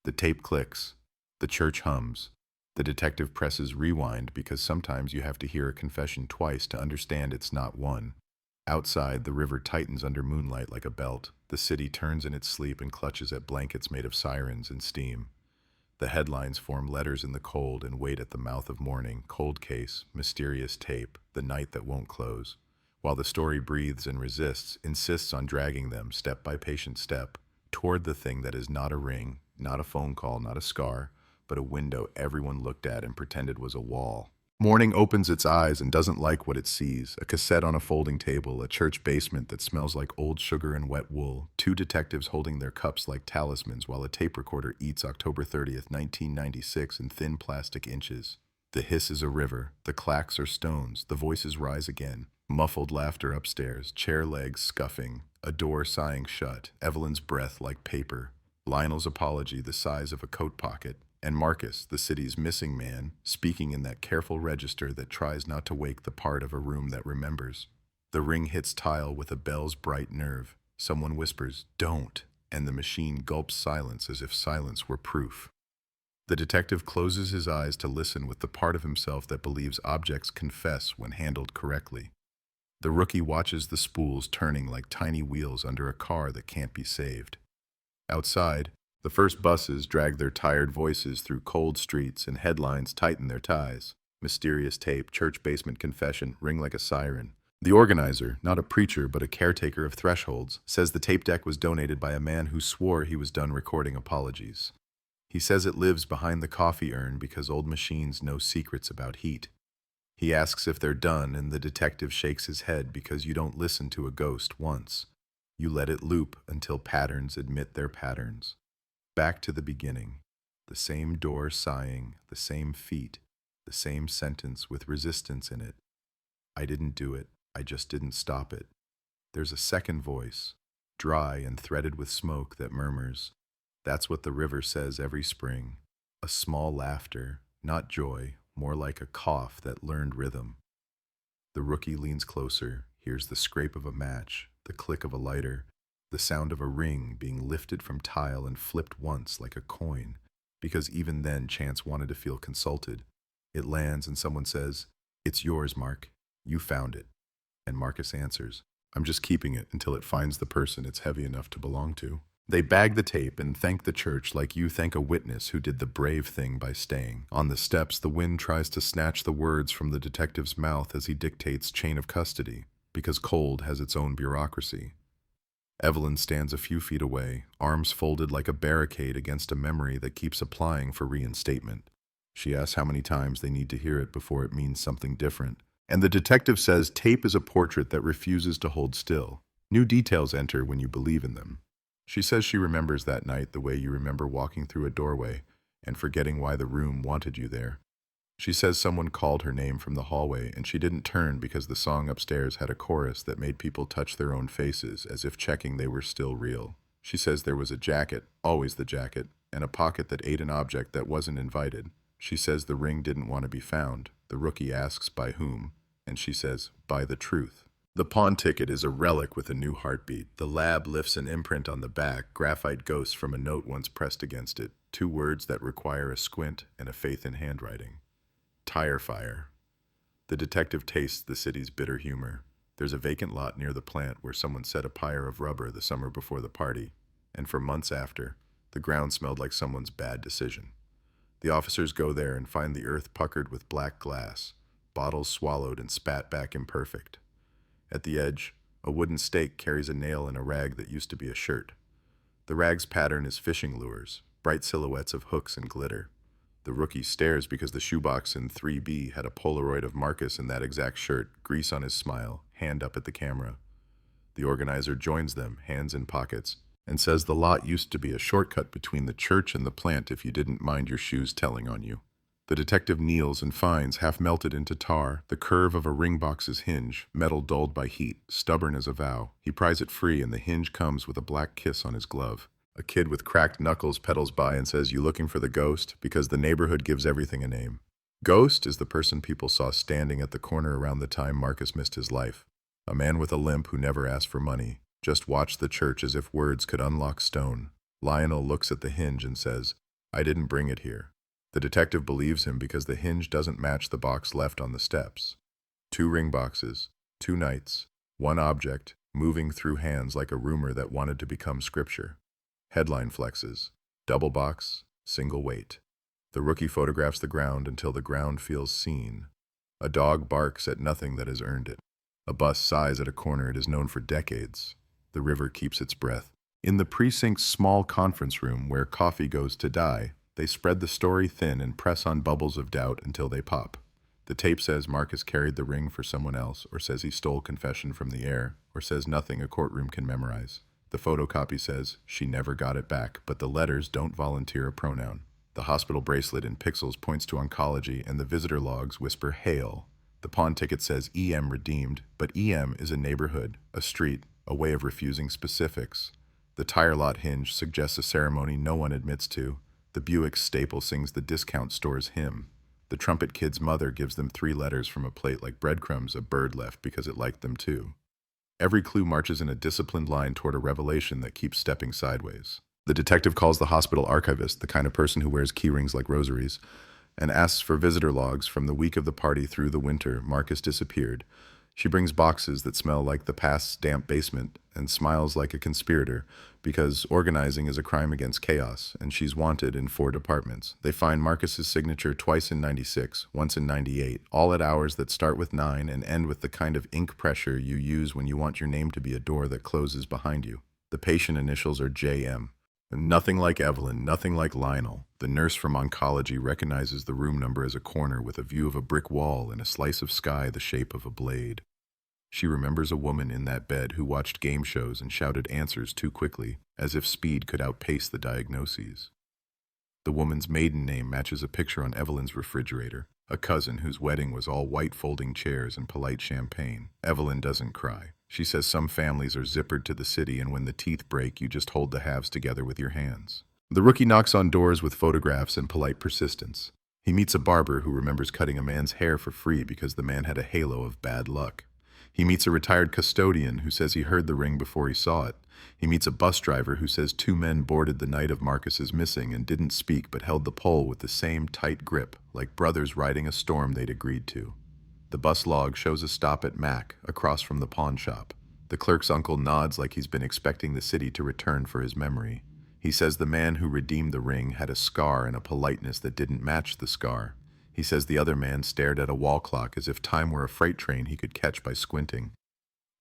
The tape clicks. The church hums. The detective presses rewind because sometimes you have to hear a confession twice to understand it's not one. Outside, the river tightens under moonlight like a belt. The city turns in its sleep and clutches at blankets made of sirens and steam. The headlines form letters in the cold and wait at the mouth of morning. Cold case, mysterious tape, the night that won't close. While the story breathes and resists, insists on dragging them, step by patient step, toward the thing that is not a ring, not a phone call, not a scar, but a window everyone looked at and pretended was a wall. Morning opens its eyes and doesn't like what it sees. A cassette on a folding table, a church basement that smells like old sugar and wet wool, two detectives holding their cups like talismans while a tape recorder eats October 30th, 1996 in thin plastic inches. The hiss is a river, the clacks are stones, the voices rise again. Muffled laughter upstairs, chair legs scuffing, a door sighing shut, Evelyn's breath like paper, Lionel's apology the size of a coat pocket, and Marcus, the city's missing man, speaking in that careful register that tries not to wake the part of a room that remembers. The ring hits tile with a bell's bright nerve. Someone whispers, "Don't," and the machine gulps silence as if silence were proof. The detective closes his eyes to listen with the part of himself that believes objects confess when handled correctly. The rookie watches the spools turning like tiny wheels under a car that can't be saved. Outside, the first buses drag their tired voices through cold streets and headlines tighten their ties. Mysterious tape, church basement confession, ring like a siren. The organizer, not a preacher but a caretaker of thresholds, says the tape deck was donated by a man who swore he was done recording apologies. He says it lives behind the coffee urn because old machines know secrets about heat. He asks if they're done, and the detective shakes his head because you don't listen to a ghost once. You let it loop until patterns admit their patterns. Back to the beginning. The same door sighing, the same feet, the same sentence with resistance in it. I didn't do it, I just didn't stop it. There's a second voice, dry and threaded with smoke, that murmurs. That's what the river says every spring. A small laughter, not joy, more like a cough that learned rhythm. The rookie leans closer, hears the scrape of a match, the click of a lighter, the sound of a ring being lifted from tile and flipped once like a coin, because even then Chance wanted to feel consulted. It lands and someone says, "It's yours, Mark. You found it." And Marcus answers, "I'm just keeping it until it finds the person it's heavy enough to belong to." They bag the tape and thank the church like you thank a witness who did the brave thing by staying. On the steps, the wind tries to snatch the words from the detective's mouth as he dictates chain of custody, because cold has its own bureaucracy. Evelyn stands a few feet away, arms folded like a barricade against a memory that keeps applying for reinstatement. She asks how many times they need to hear it before it means something different. And the detective says tape is a portrait that refuses to hold still. New details enter when you believe in them. She says she remembers that night the way you remember walking through a doorway and forgetting why the room wanted you there. She says someone called her name from the hallway and she didn't turn because the song upstairs had a chorus that made people touch their own faces as if checking they were still real. She says there was a jacket, always the jacket, and a pocket that ate an object that wasn't invited. She says the ring didn't want to be found. The rookie asks by whom, and she says, by the truth. The pawn ticket is a relic with a new heartbeat. The lab lifts an imprint on the back, graphite ghosts from a note once pressed against it, 2 words that require a squint and a faith in handwriting. Tire fire. The detective tastes the city's bitter humor. There's a vacant lot near the plant where someone set a pyre of rubber the summer before the party, and for months after, the ground smelled like someone's bad decision. The officers go there and find the earth puckered with black glass, bottles swallowed and spat back imperfect. At the edge, a wooden stake carries a nail in a rag that used to be a shirt. The rag's pattern is fishing lures, bright silhouettes of hooks and glitter. The rookie stares because the shoebox in 3B had a Polaroid of Marcus in that exact shirt, grease on his smile, hand up at the camera. The organizer joins them, hands in pockets. and says the lot used to be a shortcut between the church and the plant if you didn't mind your shoes telling on you. The detective kneels and finds, half melted into tar, the curve of a ring box's hinge, metal dulled by heat, stubborn as a vow. He pries it free and the hinge comes with a black kiss on his glove. A kid with cracked knuckles pedals by and says, "You looking for the ghost?" because the neighborhood gives everything a name. Ghost is the person people saw standing at the corner around the time Marcus missed his life. A man with a limp who never asked for money, just watched the church as if words could unlock stone. Lionel looks at the hinge and says, "I didn't bring it here." The detective believes him because the hinge doesn't match the box left on the steps. 2 ring boxes, 2 nights, 1 object, moving through hands like a rumor that wanted to become scripture. Headline flexes, double box, single weight. The rookie photographs the ground until the ground feels seen. A dog barks at nothing that has earned it. A bus sighs at a corner it has known for decades. The river keeps its breath. In the precinct's small conference room where coffee goes to die, they spread the story thin and press on bubbles of doubt until they pop. The tape says Marcus carried the ring for someone else, or says he stole confession from the air, or says nothing a courtroom can memorize. The photocopy says she never got it back, but the letters don't volunteer a pronoun. The hospital bracelet in pixels points to oncology, and the visitor logs whisper hail. The pawn ticket says EM redeemed, but EM is a neighborhood, a street, a way of refusing specifics. The tire lot hinge suggests a ceremony no one admits to. The Buick staple sings the discount store's hymn. The trumpet kid's mother gives them 3 letters from a plate like breadcrumbs a bird left because it liked them too. Every clue marches in a disciplined line toward a revelation that keeps stepping sideways. The detective calls the hospital archivist, the kind of person who wears key rings like rosaries, and asks for visitor logs from the week of the party through the winter Marcus disappeared. She brings boxes that smell like the past's damp basement and smiles like a conspirator because organizing is a crime against chaos, and she's wanted in 4 departments. They find Marcus's signature twice in 96, once in 98, all at hours that start with 9 and end with the kind of ink pressure you use when you want your name to be a door that closes behind you. The patient initials are JM. Nothing like Evelyn, nothing like Lionel. The nurse from oncology recognizes the room number as a corner with a view of a brick wall and a slice of sky the shape of a blade. She remembers a woman in that bed who watched game shows and shouted answers too quickly, as if speed could outpace the diagnoses. The woman's maiden name matches a picture on Evelyn's refrigerator, a cousin whose wedding was all white folding chairs and polite champagne. Evelyn doesn't cry. She says some families are zippered to the city, and when the teeth break, you just hold the halves together with your hands. The rookie knocks on doors with photographs and polite persistence. He meets a barber who remembers cutting a man's hair for free because the man had a halo of bad luck. He meets a retired custodian who says he heard the ring before he saw it. He meets a bus driver who says 2 men boarded the night of Marcus's missing and didn't speak but held the pole with the same tight grip, like brothers riding a storm they'd agreed to. The bus log shows a stop at Mac, across from the pawn shop. The clerk's uncle nods like he's been expecting the city to return for his memory. He says the man who redeemed the ring had a scar and a politeness that didn't match the scar. He says the other man stared at a wall clock as if time were a freight train he could catch by squinting.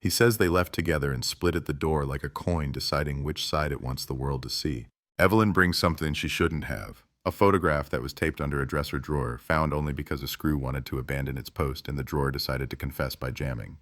He says they left together and split at the door like a coin deciding which side it wants the world to see. Evelyn brings something she shouldn't have. A photograph that was taped under a dresser drawer, found only because a screw wanted to abandon its post and the drawer decided to confess by jamming.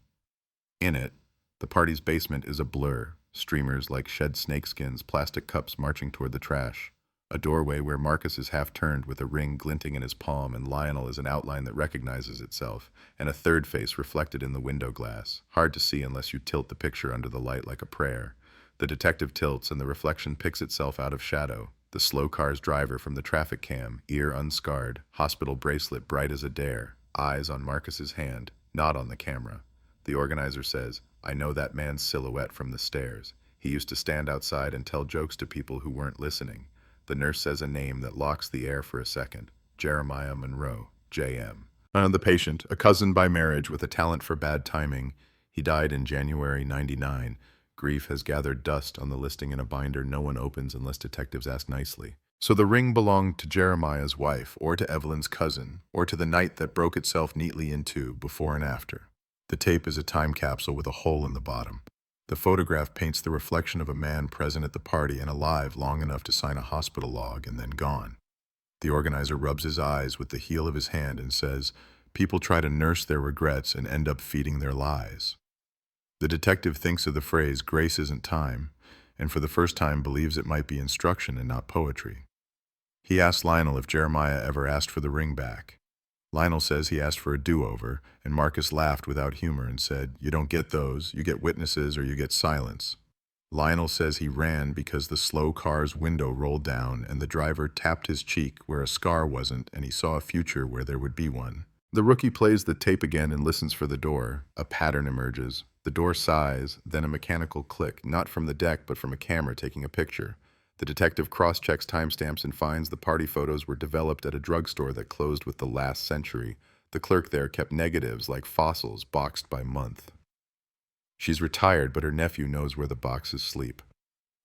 In it, the party's basement is a blur, streamers like shed snakeskins, plastic cups marching toward the trash. A doorway where Marcus is half-turned with a ring glinting in his palm and Lionel is an outline that recognizes itself, and a third face reflected in the window glass, hard to see unless you tilt the picture under the light like a prayer. The detective tilts and the reflection picks itself out of shadow. The slow car's driver from the traffic cam, ear unscarred, hospital bracelet bright as a dare, eyes on Marcus's hand, not on the camera. The organizer says, "I know that man's silhouette from the stairs. He used to stand outside and tell jokes to people who weren't listening." The nurse says a name that locks the air for a second. Jeremiah Monroe, JM. The patient, a cousin by marriage with a talent for bad timing. He died in January 99. Grief has gathered dust on the listing in a binder no one opens unless detectives ask nicely. So the ring belonged to Jeremiah's wife, or to Evelyn's cousin, or to the night that broke itself neatly in 2, before and after. The tape is a time capsule with a hole in the bottom. The photograph paints the reflection of a man present at the party and alive long enough to sign a hospital log and then gone. The organizer rubs his eyes with the heel of his hand and says, "People try to nurse their regrets and end up feeding their lies." The detective thinks of the phrase, "Grace isn't time," and for the first time believes it might be instruction and not poetry. He asks Lionel if Jeremiah ever asked for the ring back. Lionel says he asked for a do-over, and Marcus laughed without humor and said, "You don't get those, you get witnesses or you get silence." Lionel says he ran because the slow car's window rolled down and the driver tapped his cheek where a scar wasn't, and he saw a future where there would be one. The rookie plays the tape again and listens for the door. A pattern emerges. The door sighs, then a mechanical click, not from the deck but from a camera taking a picture. The detective cross-checks timestamps and finds the party photos were developed at a drugstore that closed with the last century. The clerk there kept negatives like fossils boxed by month. She's retired, but her nephew knows where the boxes sleep.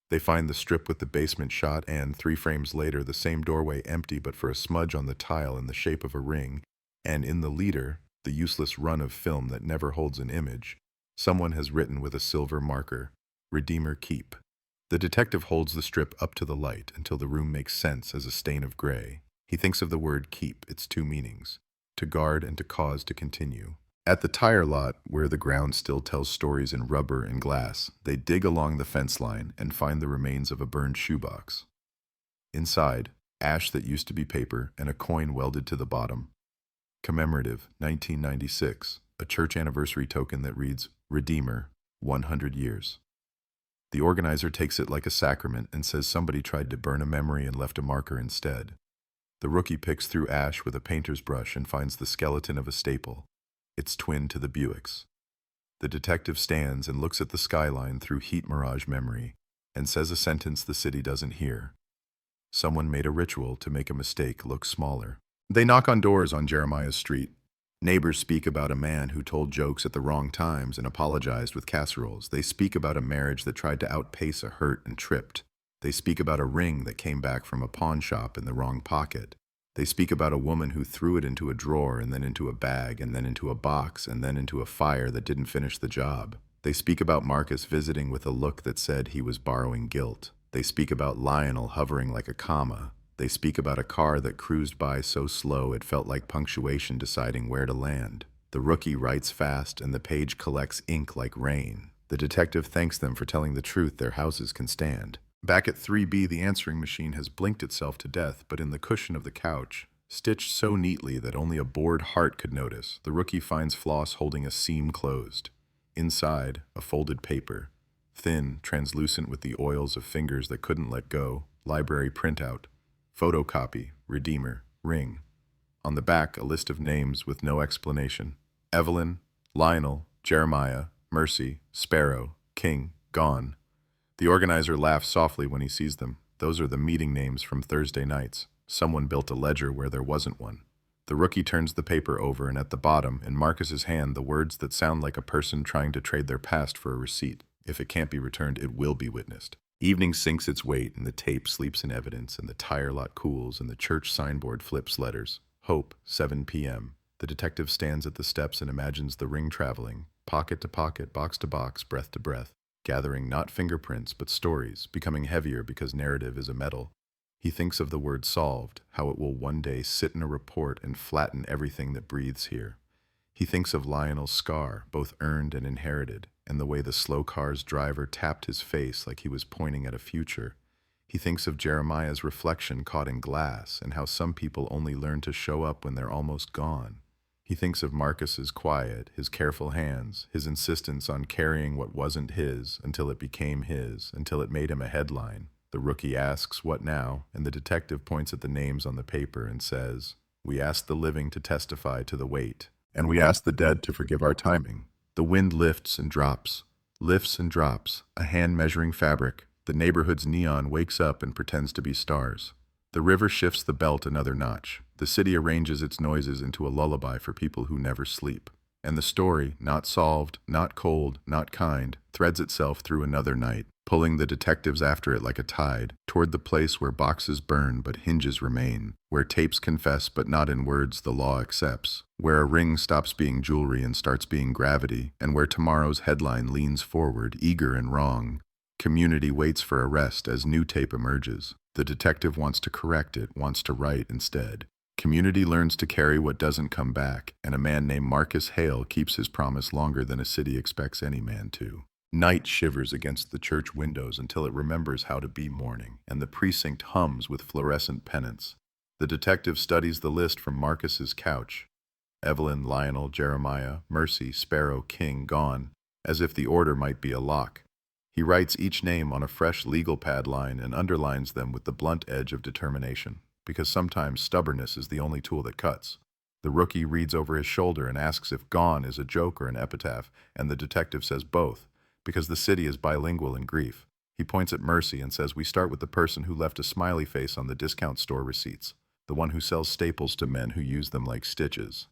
They find the strip with the basement shot and, 3 frames later, the same doorway empty but for a smudge on the tile in the shape of a ring, and in the leader, the useless run of film that never holds an image, someone has written with a silver marker, "Redeemer Keep." The detective holds the strip up to the light until the room makes sense as a stain of gray. He thinks of the word keep, its 2 meanings, to guard and to cause to continue. At the tire lot, where the ground still tells stories in rubber and glass, they dig along the fence line and find the remains of a burned shoebox. Inside, ash that used to be paper and a coin welded to the bottom. Commemorative, 1996, a church anniversary token that reads, "Redeemer, 100 years." The organizer takes it like a sacrament and says somebody tried to burn a memory and left a marker instead. The rookie picks through ash with a painter's brush and finds the skeleton of a staple. It's twin to the Buicks. The detective stands and looks at the skyline through heat mirage memory and says a sentence the city doesn't hear. Someone made a ritual to make a mistake look smaller. They knock on doors on Jeremiah's street. Neighbors speak about a man who told jokes at the wrong times and apologized with casseroles. They speak about a marriage that tried to outpace a hurt and tripped. They speak about a ring that came back from a pawn shop in the wrong pocket. They speak about a woman who threw it into a drawer and then into a bag and then into a box and then into a fire that didn't finish the job. They speak about Marcus visiting with a look that said he was borrowing guilt. They speak about Lionel hovering like a comma. They speak about a car that cruised by so slow it felt like punctuation deciding where to land. The rookie writes fast and the page collects ink like rain. The detective thanks them for telling the truth their houses can stand. Back at 3B, the answering machine has blinked itself to death, but in the cushion of the couch, stitched so neatly that only a bored heart could notice, the rookie finds Floss holding a seam closed. Inside, a folded paper, thin, translucent with the oils of fingers that couldn't let go, library printout. Photocopy, Redeemer, ring. On the back, a list of names with no explanation. Evelyn, Lionel, Jeremiah, Mercy, Sparrow, King, gone. The organizer laughs softly when he sees them. Those are the meeting names from Thursday nights. Someone built a ledger where there wasn't one. The rookie turns the paper over, and at the bottom, in Marcus's hand, the words that sound like a person trying to trade their past for a receipt. If it can't be returned, it will be witnessed. Evening sinks its weight, and the tape sleeps in evidence, and the tire lot cools, and the church signboard flips letters. Hope, 7 p.m. The detective stands at the steps and imagines the ring traveling, pocket to pocket, box to box, breath to breath, gathering not fingerprints but stories, becoming heavier because narrative is a metal. He thinks of the word solved, how it will one day sit in a report and flatten everything that breathes here. He thinks of Lionel's scar, both earned and inherited, and the way the slow car's driver tapped his face like he was pointing at a future. He thinks of Jeremiah's reflection caught in glass and how some people only learn to show up when they're almost gone. He thinks of Marcus's quiet, his careful hands, his insistence on carrying what wasn't his until it became his, until it made him a headline. The rookie asks, "What now?" and the detective points at the names on the paper and says, "We ask the living to testify to the weight, and we ask the dead to forgive our timing." The wind lifts and drops, a hand measuring fabric. The neighborhood's neon wakes up and pretends to be stars. The river shifts the belt another notch. The city arranges its noises into a lullaby for people who never sleep. And the story, not solved, not cold, not kind, threads itself through another night, pulling the detectives after it like a tide, toward the place where boxes burn but hinges remain, where tapes confess but not in words the law accepts, where a ring stops being jewelry and starts being gravity, and where tomorrow's headline leans forward, eager and wrong. Community waits for arrest as new tape emerges. The detective wants to correct it, wants to write instead. Community learns to carry what doesn't come back, and a man named Marcus Hale keeps his promise longer than a city expects any man to. Night shivers against the church windows until it remembers how to be morning, and the precinct hums with fluorescent pennants. The detective studies the list from Marcus's couch. Evelyn, Lionel, Jeremiah, Mercy, Sparrow, King, gone, as if the order might be a lock. He writes each name on a fresh legal pad line and underlines them with the blunt edge of determination, because sometimes stubbornness is the only tool that cuts. The rookie reads over his shoulder and asks if gone is a joke or an epitaph, and the detective says both, because the city is bilingual in grief. He points at Mercy and says we start with the person who left a smiley face on the discount store receipts, the one who sells staples to men who use them like stitches.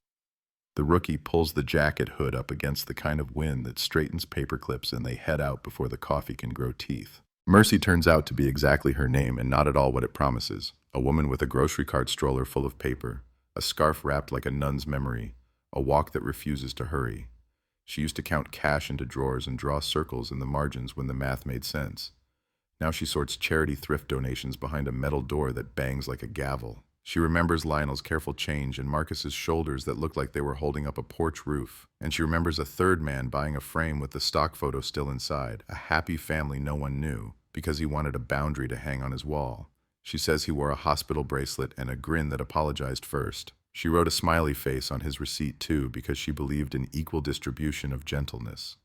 The rookie pulls the jacket hood up against the kind of wind that straightens paper clips, and they head out before the coffee can grow teeth. Mercy turns out to be exactly her name and not at all what it promises. A woman with a grocery cart stroller full of paper, a scarf wrapped like a nun's memory, a walk that refuses to hurry. She used to count cash into drawers and draw circles in the margins when the math made sense. Now she sorts charity thrift donations behind a metal door that bangs like a gavel. She remembers Lionel's careful change and Marcus's shoulders that looked like they were holding up a porch roof. And she remembers a third man buying a frame with the stock photo still inside, a happy family no one knew, because he wanted a boundary to hang on his wall. She says he wore a hospital bracelet and a grin that apologized first. She wrote a smiley face on his receipt too, because she believed in equal distribution of gentleness.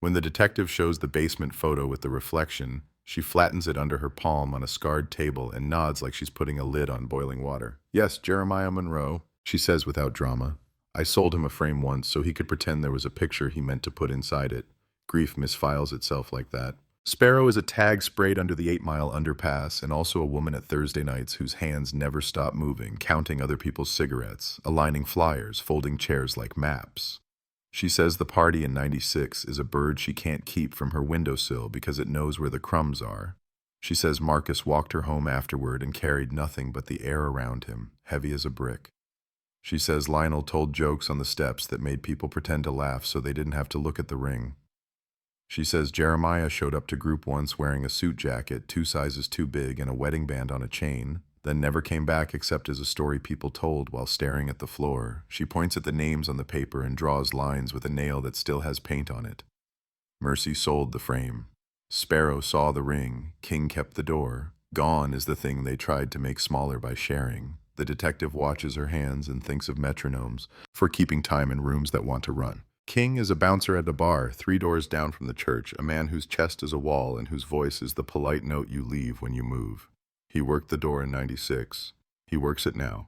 When the detective shows the basement photo with the reflection, she flattens it under her palm on a scarred table and nods like she's putting a lid on boiling water. Yes, Jeremiah Monroe, she says without drama. I sold him a frame once so he could pretend there was a picture he meant to put inside it. Grief misfiles itself like that. Sparrow is a tag sprayed under the 8 Mile underpass, and also a woman at Thursday nights whose hands never stop moving, counting other people's cigarettes, aligning flyers, folding chairs like maps. She says the party in '96 is a bird she can't keep from her windowsill because it knows where the crumbs are. She says Marcus walked her home afterward and carried nothing but the air around him, heavy as a brick. She says Lionel told jokes on the steps that made people pretend to laugh so they didn't have to look at the ring. She says Jeremiah showed up to group once wearing a suit jacket 2 sizes too big and a wedding band on a chain, then never came back except as a story people told while staring at the floor. She points at the names on the paper and draws lines with a nail that still has paint on it. Mercy sold the frame. Sparrow saw the ring. King kept the door. Gone is the thing they tried to make smaller by sharing. The detective watches her hands and thinks of metronomes for keeping time in rooms that want to run. King is a bouncer at a bar 3 doors down from the church, a man whose chest is a wall and whose voice is the polite note you leave when you move. He worked the door in '96. He works it now.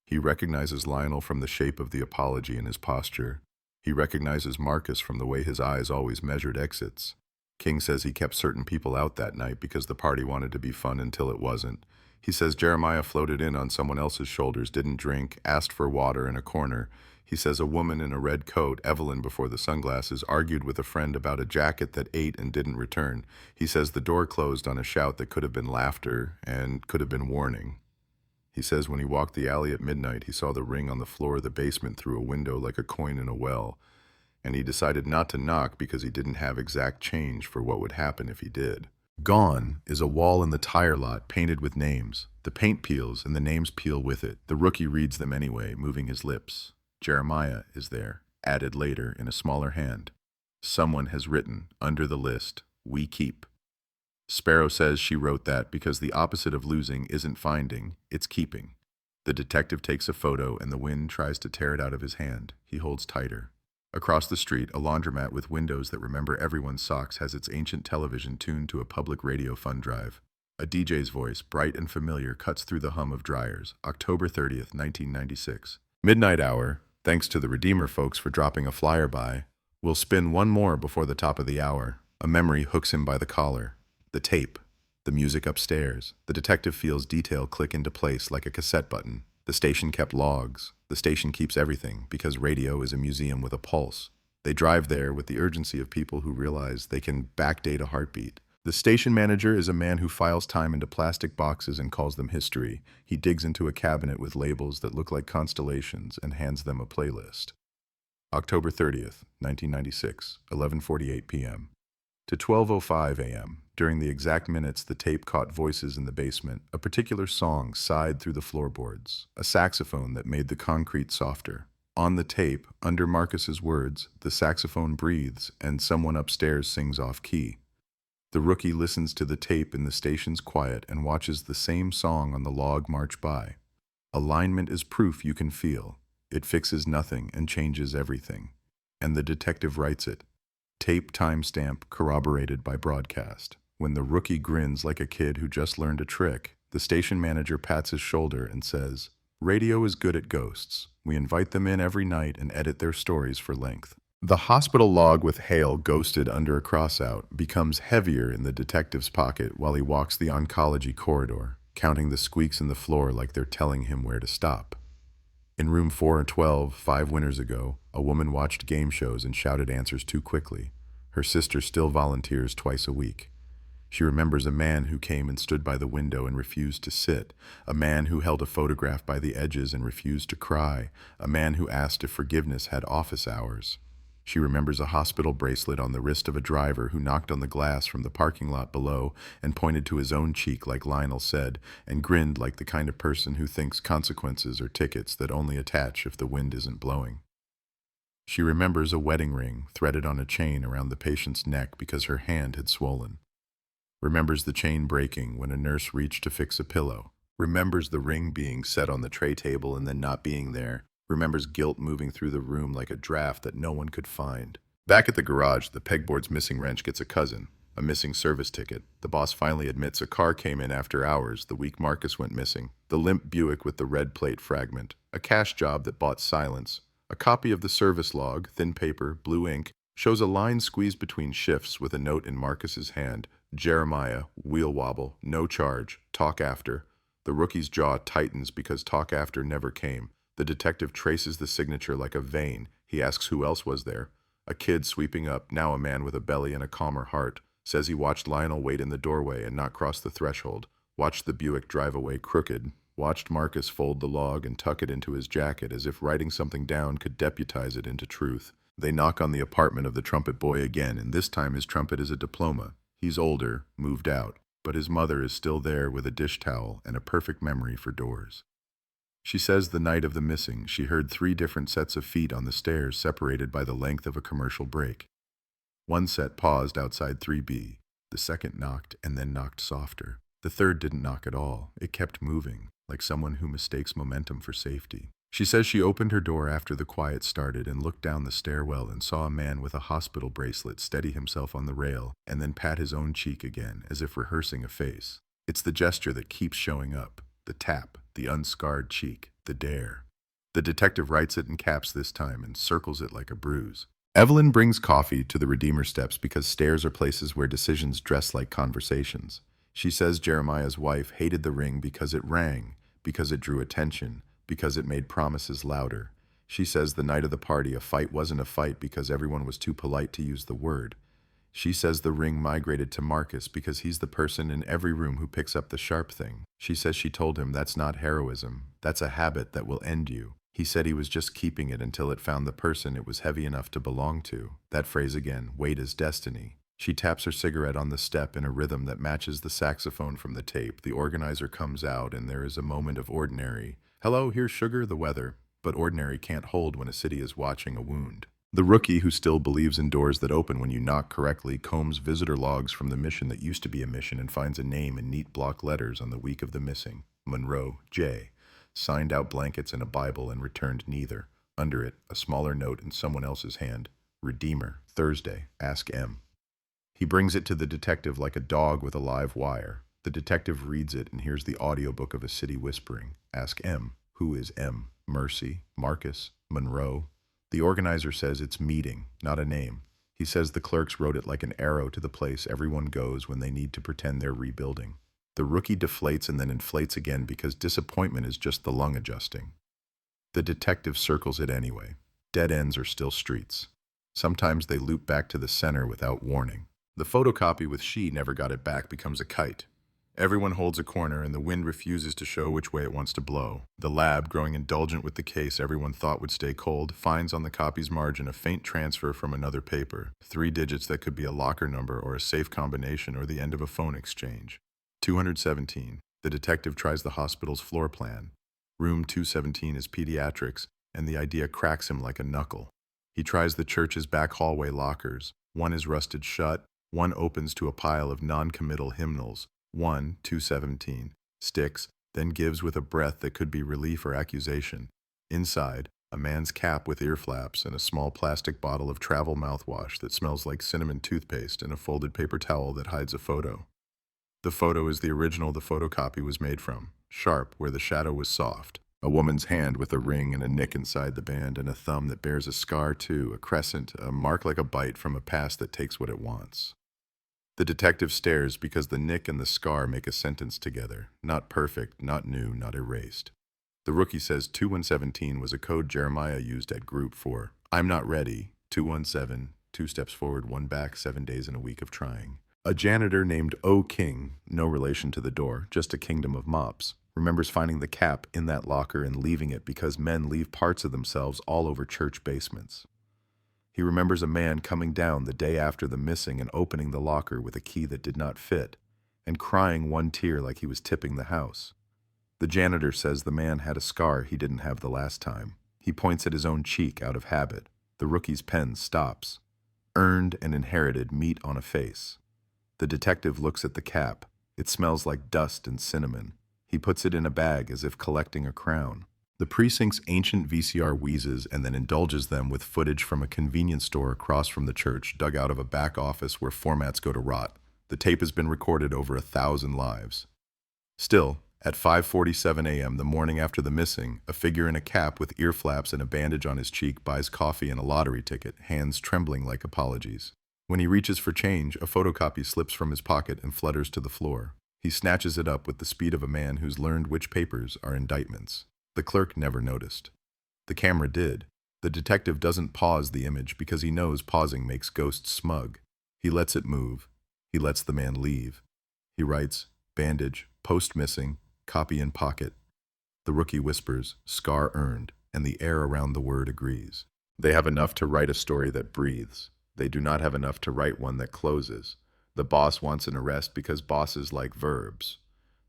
He recognizes Lionel from the shape of the apology in his posture. He recognizes Marcus from the way his eyes always measured exits. King says he kept certain people out that night because the party wanted to be fun until it wasn't. He says Jeremiah floated in on someone else's shoulders, didn't drink, asked for water in a corner. He says a woman in a red coat, Evelyn before the sunglasses, argued with a friend about a jacket that ate and didn't return. He says the door closed on a shout that could have been laughter and could have been warning. He says when he walked the alley at midnight, he saw the ring on the floor of the basement through a window like a coin in a well, and he decided not to knock because he didn't have exact change for what would happen if he did. Gone is a wall in the tire lot painted with names. The paint peels and the names peel with it. The rookie reads them anyway, moving his lips. Jeremiah is there, added later in a smaller hand. Someone has written, under the list, we keep. Sparrow says she wrote that because the opposite of losing isn't finding, it's keeping. The detective takes a photo and the wind tries to tear it out of his hand. He holds tighter. Across the street, a laundromat with windows that remember everyone's socks has its ancient television tuned to a public radio fund drive. A DJ's voice, bright and familiar, cuts through the hum of dryers. October 30th, 1996. Midnight hour. Thanks to the Redeemer folks for dropping a flyer by. We'll spin one more before the top of the hour. A memory hooks him by the collar. The tape. The music upstairs. The detective feels detail click into place like a cassette button. The station kept logs. The station keeps everything because radio is a museum with a pulse. They drive there with the urgency of people who realize they can backdate a heartbeat. The station manager is a man who files time into plastic boxes and calls them history. He digs into a cabinet with labels that look like constellations and hands them a playlist. October 30th, 1996, 11:48 p.m. to 12:05 a.m. During the exact minutes the tape caught voices in the basement, a particular song sighed through the floorboards, a saxophone that made the concrete softer. On the tape, under Marcus's words, the saxophone breathes and someone upstairs sings off key. The rookie listens to the tape in the station's quiet and watches the same song on the log march by. Alignment is proof you can feel. It fixes nothing and changes everything. And the detective writes it. Tape timestamp corroborated by broadcast. When the rookie grins like a kid who just learned a trick, the station manager pats his shoulder and says, "Radio is good at ghosts. We invite them in every night and edit their stories for length." The hospital log with Hale ghosted under a crossout becomes heavier in the detective's pocket while he walks the oncology corridor, counting the squeaks in the floor like they're telling him where to stop. In room 412, 5 winters ago, a woman watched game shows and shouted answers too quickly. Her sister still volunteers twice a week. She remembers a man who came and stood by the window and refused to sit, a man who held a photograph by the edges and refused to cry, a man who asked if forgiveness had office hours. She remembers a hospital bracelet on the wrist of a driver who knocked on the glass from the parking lot below and pointed to his own cheek like Lionel said, and grinned like the kind of person who thinks consequences are tickets that only attach if the wind isn't blowing. She remembers a wedding ring threaded on a chain around the patient's neck because her hand had swollen. Remembers the chain breaking when a nurse reached to fix a pillow. Remembers the ring being set on the tray table and then not being there. Remembers guilt moving through the room like a draft that no one could find. Back at the garage, the pegboard's missing wrench gets a cousin, a missing service ticket. The boss finally admits a car came in after hours the week Marcus went missing. The limp Buick with the red plate fragment. A cash job that bought silence. A copy of the service log, thin paper, blue ink, shows a line squeezed between shifts with a note in Marcus's hand. Jeremiah, wheel wobble, no charge, talk after. The rookie's jaw tightens because talk after never came. The detective traces the signature like a vein. He asks who else was there. A kid sweeping up, now a man with a belly and a calmer heart, says he watched Lionel wait in the doorway and not cross the threshold, watched the Buick drive away crooked, watched Marcus fold the log and tuck it into his jacket as if writing something down could deputize it into truth. They knock on the apartment of the trumpet boy again, and this time his trumpet is a diploma. He's older, moved out, but his mother is still there with a dish towel and a perfect memory for doors. She says the night of the missing, she heard 3 different sets of feet on the stairs separated by the length of a commercial break. One set paused outside 3B. The second knocked and then knocked softer. The third didn't knock at all. It kept moving, like someone who mistakes momentum for safety. She says she opened her door after the quiet started and looked down the stairwell and saw a man with a hospital bracelet steady himself on the rail and then pat his own cheek again, as if rehearsing a face. It's the gesture that keeps showing up. The tap, the unscarred cheek, the dare. The detective writes it in caps this time and circles it like a bruise. Evelyn brings coffee to the Redeemer steps because stairs are places where decisions dress like conversations. She says Jeremiah's wife hated the ring because it rang, because it drew attention, because it made promises louder. She says the night of the party a fight wasn't a fight because everyone was too polite to use the word. She says the ring migrated to Marcus because he's the person in every room who picks up the sharp thing. She says she told him that's not heroism, that's a habit that will end you. He said he was just keeping it until it found the person it was heavy enough to belong to. That phrase again, weight is destiny. She taps her cigarette on the step in a rhythm that matches the saxophone from the tape. The organizer comes out and there is a moment of ordinary. Hello, here's sugar, the weather. But ordinary can't hold when a city is watching a wound. The rookie who still believes in doors that open when you knock correctly combs visitor logs from the mission that used to be a mission and finds a name in neat block letters on the week of the missing. Monroe, J. Signed out blankets and a Bible and returned neither. Under it, a smaller note in someone else's hand. Redeemer, Thursday, ask M. He brings it to the detective like a dog with a live wire. The detective reads it and hears the audiobook of a city whispering. Ask M. Who is M? Mercy, Marcus, Monroe. The organizer says it's meeting, not a name. He says the clerks wrote it like an arrow to the place everyone goes when they need to pretend they're rebuilding. The rookie deflates and then inflates again because disappointment is just the lung adjusting. The detective circles it anyway. Dead ends are still streets. Sometimes they loop back to the center without warning. The photocopy with she never got it back becomes a kite. Everyone holds a corner and the wind refuses to show which way it wants to blow. The lab, growing indulgent with the case everyone thought would stay cold, finds on the copy's margin a faint transfer from another paper. 3 digits that could be a locker number or a safe combination or the end of a phone exchange. 217. The detective tries the hospital's floor plan. Room 217 is pediatrics, and the idea cracks him like a knuckle. He tries the church's back hallway lockers. One is rusted shut, one opens to a pile of non-committal hymnals. 217, sticks, then gives with a breath that could be relief or accusation. Inside, a man's cap with ear flaps and a small plastic bottle of travel mouthwash that smells like cinnamon toothpaste and a folded paper towel that hides a photo. The photo is the original the photocopy was made from, sharp where the shadow was soft. A woman's hand with a ring and a nick inside the band and a thumb that bears a scar too, a crescent, a mark like a bite from a past that takes what it wants. The detective stares because the nick and the scar make a sentence together, not perfect, not new, not erased. The rookie says 2117 was a code Jeremiah used at group for I'm not ready, 217, 2 steps forward, 1 back, 7 days and a week of trying. A janitor named O. King, no relation to the door, just a kingdom of mops, remembers finding the cap in that locker and leaving it because men leave parts of themselves all over church basements. He remembers a man coming down the day after the missing and opening the locker with a key that did not fit, and crying one tear like he was tipping the house. The janitor says the man had a scar he didn't have the last time. He points at his own cheek out of habit. The rookie's pen stops. Earned and inherited meet on a face. The detective looks at the cap. It smells like dust and cinnamon. He puts it in a bag as if collecting a crown. The precinct's ancient VCR wheezes and then indulges them with footage from a convenience store across from the church, dug out of a back office where formats go to rot. The tape has been recorded over 1,000 lives. Still, at 5:47 a.m. the morning after the missing, a figure in a cap with ear flaps and a bandage on his cheek buys coffee and a lottery ticket, hands trembling like apologies. When he reaches for change, a photocopy slips from his pocket and flutters to the floor. He snatches it up with the speed of a man who's learned which papers are indictments. The clerk never noticed. The camera did. The detective doesn't pause the image because he knows pausing makes ghosts smug. He lets it move. He lets the man leave. He writes, bandage, post missing, copy in pocket. The rookie whispers, scar earned, and the air around the word agrees. They have enough to write a story that breathes. They do not have enough to write one that closes. The boss wants an arrest because bosses like verbs.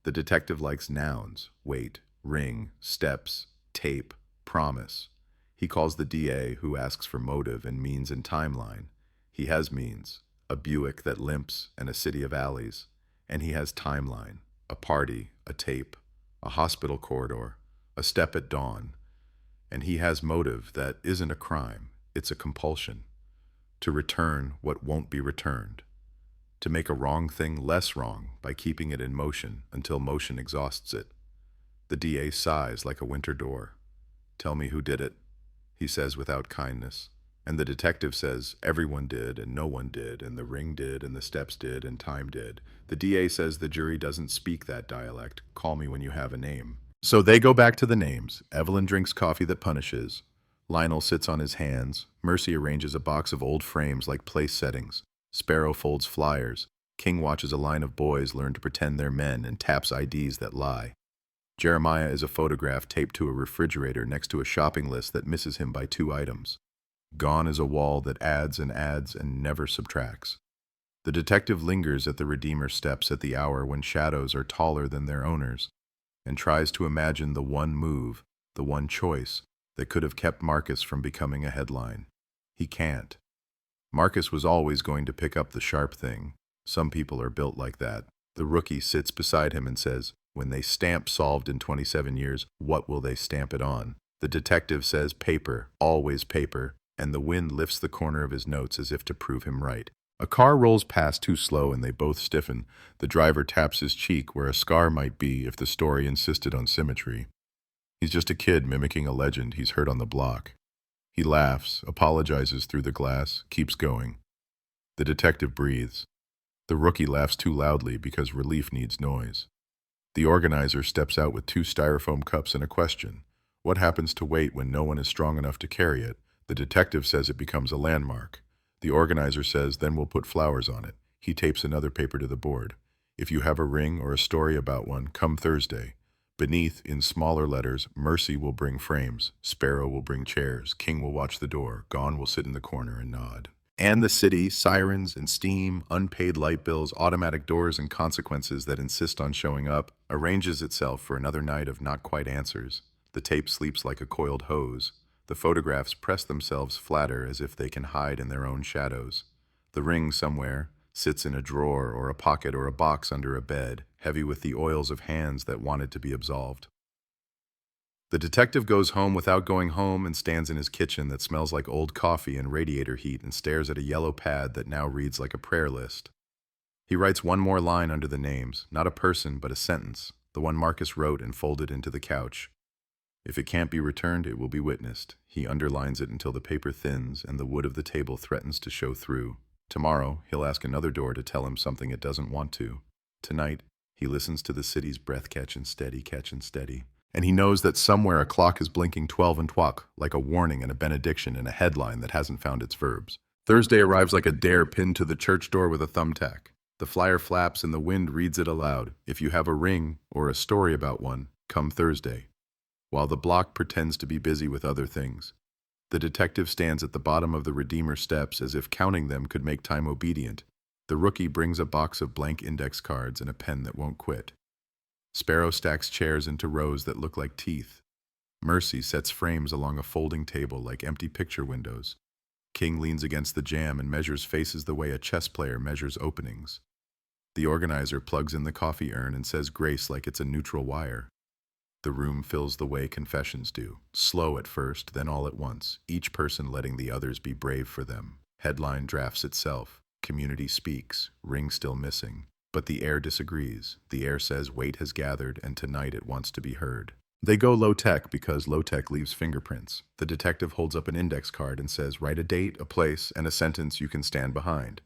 The detective likes nouns, wait, ring, steps, tape, promise. He calls the DA, who asks for motive and means and timeline. He has means, a Buick that limps and a city of alleys. And he has timeline, a party, a tape, a hospital corridor, a step at dawn. And he has motive that isn't a crime, it's a compulsion. To return what won't be returned. To make a wrong thing less wrong by keeping it in motion until motion exhausts it. The DA sighs like a winter door. Tell me who did it, he says without kindness. And the detective says, everyone did, and no one did, and the ring did, and the steps did, and time did. The DA says the jury doesn't speak that dialect. Call me when you have a name. So they go back to the names. Evelyn drinks coffee that punishes. Lionel sits on his hands. Mercy arranges a box of old frames like place settings. Sparrow folds flyers. King watches a line of boys learn to pretend they're men and taps IDs that lie. Jeremiah is a photograph taped to a refrigerator next to a shopping list that misses him by 2 items. Gone is a wall that adds and never subtracts. The detective lingers at the Redeemer steps at the hour when shadows are taller than their owners, and tries to imagine the one move, the one choice, that could have kept Marcus from becoming a headline. He can't. Marcus was always going to pick up the sharp thing. Some people are built like that. The rookie sits beside him and says, when they stamp solved in 27 years, what will they stamp it on? The detective says paper, always paper, and the wind lifts the corner of his notes as if to prove him right. A car rolls past too slow and they both stiffen. The driver taps his cheek where a scar might be if the story insisted on symmetry. He's just a kid mimicking a legend he's heard on the block. He laughs, apologizes through the glass, keeps going. The detective breathes. The rookie laughs too loudly because relief needs noise. The organizer steps out with 2 styrofoam cups and a question. What happens to weight when no one is strong enough to carry it? The detective says it becomes a landmark. The organizer says, then we'll put flowers on it. He tapes another paper to the board. If you have a ring or a story about one, come Thursday. Beneath, in smaller letters, Mercy will bring frames, Sparrow will bring chairs, King will watch the door, Gone will sit in the corner and nod. And the city, sirens and steam, unpaid light bills, automatic doors and consequences that insist on showing up, arranges itself for another night of not quite answers. The tape sleeps like a coiled hose. The photographs press themselves flatter as if they can hide in their own shadows. The ring somewhere sits in a drawer or a pocket or a box under a bed, heavy with the oils of hands that wanted to be absolved. The detective goes home without going home and stands in his kitchen that smells like old coffee and radiator heat and stares at a yellow pad that now reads like a prayer list. He writes one more line under the names, not a person but a sentence, the one Marcus wrote and folded into the couch. If it can't be returned, it will be witnessed. He underlines it until the paper thins and the wood of the table threatens to show through. Tomorrow, he'll ask another door to tell him something it doesn't want to. Tonight, he listens to the city's breath catch and steady. And he knows that somewhere a clock is blinking 12 and twalk, like a warning and a benediction in a headline that hasn't found its verbs. Thursday arrives like a dare pinned to the church door with a thumbtack. The flyer flaps and the wind reads it aloud. If you have a ring or a story about one, come Thursday. While the block pretends to be busy with other things. The detective stands at the bottom of the Redeemer steps as if counting them could make time obedient. The rookie brings a box of blank index cards and a pen that won't quit. Sparrow stacks chairs into rows that look like teeth. Mercy sets frames along a folding table like empty picture windows. King leans against the jamb and measures faces the way a chess player measures openings. The organizer plugs in the coffee urn and says grace like it's a neutral wire. The room fills the way confessions do, slow at first, then all at once, each person letting the others be brave for them. Headline drafts itself. Community speaks. Ring still missing. But the air disagrees. The air says weight has gathered and tonight it wants to be heard. They go low-tech because low-tech leaves fingerprints. The detective holds up an index card and says write a date, a place, and a sentence you can stand behind.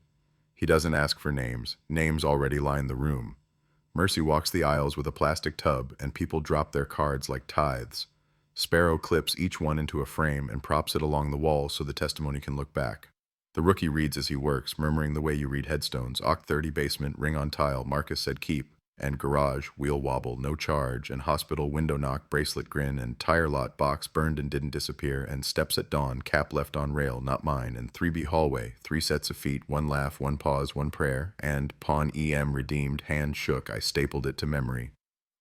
He doesn't ask for names. Names already line the room. Mercy walks the aisles with a plastic tub and people drop their cards like tithes. Sparrow clips each one into a frame and props it along the wall so the testimony can look back. The rookie reads as he works, murmuring the way you read headstones. Oct 30 basement, ring on tile, Marcus said keep, and garage, wheel wobble, no charge, and hospital, window knock, bracelet grin, and tire lot, box, burned and didn't disappear, and steps at dawn, cap left on rail, not mine, and 3B hallway, 3 sets of feet, 1 laugh, 1 pause, 1 prayer, and pawn EM redeemed, hand shook, I stapled it to memory.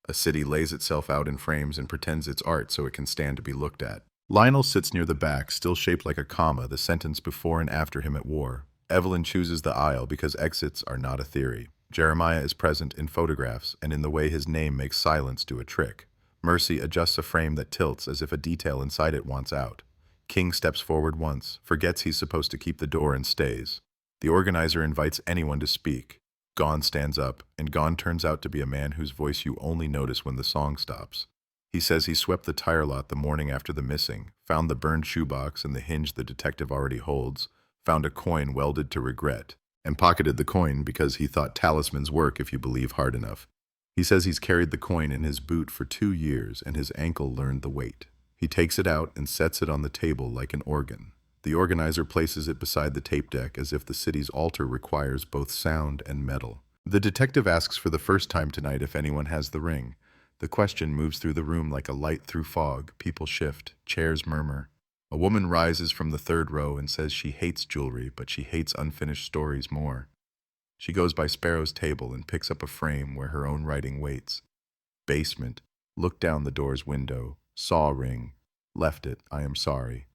A city lays itself out in frames and pretends it's art so it can stand to be looked at. Lionel sits near the back, still shaped like a comma, the sentence before and after him at war. Evelyn chooses the aisle because exits are not a theory. Jeremiah is present in photographs and in the way his name makes silence do a trick. Mercy adjusts a frame that tilts as if a detail inside it wants out. King steps forward once, forgets he's supposed to keep the door and stays. The organizer invites anyone to speak. Gon stands up, and Gon turns out to be a man whose voice you only notice when the song stops. He says he swept the tire lot the morning after the missing, found the burned shoebox and the hinge the detective already holds, found a coin welded to regret, and pocketed the coin because he thought talismans work if you believe hard enough. He says he's carried the coin in his boot for 2 years and his ankle learned the weight. He takes it out and sets it on the table like an organ. The organizer places it beside the tape deck as if the city's altar requires both sound and metal. The detective asks for the first time tonight if anyone has the ring. The question moves through the room like a light through fog. People shift. Chairs murmur. A woman rises from the 3rd row and says she hates jewelry, but she hates unfinished stories more. She goes by Sparrow's table and picks up a frame where her own writing waits. Basement. Looked down the door's window. Saw ring. Left it. I am sorry.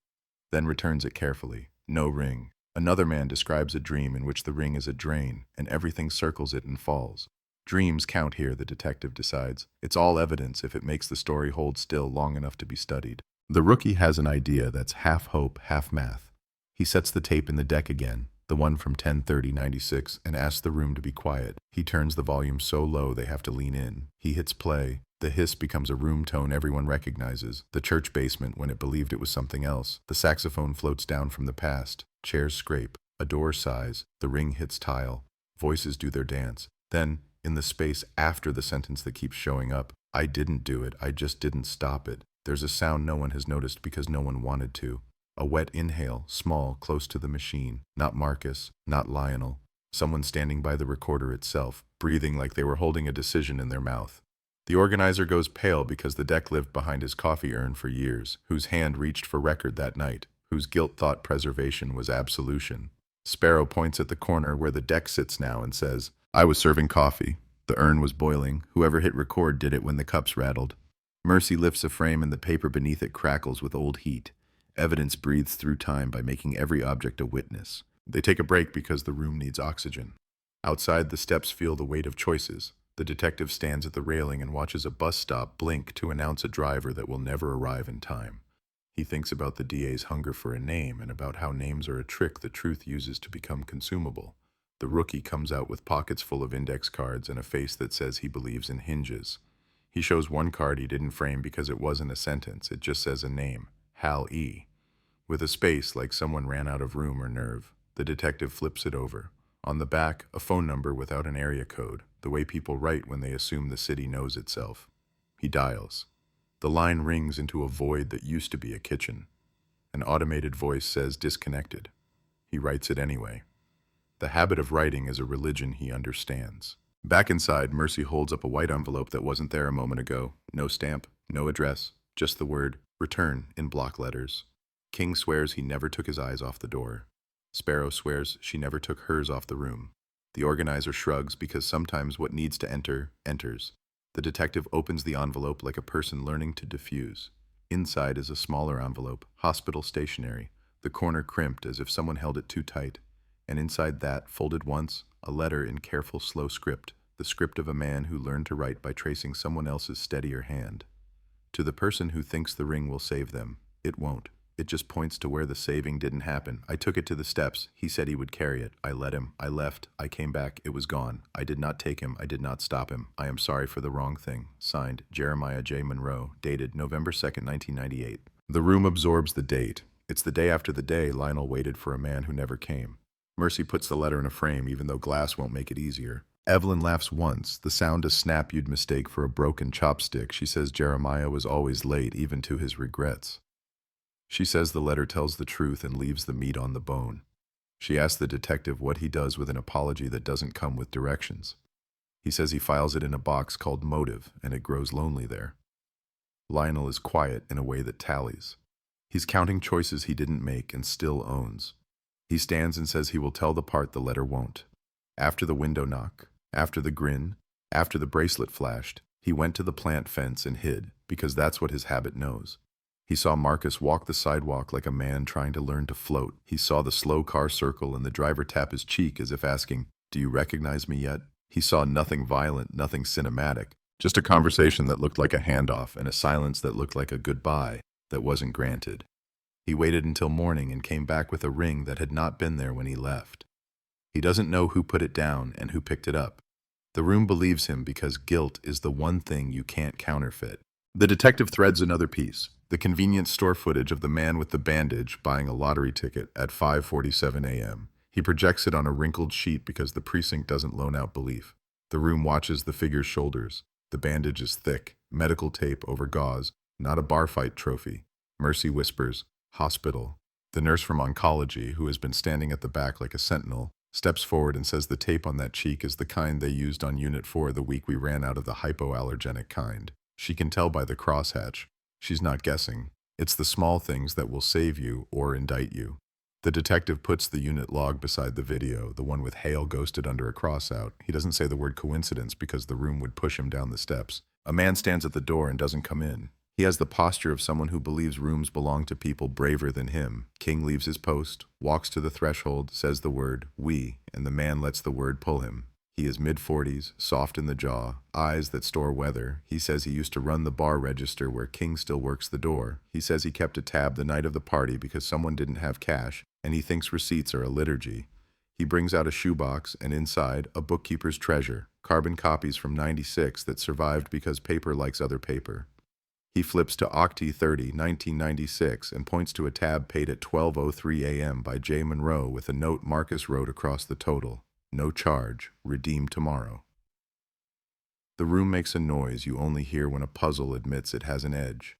Then returns it carefully. No ring. Another man describes a dream in which the ring is a drain, and everything circles it and falls. Dreams count here, the detective decides. It's all evidence if it makes the story hold still long enough to be studied. The rookie has an idea that's half hope, half math. He sets the tape in the deck again, the one from 10:30:96, and asks the room to be quiet. He turns the volume so low they have to lean in. He hits play. The hiss becomes a room tone everyone recognizes. The church basement when it believed it was something else. The saxophone floats down from the past. Chairs scrape. A door sighs. The ring hits tile. Voices do their dance. Then, in the space after the sentence that keeps showing up, I didn't do it, I just didn't stop it. There's a sound no one has noticed because no one wanted to. A wet inhale, small, close to the machine. Not Marcus, not Lionel. Someone standing by the recorder itself, breathing like they were holding a decision in their mouth. The organizer goes pale because the deck lived behind his coffee urn for years, whose hand reached for record that night, whose guilt thought preservation was absolution. Sparrow points at the corner where the deck sits now and says, I was serving coffee. The urn was boiling. Whoever hit record did it when the cups rattled. Mercy lifts a frame and the paper beneath it crackles with old heat. Evidence breathes through time by making every object a witness. They take a break because the room needs oxygen. Outside, the steps feel the weight of choices. The detective stands at the railing and watches a bus stop blink to announce a driver that will never arrive in time. He thinks about the DA's hunger for a name and about how names are a trick the truth uses to become consumable. The rookie comes out with pockets full of index cards and a face that says he believes in hinges. He shows one card he didn't frame because it wasn't a sentence, it just says a name, Hal E. With a space like someone ran out of room or nerve. The detective flips it over. On the back, a phone number without an area code, the way people write when they assume the city knows itself. He dials. The line rings into a void that used to be a kitchen. An automated voice says disconnected. He writes it anyway. The habit of writing is a religion he understands. Back inside, Mercy holds up a white envelope that wasn't there a moment ago. No stamp, no address, just the word return in block letters. King swears he never took his eyes off the door. Sparrow swears she never took hers off the room. The organizer shrugs because sometimes what needs to enter, enters. The detective opens the envelope like a person learning to diffuse. Inside is a smaller envelope, hospital stationery, the corner crimped as if someone held it too tight. And inside that, folded once, a letter in careful, slow script, the script of a man who learned to write by tracing someone else's steadier hand. To the person who thinks the ring will save them, it won't. It just points to where the saving didn't happen. I took it to the steps. He said he would carry it. I let him. I left. I came back. It was gone. I did not take him. I did not stop him. I am sorry for the wrong thing. Signed, Jeremiah J. Monroe, dated November 2nd, 1998. The room absorbs the date. It's the day after the day Lionel waited for a man who never came. Mercy puts the letter in a frame, even though glass won't make it easier. Evelyn laughs once, the sound a snap you'd mistake for a broken chopstick. She says Jeremiah was always late, even to his regrets. She says the letter tells the truth and leaves the meat on the bone. She asks the detective what he does with an apology that doesn't come with directions. He says he files it in a box called Motive, and it grows lonely there. Lionel is quiet in a way that tallies. He's counting choices he didn't make and still owns. He stands and says he will tell the part the letter won't. After the window knock, after the grin, after the bracelet flashed, he went to the plant fence and hid, because that's what his habit knows. He saw Marcus walk the sidewalk like a man trying to learn to float. He saw the slow car circle and the driver tap his cheek as if asking, "Do you recognize me yet?" He saw nothing violent, nothing cinematic, just a conversation that looked like a handoff and a silence that looked like a goodbye that wasn't granted. He waited until morning and came back with a ring that had not been there when he left. He doesn't know who put it down and who picked it up. The room believes him because guilt is the one thing you can't counterfeit. The detective threads another piece. The convenience store footage of the man with the bandage buying a lottery ticket at 5:47 a.m. He projects it on a wrinkled sheet because the precinct doesn't loan out belief. The room watches the figure's shoulders. The bandage is thick, medical tape over gauze, not a bar fight trophy. Mercy whispers, "Hospital." The nurse from oncology, who has been standing at the back like a sentinel, steps forward and says the tape on that cheek is the kind they used on Unit 4 the week we ran out of the hypoallergenic kind. She can tell by the crosshatch. She's not guessing. It's the small things that will save you or indict you. The detective puts the unit log beside the video, the one with Hale ghosted under a crossout. He doesn't say the word coincidence because the room would push him down the steps. A man stands at the door and doesn't come in. He has the posture of someone who believes rooms belong to people braver than him. King leaves his post, walks to the threshold, says the word, "we," and the man lets the word pull him. He is mid-40s, soft in the jaw, eyes that store weather. He says he used to run the bar register where King still works the door. He says he kept a tab the night of the party because someone didn't have cash, and he thinks receipts are a liturgy. He brings out a shoebox, and inside, a bookkeeper's treasure, carbon copies from '96 that survived because paper likes other paper. He flips to Octi 30, 1996, and points to a tab paid at 12:03 a.m. by J. Monroe with a note Marcus wrote across the total. No charge, redeem tomorrow. The room makes a noise you only hear when a puzzle admits it has an edge.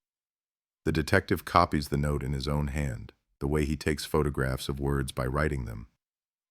The detective copies the note in his own hand, the way he takes photographs of words by writing them.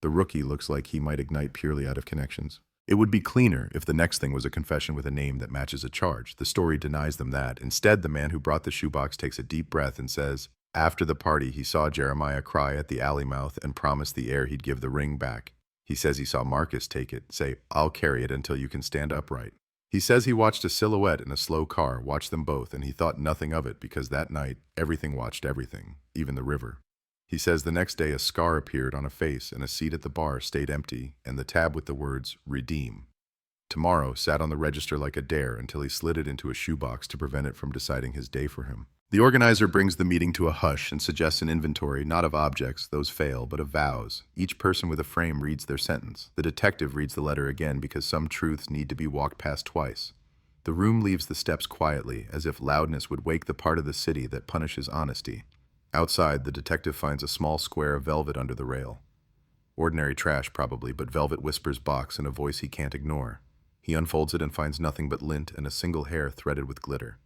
The rookie looks like he might ignite purely out of connections. It would be cleaner if the next thing was a confession with a name that matches a charge. The story denies them that. Instead, the man who brought the shoebox takes a deep breath and says, after the party, he saw Jeremiah cry at the alley mouth and promised the heir he'd give the ring back. He says he saw Marcus take it, say, "I'll carry it until you can stand upright." He says he watched a silhouette in a slow car watch them both, and he thought nothing of it because that night everything watched everything, even the river. He says the next day a scar appeared on a face and a seat at the bar stayed empty and the tab with the words "Redeem." Tomorrow sat on the register like a dare until he slid it into a shoebox to prevent it from deciding his day for him. The organizer brings the meeting to a hush and suggests an inventory, not of objects, those fail, but of vows. Each person with a frame reads their sentence. The detective reads the letter again because some truths need to be walked past twice. The room leaves the steps quietly, as if loudness would wake the part of the city that punishes honesty. Outside, the detective finds a small square of velvet under the rail. Ordinary trash, probably, but velvet whispers box in a voice he can't ignore. He unfolds it and finds nothing but lint and a single hair threaded with glitter.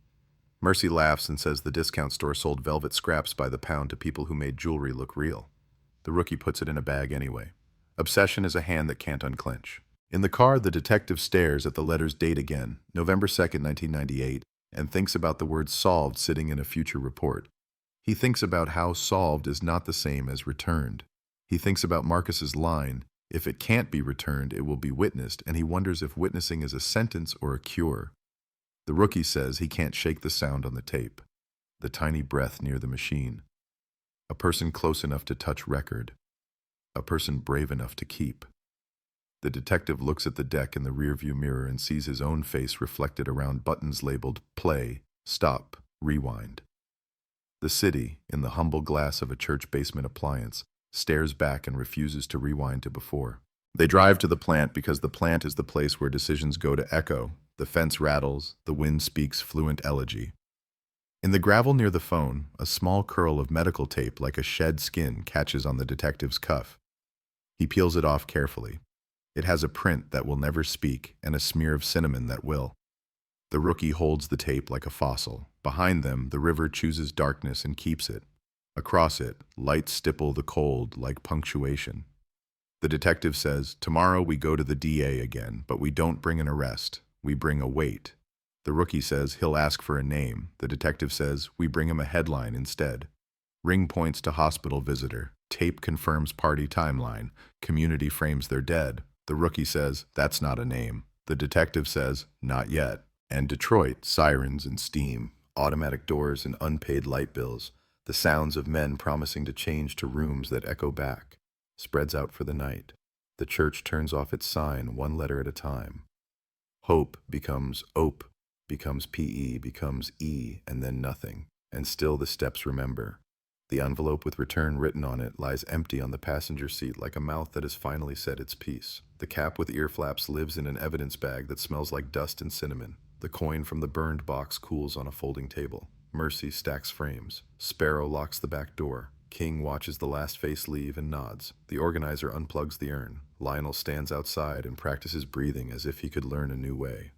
Mercy laughs and says the discount store sold velvet scraps by the pound to people who made jewelry look real. The rookie puts it in a bag anyway. Obsession is a hand that can't unclench. In the car, the detective stares at the letter's date again, November 2nd, 1998, and thinks about the word solved sitting in a future report. He thinks about how solved is not the same as returned. He thinks about Marcus's line, if it can't be returned, it will be witnessed, and he wonders if witnessing is a sentence or a cure. The rookie says he can't shake the sound on the tape, the tiny breath near the machine. A person close enough to touch record, a person brave enough to keep. The detective looks at the deck in the rearview mirror and sees his own face reflected around buttons labeled play, stop, rewind. The city, in the humble glass of a church basement appliance, stares back and refuses to rewind to before. They drive to the plant because the plant is the place where decisions go to echo. The fence rattles, the wind speaks fluent elegy. In the gravel near the phone, a small curl of medical tape like a shed skin catches on the detective's cuff. He peels it off carefully. It has a print that will never speak and a smear of cinnamon that will. The rookie holds the tape like a fossil. Behind them, the river chooses darkness and keeps it. Across it, lights stipple the cold like punctuation. The detective says, tomorrow we go to the DA again, but we don't bring an arrest. We bring a wait. The rookie says he'll ask for a name. The detective says we bring him a headline instead. Ring points to hospital visitor. Tape confirms party timeline. Community frames their dead. The rookie says that's not a name. The detective says not yet. And Detroit, sirens and steam, automatic doors and unpaid light bills. The sounds of men promising to change to rooms that echo back. Spreads out for the night. The church turns off its sign one letter at a time. Hope becomes ope, becomes PE, becomes E, and then nothing. And still the steps remember. The envelope with return written on it lies empty on the passenger seat like a mouth that has finally said its piece. The cap with ear flaps lives in an evidence bag that smells like dust and cinnamon. The coin from the burned box cools on a folding table. Mercy stacks frames. Sparrow locks the back door. King watches the last face leave and nods. The organizer unplugs the urn. Lionel stands outside and practices breathing as if he could learn a new way.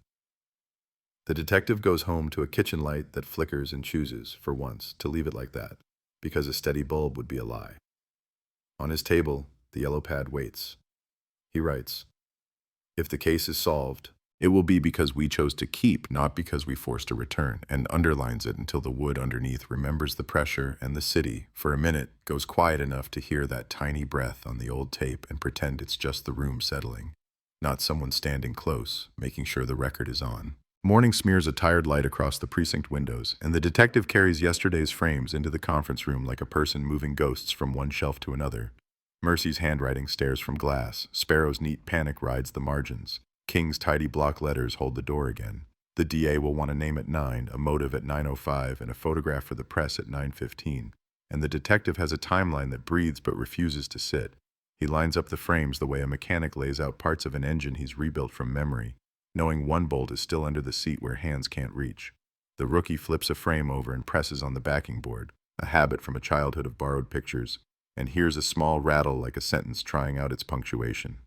The detective goes home to a kitchen light that flickers and chooses, for once, to leave it like that, because a steady bulb would be a lie. On his table, the yellow pad waits. He writes, if the case is solved, it will be because we chose to keep, not because we forced a return, and underlines it until the wood underneath remembers the pressure and the city, for a minute, goes quiet enough to hear that tiny breath on the old tape and pretend it's just the room settling, not someone standing close, making sure the record is on. Morning smears a tired light across the precinct windows, and the detective carries yesterday's frames into the conference room like a person moving ghosts from one shelf to another. Mercy's handwriting stares from glass. Sparrow's neat panic rides the margins. King's tidy block letters hold the door again. The DA will want a name at 9, a motive at 9:05, and a photograph for the press at 9:15. And the detective has a timeline that breathes but refuses to sit. He lines up the frames the way a mechanic lays out parts of an engine he's rebuilt from memory, knowing one bolt is still under the seat where hands can't reach. The rookie flips a frame over and presses on the backing board, a habit from a childhood of borrowed pictures, and hears a small rattle like a sentence trying out its punctuation.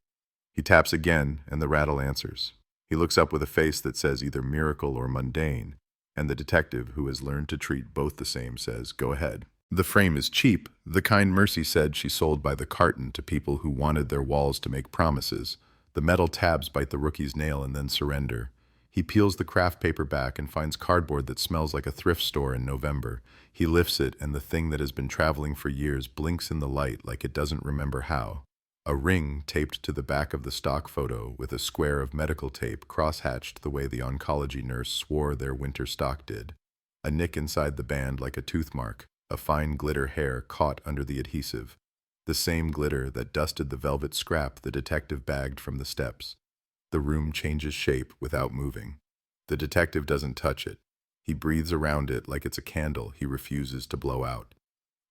He taps again, and the rattle answers. He looks up with a face that says either miracle or mundane, and the detective, who has learned to treat both the same, says, go ahead. The frame is cheap, the kind Mercy said she sold by the carton to people who wanted their walls to make promises. The metal tabs bite the rookie's nail and then surrender. He peels the craft paper back and finds cardboard that smells like a thrift store in November. He lifts it, and the thing that has been traveling for years blinks in the light like it doesn't remember how. A ring taped to the back of the stock photo with a square of medical tape cross-hatched the way the oncology nurse swore their winter stock did. A nick inside the band like a tooth mark, a fine glitter hair caught under the adhesive. The same glitter that dusted the velvet scrap the detective bagged from the steps. The room changes shape without moving. The detective doesn't touch it. He breathes around it like it's a candle he refuses to blow out.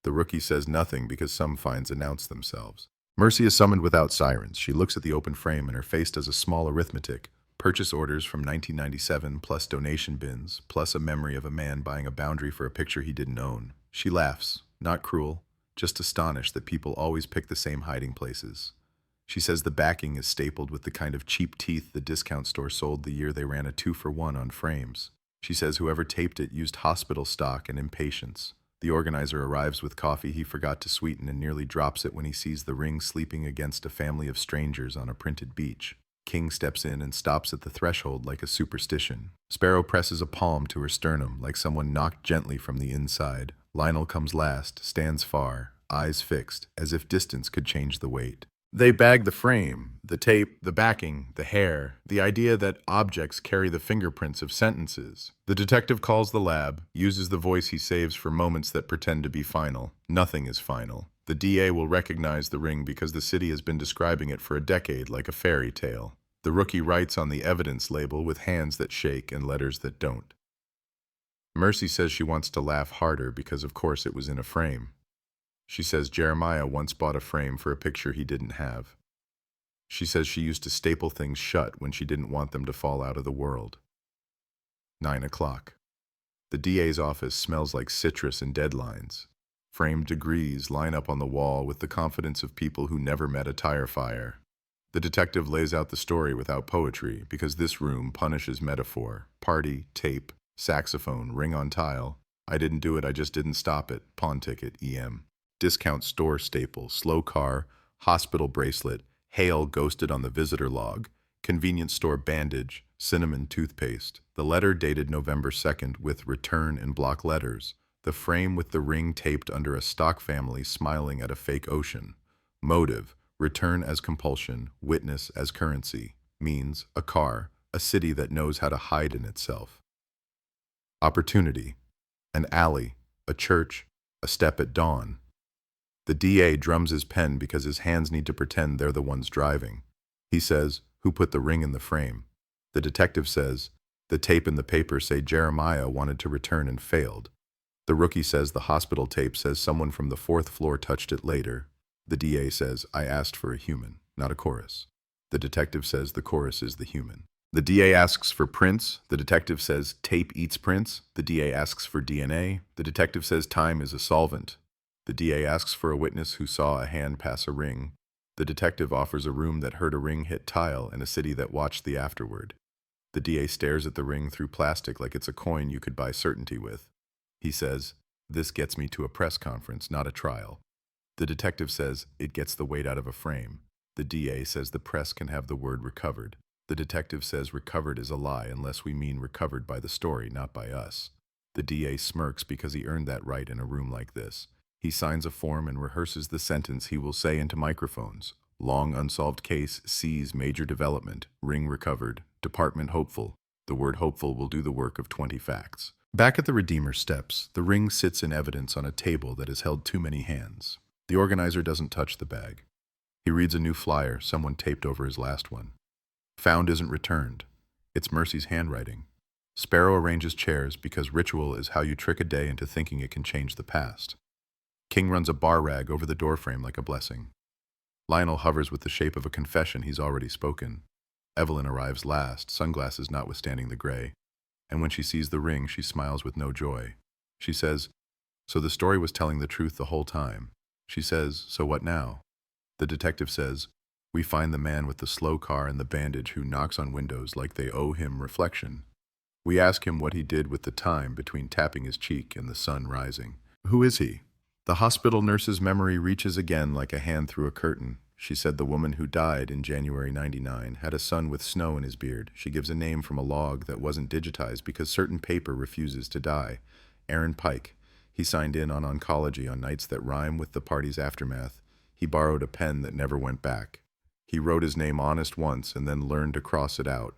The rookie says nothing because some finds announce themselves. Mercy is summoned without sirens. She looks at the open frame and her face does a small arithmetic. Purchase orders from 1997 plus donation bins, plus a memory of a man buying a boundary for a picture he didn't own. She laughs, not cruel, just astonished that people always pick the same hiding places. She says the backing is stapled with the kind of cheap teeth the discount store sold the year they ran a 2-for-1 on frames. She says whoever taped it used hospital stock and impatience. The organizer arrives with coffee he forgot to sweeten and nearly drops it when he sees the ring sleeping against a family of strangers on a printed beach. King steps in and stops at the threshold like a superstition. Sparrow presses a palm to her sternum like someone knocked gently from the inside. Lionel comes last, stands far, eyes fixed, as if distance could change the weight. They bag the frame, the tape, the backing, the hair, the idea that objects carry the fingerprints of sentences. The detective calls the lab, uses the voice he saves for moments that pretend to be final. Nothing is final. The DA will recognize the ring because the city has been describing it for a decade like a fairy tale. The rookie writes on the evidence label with hands that shake and letters that don't. Mercy says she wants to laugh harder because of course it was in a frame. She says Jeremiah once bought a frame for a picture he didn't have. She says she used to staple things shut when she didn't want them to fall out of the world. 9 o'clock. The DA's office smells like citrus and deadlines. Framed degrees line up on the wall with the confidence of people who never met a tire fire. The detective lays out the story without poetry because this room punishes metaphor. Party, tape, saxophone, ring on tile. I didn't do it, I just didn't stop it. Pawn ticket, EM. Discount store staple, slow car, hospital bracelet, hail ghosted on the visitor log, convenience store bandage, cinnamon toothpaste, the letter dated November 2nd with return in block letters, the frame with the ring taped under a stock family smiling at a fake ocean. Motive, return as compulsion, witness as currency, means a car, a city that knows how to hide in itself. Opportunity, an alley, a church, a step at dawn. The DA drums his pen because his hands need to pretend they're the ones driving. He says, "Who put the ring in the frame?" The detective says, "The tape and the paper say Jeremiah wanted to return and failed." The rookie says the hospital tape says someone from the 4th floor touched it later. The DA says, "I asked for a human, not a chorus." The detective says the chorus is the human. The DA asks for prints. The detective says tape eats prints. The DA asks for DNA. The detective says time is a solvent. The DA asks for a witness who saw a hand pass a ring. The detective offers a room that heard a ring hit tile and a city that watched the afterward. The DA stares at the ring through plastic like it's a coin you could buy certainty with. He says, "This gets me to a press conference, not a trial." The detective says, "It gets the weight out of a frame." The DA says the press can have the word recovered. The detective says recovered is a lie unless we mean recovered by the story, not by us. The DA smirks because he earned that right in a room like this. He signs a form and rehearses the sentence he will say into microphones. Long unsolved case sees major development. Ring recovered. Department hopeful. The word hopeful will do the work of 20 facts. Back at the Redeemer steps, the ring sits in evidence on a table that has held too many hands. The organizer doesn't touch the bag. He reads a new flyer someone taped over his last one. Found isn't returned. It's Mercy's handwriting. Sparrow arranges chairs because ritual is how you trick a day into thinking it can change the past. King runs a bar rag over the doorframe like a blessing. Lionel hovers with the shape of a confession he's already spoken. Evelyn arrives last, sunglasses notwithstanding the gray. And when she sees the ring, she smiles with no joy. She says, "So the story was telling the truth the whole time." She says, "So what now?" The detective says, "We find the man with the slow car and the bandage who knocks on windows like they owe him reflection. We ask him what he did with the time between tapping his cheek and the sun rising. Who is he?" The hospital nurse's memory reaches again like a hand through a curtain. She said the woman who died in January 99 had a son with snow in his beard. She gives a name from a log that wasn't digitized because certain paper refuses to die. Aaron Pike. He signed in on oncology on nights that rhyme with the party's aftermath. He borrowed a pen that never went back. He wrote his name honest once and then learned to cross it out.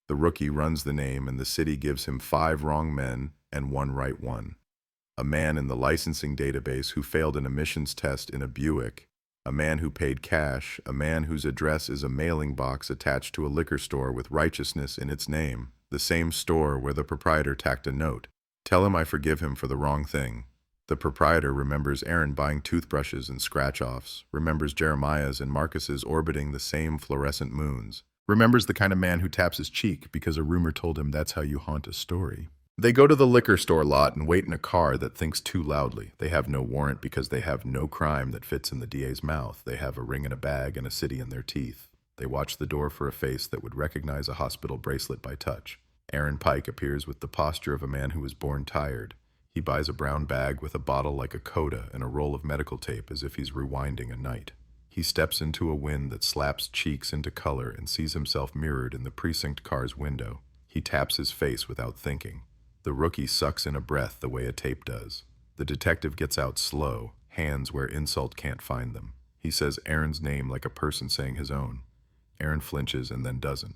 The rookie runs the name and the city gives him 5 wrong men and 1 right one. A man in the licensing database who failed an emissions test in a Buick, a man who paid cash, a man whose address is a mailing box attached to a liquor store with righteousness in its name, the same store where the proprietor tacked a note. Tell him I forgive him for the wrong thing. The proprietor remembers Aaron buying toothbrushes and scratch-offs, remembers Jeremiah's and Marcus's orbiting the same fluorescent moons, remembers the kind of man who taps his cheek because a rumor told him that's how you haunt a story. They go to the liquor store lot and wait in a car that thinks too loudly. They have no warrant because they have no crime that fits in the DA's mouth. They have a ring in a bag and a city in their teeth. They watch the door for a face that would recognize a hospital bracelet by touch. Aaron Pike appears with the posture of a man who was born tired. He buys a brown bag with a bottle like a coda and a roll of medical tape as if he's rewinding a night. He steps into a wind that slaps cheeks into color and sees himself mirrored in the precinct car's window. He taps his face without thinking. The rookie sucks in a breath the way a tape does. The detective gets out slow, hands where insult can't find them. He says Aaron's name like a person saying his own. Aaron flinches and then doesn't.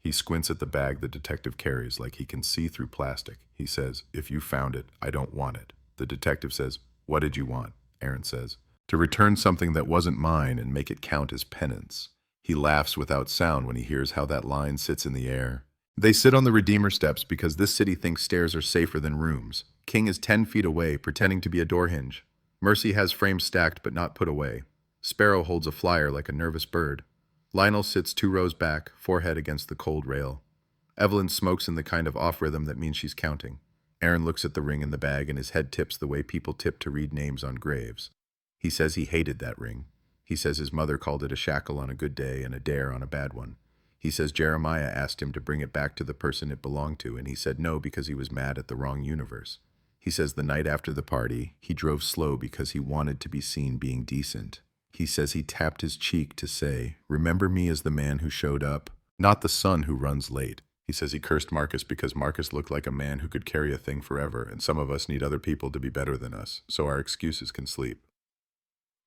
He squints at the bag the detective carries like he can see through plastic. He says, "If you found it, I don't want it." The detective says, "What did you want?" Aaron says, "To return something that wasn't mine and make it count as penance." He laughs without sound when he hears how that line sits in the air. They sit on the Redeemer steps because this city thinks stairs are safer than rooms. King is 10 feet away, pretending to be a door hinge. Mercy has frames stacked but not put away. Sparrow holds a flyer like a nervous bird. Lionel sits 2 rows back, forehead against the cold rail. Evelyn smokes in the kind of off-rhythm that means she's counting. Aaron looks at the ring in the bag and his head tips the way people tip to read names on graves. He says he hated that ring. He says his mother called it a shackle on a good day and a dare on a bad one. He says Jeremiah asked him to bring it back to the person it belonged to, and he said no because he was mad at the wrong universe. He says the night after the party, he drove slow because he wanted to be seen being decent. He says he tapped his cheek to say, "Remember me as the man who showed up, not the son who runs late." He says he cursed Marcus because Marcus looked like a man who could carry a thing forever, and some of us need other people to be better than us, so our excuses can sleep.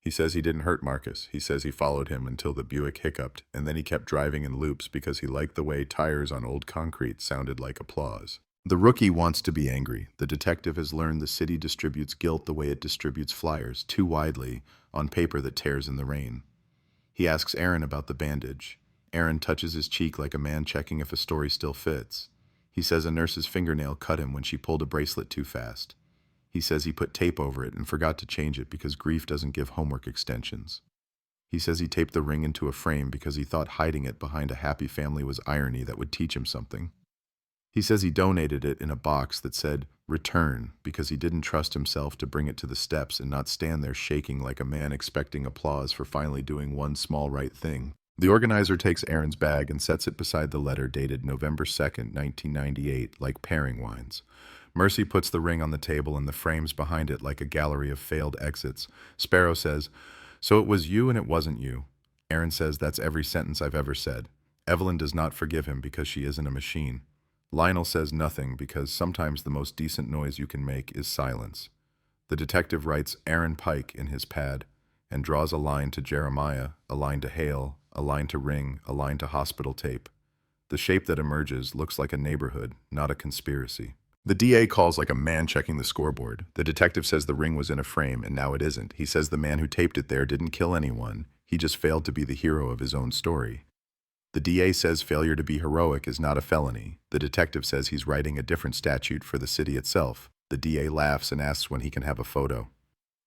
He says he didn't hurt Marcus. He says he followed him until the Buick hiccuped, and then he kept driving in loops because he liked the way tires on old concrete sounded like applause. The rookie wants to be angry. The detective has learned the city distributes guilt the way it distributes flyers, too widely, on paper that tears in the rain. He asks Aaron about the bandage. Aaron touches his cheek like a man checking if a story still fits. He says a nurse's fingernail cut him when she pulled a bracelet too fast. He says he put tape over it and forgot to change it because grief doesn't give homework extensions. He says he taped the ring into a frame because he thought hiding it behind a happy family was irony that would teach him something. He says he donated it in a box that said, "Return," because he didn't trust himself to bring it to the steps and not stand there shaking like a man expecting applause for finally doing one small right thing. The organizer takes Aaron's bag and sets it beside the letter dated November 2nd, 1998, like pairing wines. Mercy puts the ring on the table and the frames behind it like a gallery of failed exits. Sparrow says, "So it was you and it wasn't you." Aaron says that's every sentence I've ever said. Evelyn does not forgive him because she isn't a machine. Lionel says nothing because sometimes the most decent noise you can make is silence. The detective writes Aaron Pike in his pad and draws a line to Jeremiah, a line to Hale, a line to Ring, a line to hospital tape. The shape that emerges looks like a neighborhood, not a conspiracy. The DA calls like a man checking the scoreboard. The detective says the ring was in a frame, and now it isn't. He says the man who taped it there didn't kill anyone. He just failed to be the hero of his own story. The DA says failure to be heroic is not a felony. The detective says he's writing a different statute for the city itself. The DA laughs and asks when he can have a photo.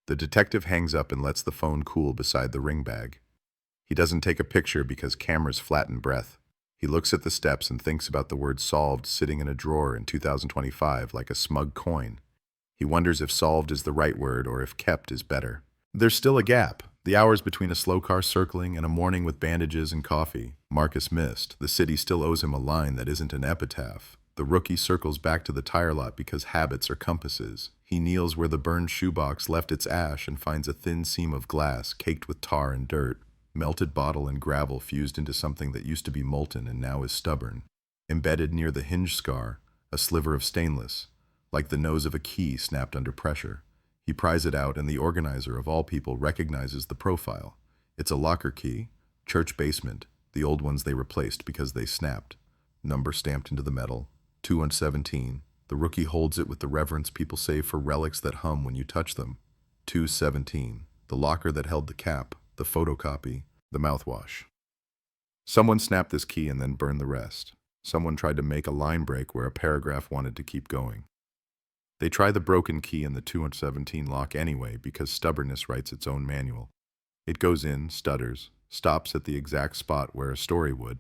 The detective hangs up and lets the phone cool beside the ring bag. He doesn't take a picture because cameras flatten breath. He looks at the steps and thinks about the word solved sitting in a drawer in 2025 like a smug coin. He wonders if solved is the right word or if kept is better. There's still a gap. The hours between a slow car circling and a morning with bandages and coffee. Marcus missed. The city still owes him a line that isn't an epitaph. The rookie circles back to the tire lot because habits are compasses. He kneels where the burned shoebox left its ash and finds a thin seam of glass caked with tar and dirt. Melted bottle and gravel fused into something that used to be molten and now is stubborn. Embedded near the hinge scar, a sliver of stainless, like the nose of a key snapped under pressure. He pries it out, and the organizer of all people recognizes the profile. It's a locker key, church basement, the old ones they replaced because they snapped. Number stamped into the metal, 217. The rookie holds it with the reverence people save for relics that hum when you touch them. 217. The locker that held the cap, the photocopy, the mouthwash. Someone snapped this key and then burned the rest. Someone tried to make a line break where a paragraph wanted to keep going. They try the broken key in the 217 lock anyway because stubbornness writes its own manual. It goes in, stutters, stops at the exact spot where a story would.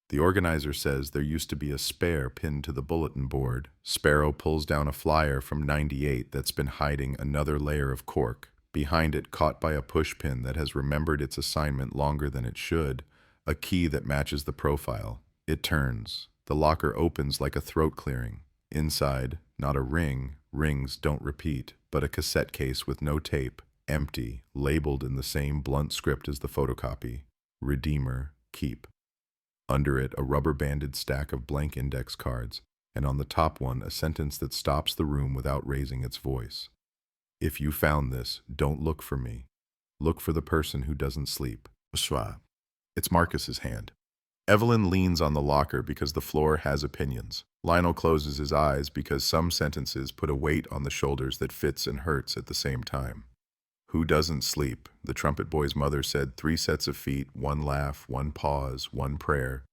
The organizer says there used to be a spare pinned to the bulletin board. Sparrow pulls down a flyer from 98 that's been hiding another layer of cork. Behind it, caught by a push pin that has remembered its assignment longer than it should, a key that matches the profile. It turns. The locker opens like a throat clearing. Inside, not a ring, rings don't repeat, but a cassette case with no tape, empty, labeled in the same blunt script as the photocopy. Redeemer, keep. Under it, a rubber-banded stack of blank index cards, and on the top one, a sentence that stops the room without raising its voice. If you found this, don't look for me. Look for the person who doesn't sleep. Schwa. It's Marcus's hand. Evelyn leans on the locker because the floor has opinions. Lionel closes his eyes because some sentences put a weight on the shoulders that fits and hurts at the same time. Who doesn't sleep? The trumpet boy's mother said 3 sets of feet, 1 laugh, 1 pause, 1 prayer.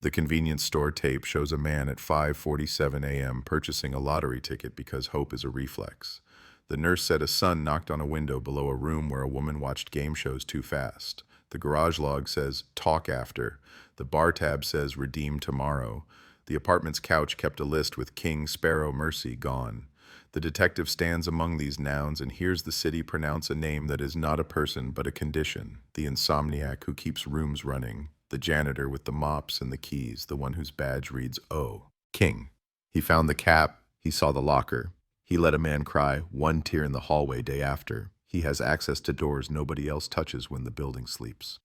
The convenience store tape shows a man at 5:47 a.m. purchasing a lottery ticket because hope is a reflex. The nurse said a son knocked on a window below a room where a woman watched game shows too fast. The garage log says, talk after. The bar tab says, redeem tomorrow. The apartment's couch kept a list with King, Sparrow, Mercy gone. The detective stands among these nouns and hears the city pronounce a name that is not a person but a condition. The insomniac who keeps rooms running. The janitor with the mops and the keys, the one whose badge reads O. King. He found the cap. He saw the locker. He let a man cry, 1 tear in the hallway day after. He has access to doors nobody else touches when the building sleeps.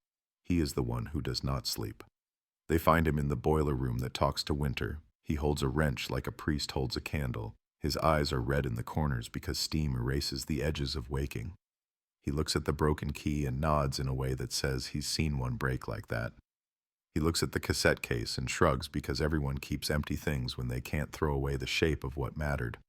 He is the one who does not sleep. They find him in the boiler room that talks to Winter. He holds a wrench like a priest holds a candle. His eyes are red in the corners because steam erases the edges of waking. He looks at the broken key and nods in a way that says he's seen one break like that. He looks at the cassette case and shrugs because everyone keeps empty things when they can't throw away the shape of what mattered.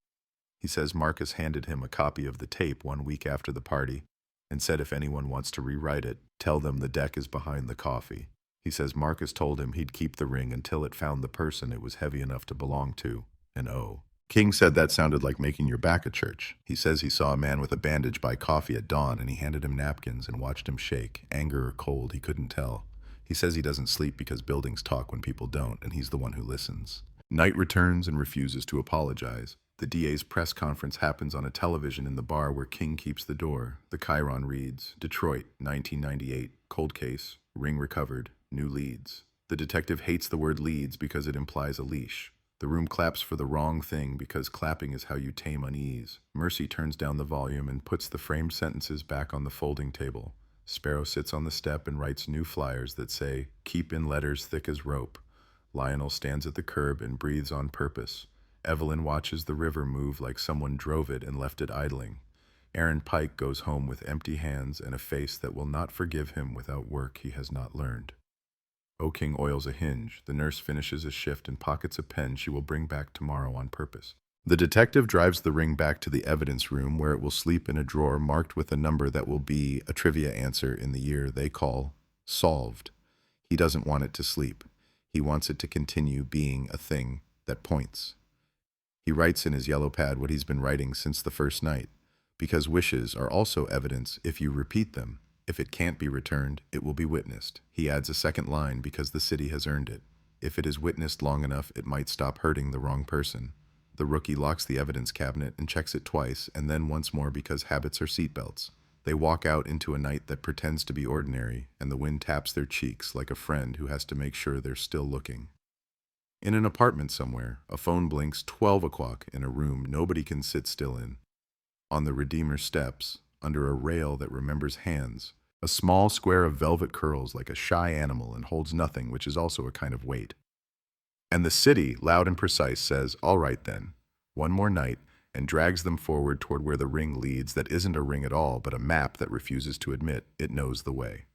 He says Marcus handed him a copy of the tape 1 week after the party and said if anyone wants to rewrite it, tell them the deck is behind the coffee. He says Marcus told him he'd keep the ring until it found the person it was heavy enough to belong to, an O. King said that sounded like making your back at church. He says he saw a man with a bandage buy coffee at dawn and he handed him napkins and watched him shake, anger or cold, he couldn't tell. He says he doesn't sleep because buildings talk when people don't, and he's the one who listens. Night returns and refuses to apologize. The DA's press conference happens on a television in the bar where King keeps the door. The chyron reads, Detroit, 1998, cold case, ring recovered, new leads. The detective hates the word leads because it implies a leash. The room claps for the wrong thing because clapping is how you tame unease. Mercy turns down the volume and puts the framed sentences back on the folding table. Sparrow sits on the step and writes new flyers that say, keep in letters thick as rope. Lionel stands at the curb and breathes on purpose. Evelyn watches the river move like someone drove it and left it idling. Aaron Pike goes home with empty hands and a face that will not forgive him without work he has not learned. O. King oils a hinge. The nurse finishes a shift and pockets a pen she will bring back tomorrow on purpose. The detective drives the ring back to the evidence room where it will sleep in a drawer marked with a number that will be a trivia answer in the year they call solved. He doesn't want it to sleep. He wants it to continue being a thing that points. He writes in his yellow pad what he's been writing since the first night, because wishes are also evidence if you repeat them. If it can't be returned, it will be witnessed. He adds a second line because the city has earned it. If it is witnessed long enough, it might stop hurting the wrong person. The rookie locks the evidence cabinet and checks it twice, and then once more because habits are seatbelts. They walk out into a night that pretends to be ordinary, and the wind taps their cheeks like a friend who has to make sure they're still looking. In an apartment somewhere, a phone blinks 12 o'clock in a room nobody can sit still in. On the Redeemer steps, under a rail that remembers hands, a small square of velvet curls like a shy animal and holds nothing, which is also a kind of weight. And the city, loud and precise, says, all right then, one more night, and drags them forward toward where the ring leads that isn't a ring at all, but a map that refuses to admit it knows the way.